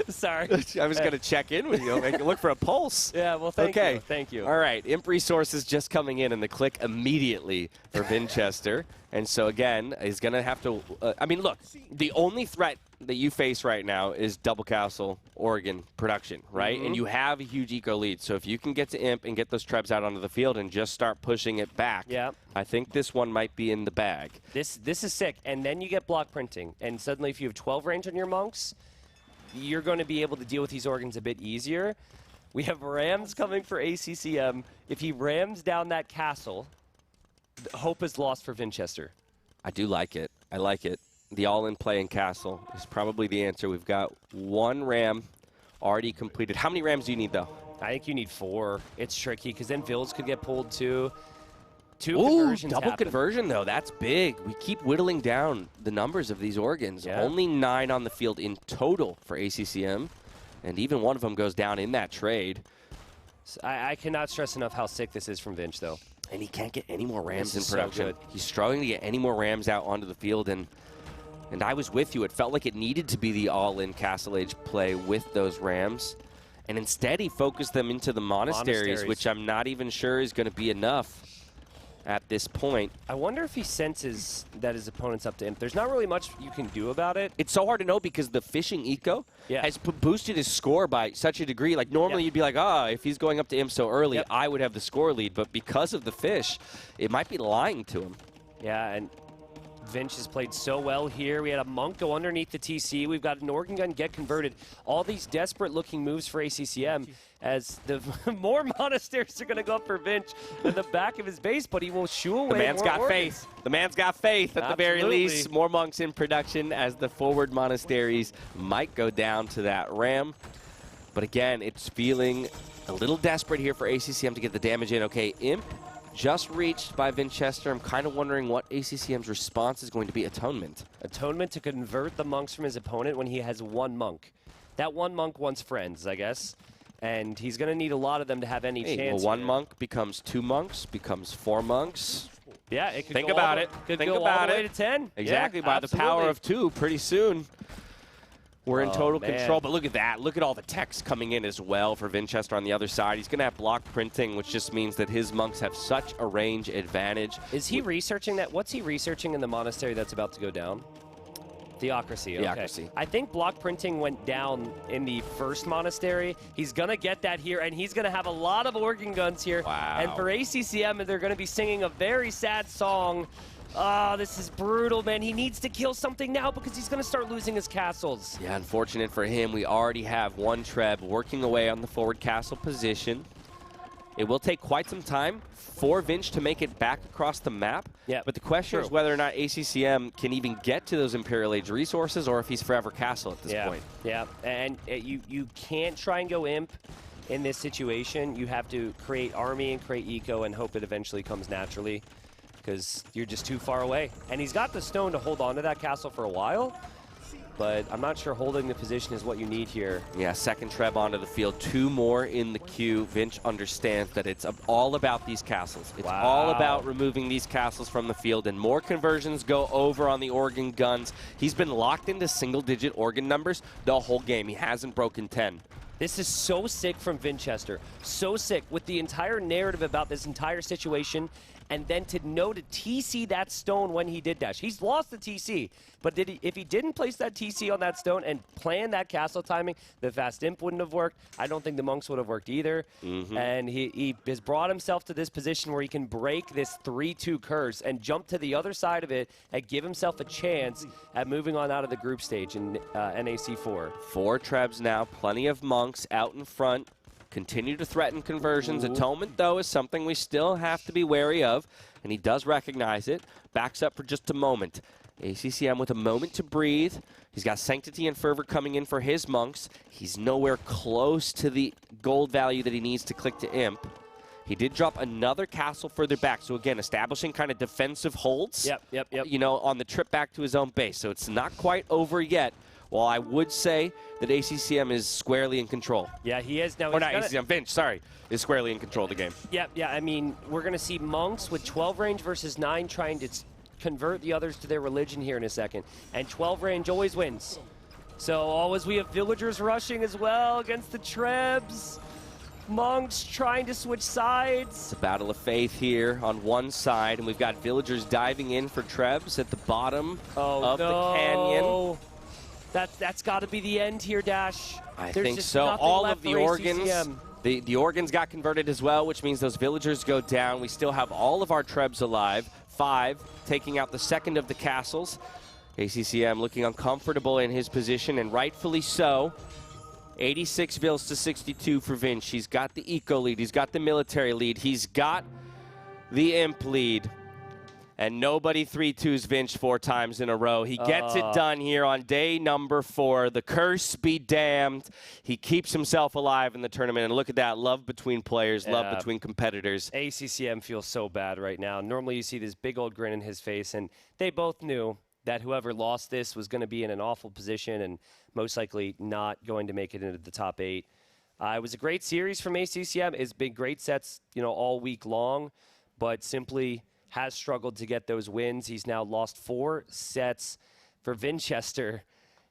Sorry. I was going to check in with you, look for a pulse. Yeah, well, thank you. Thank you. All right, Imp resources just coming in, and the click immediately for Vinchester. And so, again, he's going to have to I mean, look, the only threat that you face right now is double castle Oregon production, right? And you have a huge eco lead. So if you can get to Imp and get those trebs out onto the field and just start pushing it back, I think this one might be in the bag. This is sick. And then you get block printing. And suddenly if you have 12 range on your monks, you're going to be able to deal with these organs a bit easier. We have rams coming for ACCM. If he rams down that castle, hope is lost for Vinchester. I do like it. I like it. The all-in play in castle is probably the answer. We've got 1 ram already completed. How many rams do you need, though? I think you need 4. It's tricky, because then Villese could get pulled too. 2 Ooh, conversions double happen. conversion, though. That's big. We keep whittling down the numbers of these organs. Yeah. Only 9 on the field in total for ACCM, and even one of them goes down in that trade. I cannot stress enough how sick this is from Vinch, though. And he can't get any more rams in so production. good. He's struggling to get any more rams out onto the field, and I was with you. It felt like it needed to be the all-in Castle Age play with those rams. And instead, he focused them into the monasteries, which I'm not even sure is going to be enough at this point. I wonder if he senses that his opponent's up to Imp. There's not really much you can do about it. It's so hard to know because the fishing eco has boosted his score by such a degree. Like, normally you'd be like, if he's going up to Imp so early, I would have the score lead. But because of the fish, it might be lying to him. Yeah, and Vinch has played so well here. We had a monk go underneath the TC. We've got an organ gun get converted. All these desperate-looking moves for ACCM as the more monasteries are going to go up for Vinch in the back of his base, but he will shoo away. The man's got faith. The man's got faith at the very least. More monks in production as the forward monasteries might go down to that ram. But again, it's feeling a little desperate here for ACCM to get the damage in. Okay, Imp just reached by Vinchester. I'm kind of wondering what ACCM's response is going to be. Atonement. Atonement to convert the monks from his opponent when he has 1 monk. That 1 monk wants friends, I guess. And he's going to need a lot of them to have any chance. Well, 1 monk becomes 2 monks, becomes 4 monks. Yeah, it could Think go about all it. Could Think go about all the way it. to 10. Exactly, yeah, by absolutely. the power of 2 pretty soon. We're in total man. control, but look at that. Look at all the text coming in as well for Vinchester on the other side. He's going to have block printing, which just means that his monks have such a range advantage. Is he researching that? What's he researching in the monastery that's about to go down? Theocracy, okay. Theocracy. I think block printing went down in the first monastery. He's going to get that here, and he's going to have a lot of organ guns here. Wow. And for ACCM, they're going to be singing a very sad song. Oh, this is brutal, man. He needs to kill something now because he's going to start losing his castles. Yeah, unfortunate for him. We already have 1 Treb working away on the forward castle position. It will take quite some time for Vinch to make it back across the map. Yeah, but the question is whether or not ACCM can even get to those Imperial Age resources or if he's forever castle at this point. Yeah, and you can't try and go Imp in this situation. You have to create army and create eco and hope it eventually comes naturally, because you're just too far away. And he's got the stone to hold on to that castle for a while, but I'm not sure holding the position is what you need here. Yeah, second Treb onto the field, 2 more in the queue. Vinch understands that it's all about these castles. It's all about removing these castles from the field, and more conversions go over on the Organ guns. He's been locked into single-digit Organ numbers the whole game. He hasn't broken 10. This is so sick from Vinchester. So sick with the entire narrative about this entire situation, and then to know to TC that stone when he did dash. He's lost the TC, but if he didn't place that TC on that stone and plan that castle timing, the fast imp wouldn't have worked. I don't think the monks would have worked either. And he has brought himself to this position where he can break this 3-2 curse and jump to the other side of it and give himself a chance at moving on out of the group stage in NAC 4. 4 Trebs now, plenty of monks out in front. Continue to threaten conversions. Atonement, though, is something we still have to be wary of, and he does recognize it. Backs up for just a moment. ACCM with a moment to breathe. He's got Sanctity and Fervor coming in for his monks. He's nowhere close to the gold value that he needs to click to Imp. He did drop another castle further back, so again, establishing kind of defensive holds. Yep. You know, on the trip back to his own base, so it's not quite over yet. Well, I would say that ACCM is squarely in control. Yeah, he is now. Or not ACCM, Vinch, sorry, is squarely in control of the game. Yeah, I mean, we're going to see monks with 12 range versus 9 trying to convert the others to their religion here in a second. And 12 range always wins. So always we have villagers rushing as well against the Trebs. Monks trying to switch sides. It's a battle of faith here on one side, and we've got villagers diving in for Trebs at the bottom of the canyon. That's got to be the end here, Dash. I think so. All of the organs, the organs got converted as well, which means those villagers go down. We still have all of our Trebs alive. 5 taking out the second of the castles. ACCM looking uncomfortable in his position, and rightfully so. 86 Vils to 62 for Vinch. He's got the eco lead. He's got the military lead. He's got the imp lead. And nobody 3-2s Vinch 4 times in a row. He gets it done here on day number 4. The curse be damned. He keeps himself alive in the tournament. And look at that, love between players, love between competitors. ACCM feels so bad right now. Normally you see this big old grin in his face, and they both knew that whoever lost this was going to be in an awful position and most likely not going to make it into the top 8. It was a great series from ACCM. It's been great sets, you know, all week long, but simply has struggled to get those wins. He's now lost 4 sets for Vinchester.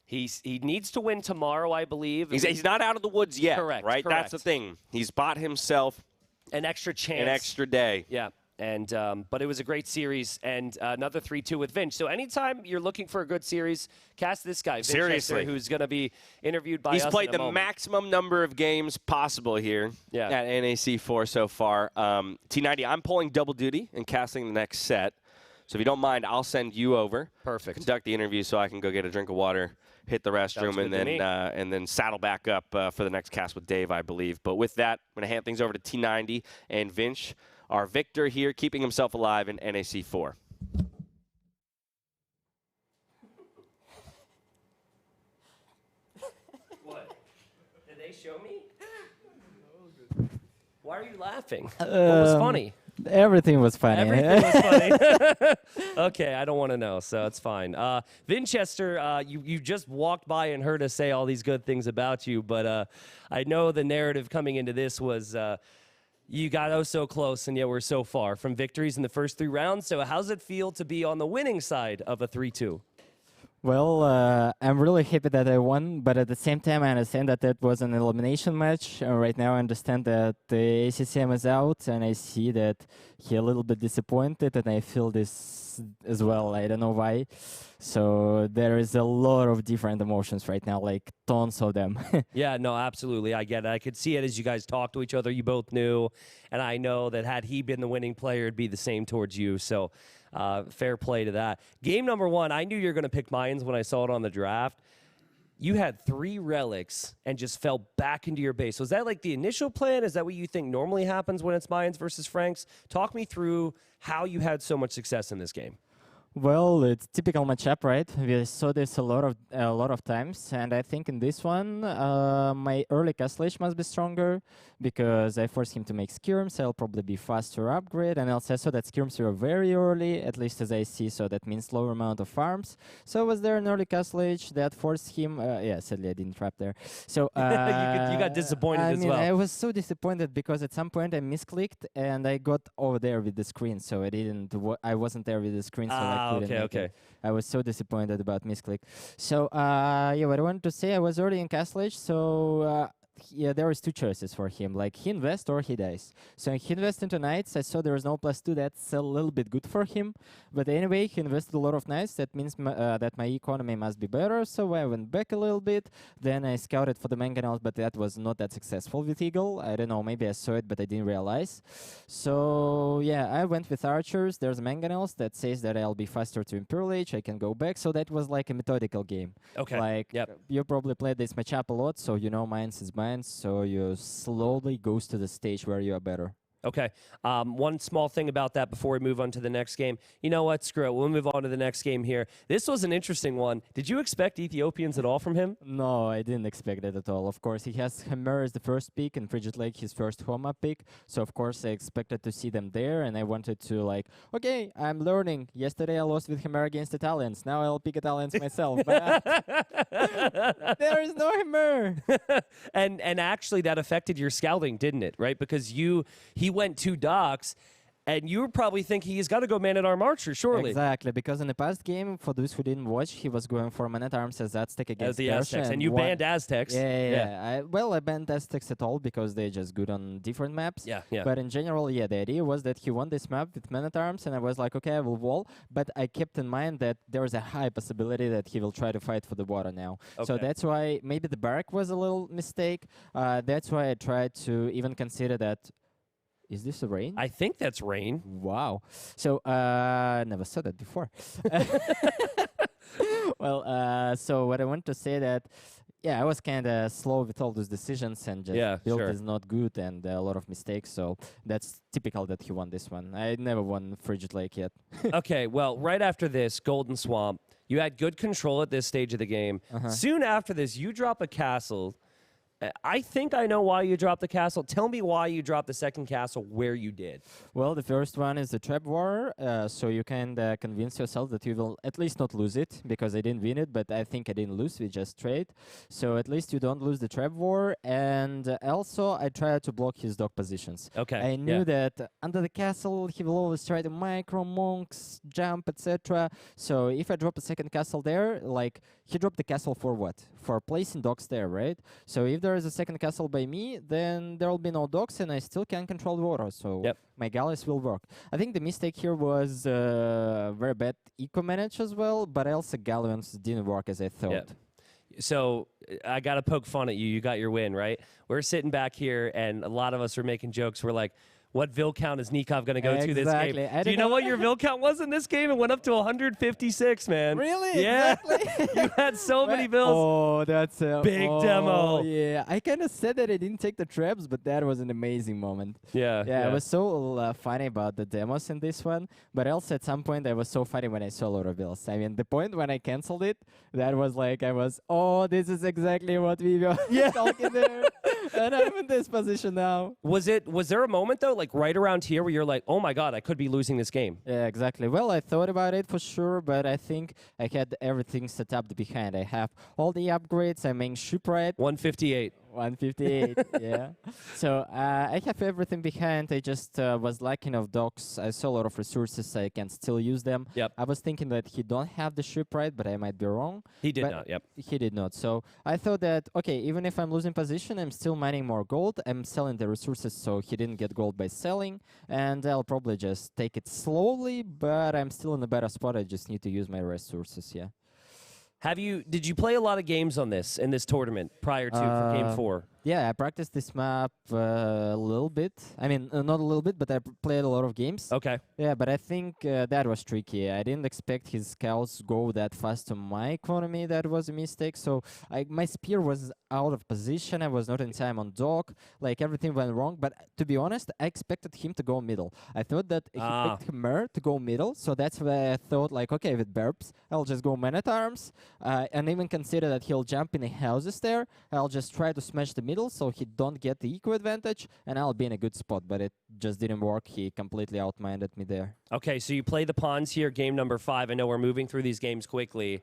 He needs to win tomorrow, I believe. He's not out of the woods yet, correct, right? Correct. That's the thing. He's bought himself an extra chance. An extra day. Yeah. And but it was a great series, and another 3-2 with Vinch. So anytime you're looking for a good series, cast this guy, Vinchester, who's going to be interviewed by us. He's played the maximum number of games possible here at NAC 4 so far. T90, I'm pulling double duty and casting the next set. So if you don't mind, I'll send you over. Perfect. Conduct the interview so I can go get a drink of water, hit the restroom, and then saddle back up for the next cast with Dave, I believe. But with that, I'm going to hand things over to T90 and Vinch. Our victor here, keeping himself alive in NAC 4. What? Did they show me? Why are you laughing? What was funny? Everything was funny. Everything was funny. Okay, I don't want to know, so it's fine. Vinchester, you just walked by and heard us say all these good things about you, but I know the narrative coming into this was you got oh so close, and yet we're so far from victories in the first 3 rounds. So how's it feel to be on the winning side of a 3-2? Well, I'm really happy that I won, but at the same time, I understand that that was an elimination match. Right now, I understand that the ACCM is out, and I see that he's a little bit disappointed, and I feel this as well. I don't know why. So there is a lot of different emotions right now, like tons of them. Yeah, no, absolutely. I get it. I could see it as you guys talk to each other. You both knew, and I know that had he been the winning player, it'd be the same towards you. So fair play to that. Game number 1, I knew you were going to pick Mayans when I saw it on the draft. You had 3 relics and just fell back into your base. Was that like the initial plan? Is that what you think normally happens when it's Mayans versus Franks? Talk me through how you had so much success in this game. Well, it's typical matchup, right? We saw this a lot of times, and I think in this one, my early castle age must be stronger because I forced him to make skirms. I'll probably be faster upgrade, and also I saw that skirms were very early, at least as I see, so that means lower amount of farms. So was there an early castle age that forced him? Yeah, sadly I didn't trap there. So you got disappointed as well. I was so disappointed because at some point I misclicked and I got over there with the screen, so I didn't. I wasn't there with the screen, so I couldn't. Okay. I was so disappointed about misclick. So yeah, what I wanted to say, I was already in Castle Age, so yeah, there was two choices for him. Like, he invests or he dies. So he invests into knights. I saw there was no +2. That's a little bit good for him. But anyway, he invested a lot of knights. That means that my economy must be better. So I went back a little bit. Then I scouted for the mangonels, but that was not that successful with Eagle. I don't know, maybe I saw it, but I didn't realize. So yeah, I went with archers. There's mangonels that says that I'll be faster to Imperial Age. I can go back. So that was like a methodical game. Okay. Like, you probably played this matchup a lot, so you know mines is mines. So you slowly goes to the stage where you are better. Okay. One small thing about that before we move on to the next game. You know what? Screw it. We'll move on to the next game here. This was an interesting one. Did you expect Ethiopians at all from him? No, I didn't expect it at all. Of course, he has Hera as the first pick and Frigid Lake his first home-up pick. So, of course, I expected to see them there. And I wanted to, like, okay, I'm learning. Yesterday I lost with Hera against Italians. Now I'll pick Italians myself. But there is no Hera. and actually that affected your scouting, didn't it? Right? Because he went 2 docks, and you were probably thinking he's got to go man-at-arm archer, surely. Exactly, because in the past game, for those who didn't watch, he was going for man-at-arms as Aztec against the Persia. Aztecs, and you banned Aztecs. Yeah. I banned Aztecs at all because they're just good on different maps. Yeah. But in general, yeah, the idea was that he won this map with man-at-arms, and I was like, okay, I will wall. But I kept in mind that there is a high possibility that he will try to fight for the water now. Okay. So that's why maybe the barrack was a little mistake. That's why I tried to even consider that. Is this a rain? I think that's rain. Wow. So, never saw that before. Well, so what I want to say that, yeah, I was kind of slow with all those decisions and just build is not good and a lot of mistakes. So that's typical that he won this one. I never won Frigid Lake yet. Okay, well, right after this, Golden Swamp, you had good control at this stage of the game. Soon after this, you drop a castle. I think I know why you dropped the castle. Tell me why you dropped the second castle where you did. Well, the first one is the trap war, so you can convince yourself that you will at least not lose it, because I didn't win it, but I think I didn't lose, we just trade. So at least you don't lose the trap war, and also I tried to block his dog positions. Okay. I knew that under the castle he will always try to micro monks, jump, etc. So if I drop a second castle there, like, he dropped the castle for what? For placing dogs there, right? So if there is a second castle by me, then there will be no dogs, and I still can control the water. So my galleys will work. I think the mistake here was very bad eco manage as well, but also galleons didn't work as I thought. So I got to poke fun at you. You got your win, right? We're sitting back here, and a lot of us are making jokes. We're like, what Vil count is Nicov going to go to this game? Do you know what your Vil count was in this game? It went up to 156, man. Really? Yeah. Exactly. You had so many Vils. Oh, that's a big demo. Yeah, I kind of said that I didn't take the traps, but that was an amazing moment. Yeah. I was so funny about the demos in this one, but also at some point I was so funny when I saw a lot of Vils. I mean, the point when I canceled it, that was like, this is exactly what we were talking there. And I'm in this position now. Was there a moment, though, like right around here where you're like, oh my god, I could be losing this game? Yeah, exactly. Well, I thought about it for sure, but I think I had everything set up behind. I have all the upgrades. I mean, shipwright. 158. 158, yeah. So I have everything behind. I just was lacking of docks. I saw a lot of resources. I can still use them. Yep. I was thinking that he don't have the shipwright, but I might be wrong. He did not, He did not. So I thought that, okay, even if I'm losing position, I'm still mining more gold. I'm selling the resources, so he didn't get gold by selling. And I'll probably just take it slowly, but I'm still in a better spot. I just need to use my resources, Did you play a lot of games on this in this tournament prior to for game 4? Yeah, I practiced this map a little bit. I mean, not a little bit, but I played a lot of games. Okay. Yeah, but I think that was tricky. I didn't expect his scouts go that fast to my economy. That was a mistake. So my spear was out of position. I was not in time on dock. Like, everything went wrong. But to be honest, I expected him to go middle. I thought that he picked Hera to go middle. So that's why I thought, like, okay, with burps, I'll just go man-at-arms. And even consider that he'll jump in the houses there. I'll just try to smash the middle so he don't get the eco advantage, and I'll be in a good spot, but it just didn't work. He completely outminded me there. Okay, so you play the pawns here, game number 5. I know we're moving through these games quickly.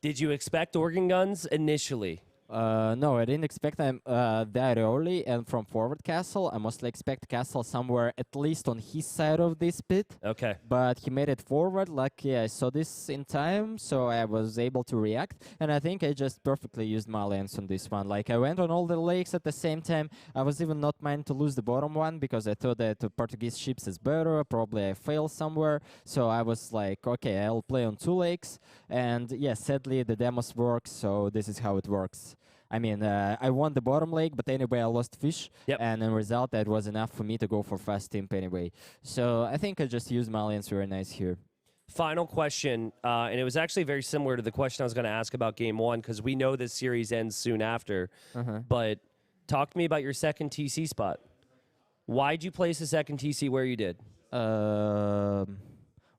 Did you expect organ guns initially? No, I didn't expect them that early, and from forward castle, I mostly expect castle somewhere at least on his side of this pit. Okay. But he made it forward. Lucky I saw this in time, so I was able to react, and I think I just perfectly used my lens on this one. Like, I went on all the lakes at the same time. I was even not mind to lose the bottom one, because I thought that the Portuguese ships is better. Probably I failed somewhere, so I was like, okay, I'll play on 2 lakes, and yeah, sadly the demos work, so this is how it works. I mean, I won the bottom lake, but anyway, I lost fish, and in result, that was enough for me to go for fast imp anyway. So I think I just used my lens very nice here. Final question, and it was actually very similar to the question I was going to ask about game 1, because we know this series ends soon after. But talk to me about your second TC spot. Why'd you place the second TC where you did?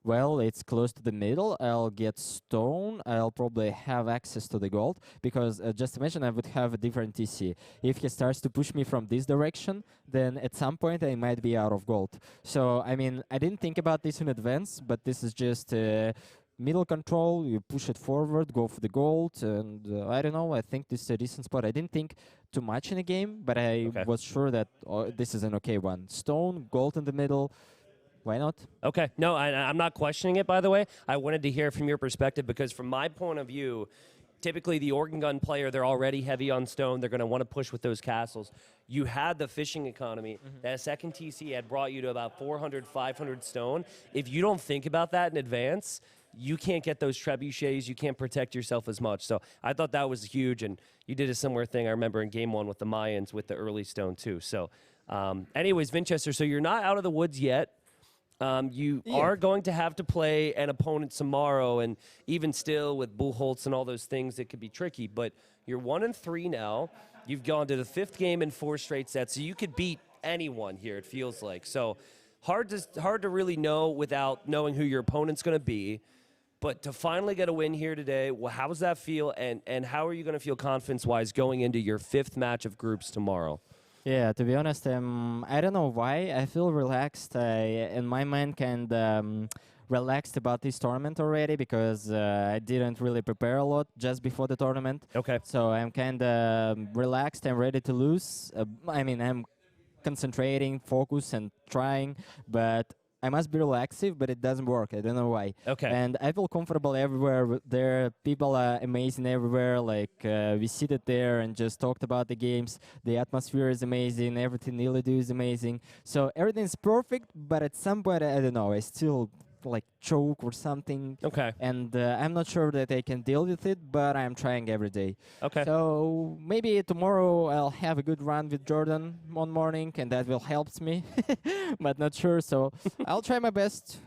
Well, it's close to the middle. I'll get stone. I'll probably have access to the gold, because just to mention, I would have a different TC. If he starts to push me from this direction, then at some point I might be out of gold. So, I mean, I didn't think about this in advance, but this is just middle control. You push it forward, go for the gold, and I don't know, I think this is a decent spot. I didn't think too much in the game, but I was sure that this is an okay one. Stone, gold in the middle. Why not? Okay. No, I'm not questioning it, by the way. I wanted to hear from your perspective, because from my point of view, typically the organ gun player, they're already heavy on stone. They're going to want to push with those castles. You had the fishing economy. That second TC had brought you to about 400, 500 stone. If you don't think about that in advance, you can't get those trebuchets. You can't protect yourself as much. So I thought that was huge, and you did a similar thing, I remember, in game 1 with the Mayans with the early stone, too. So anyways, Vinchester, so you're not out of the woods yet. You are going to have to play an opponent tomorrow, and even still with Buchholz and all those things, it could be tricky. But you're 1-3 now. You've gone to the 5th game in 4 straight sets, so you could beat anyone here, it feels like. So hard to really know without knowing who your opponent's going to be. But to finally get a win here today, well, how does that feel, and how are you going to feel confidence-wise going into your 5th match of groups tomorrow? Yeah, to be honest, I don't know why. I feel relaxed. In my mind, kind of relaxed about this tournament already, because I didn't really prepare a lot just before the tournament. Okay. So I'm kind of relaxed and ready to lose. I mean, I'm concentrating, focus, and trying, but I must be relaxive, but it doesn't work. I don't know why. Okay. And I feel comfortable everywhere. There, people are amazing everywhere. Like, we seated there and just talked about the games. The atmosphere is amazing. Everything Nili do is amazing. So everything's perfect, but at some point, I don't know, I still like choke or something. Okay. And I'm not sure that I can deal with it, but I'm trying every day. Okay. So maybe tomorrow I'll have a good run with Jordan one morning, and that will help me, but not sure. So I'll try my best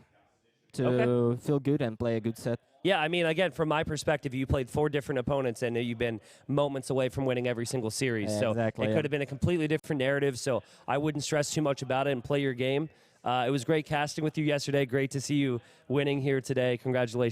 to feel good and play a good set. Yeah, I mean, again, from my perspective, you played 4 different opponents, and you've been moments away from winning every single series. Yeah, so exactly, it could have been a completely different narrative, so I wouldn't stress too much about it and play your game. It was great casting with you yesterday. Great to see you winning here today. Congratulations.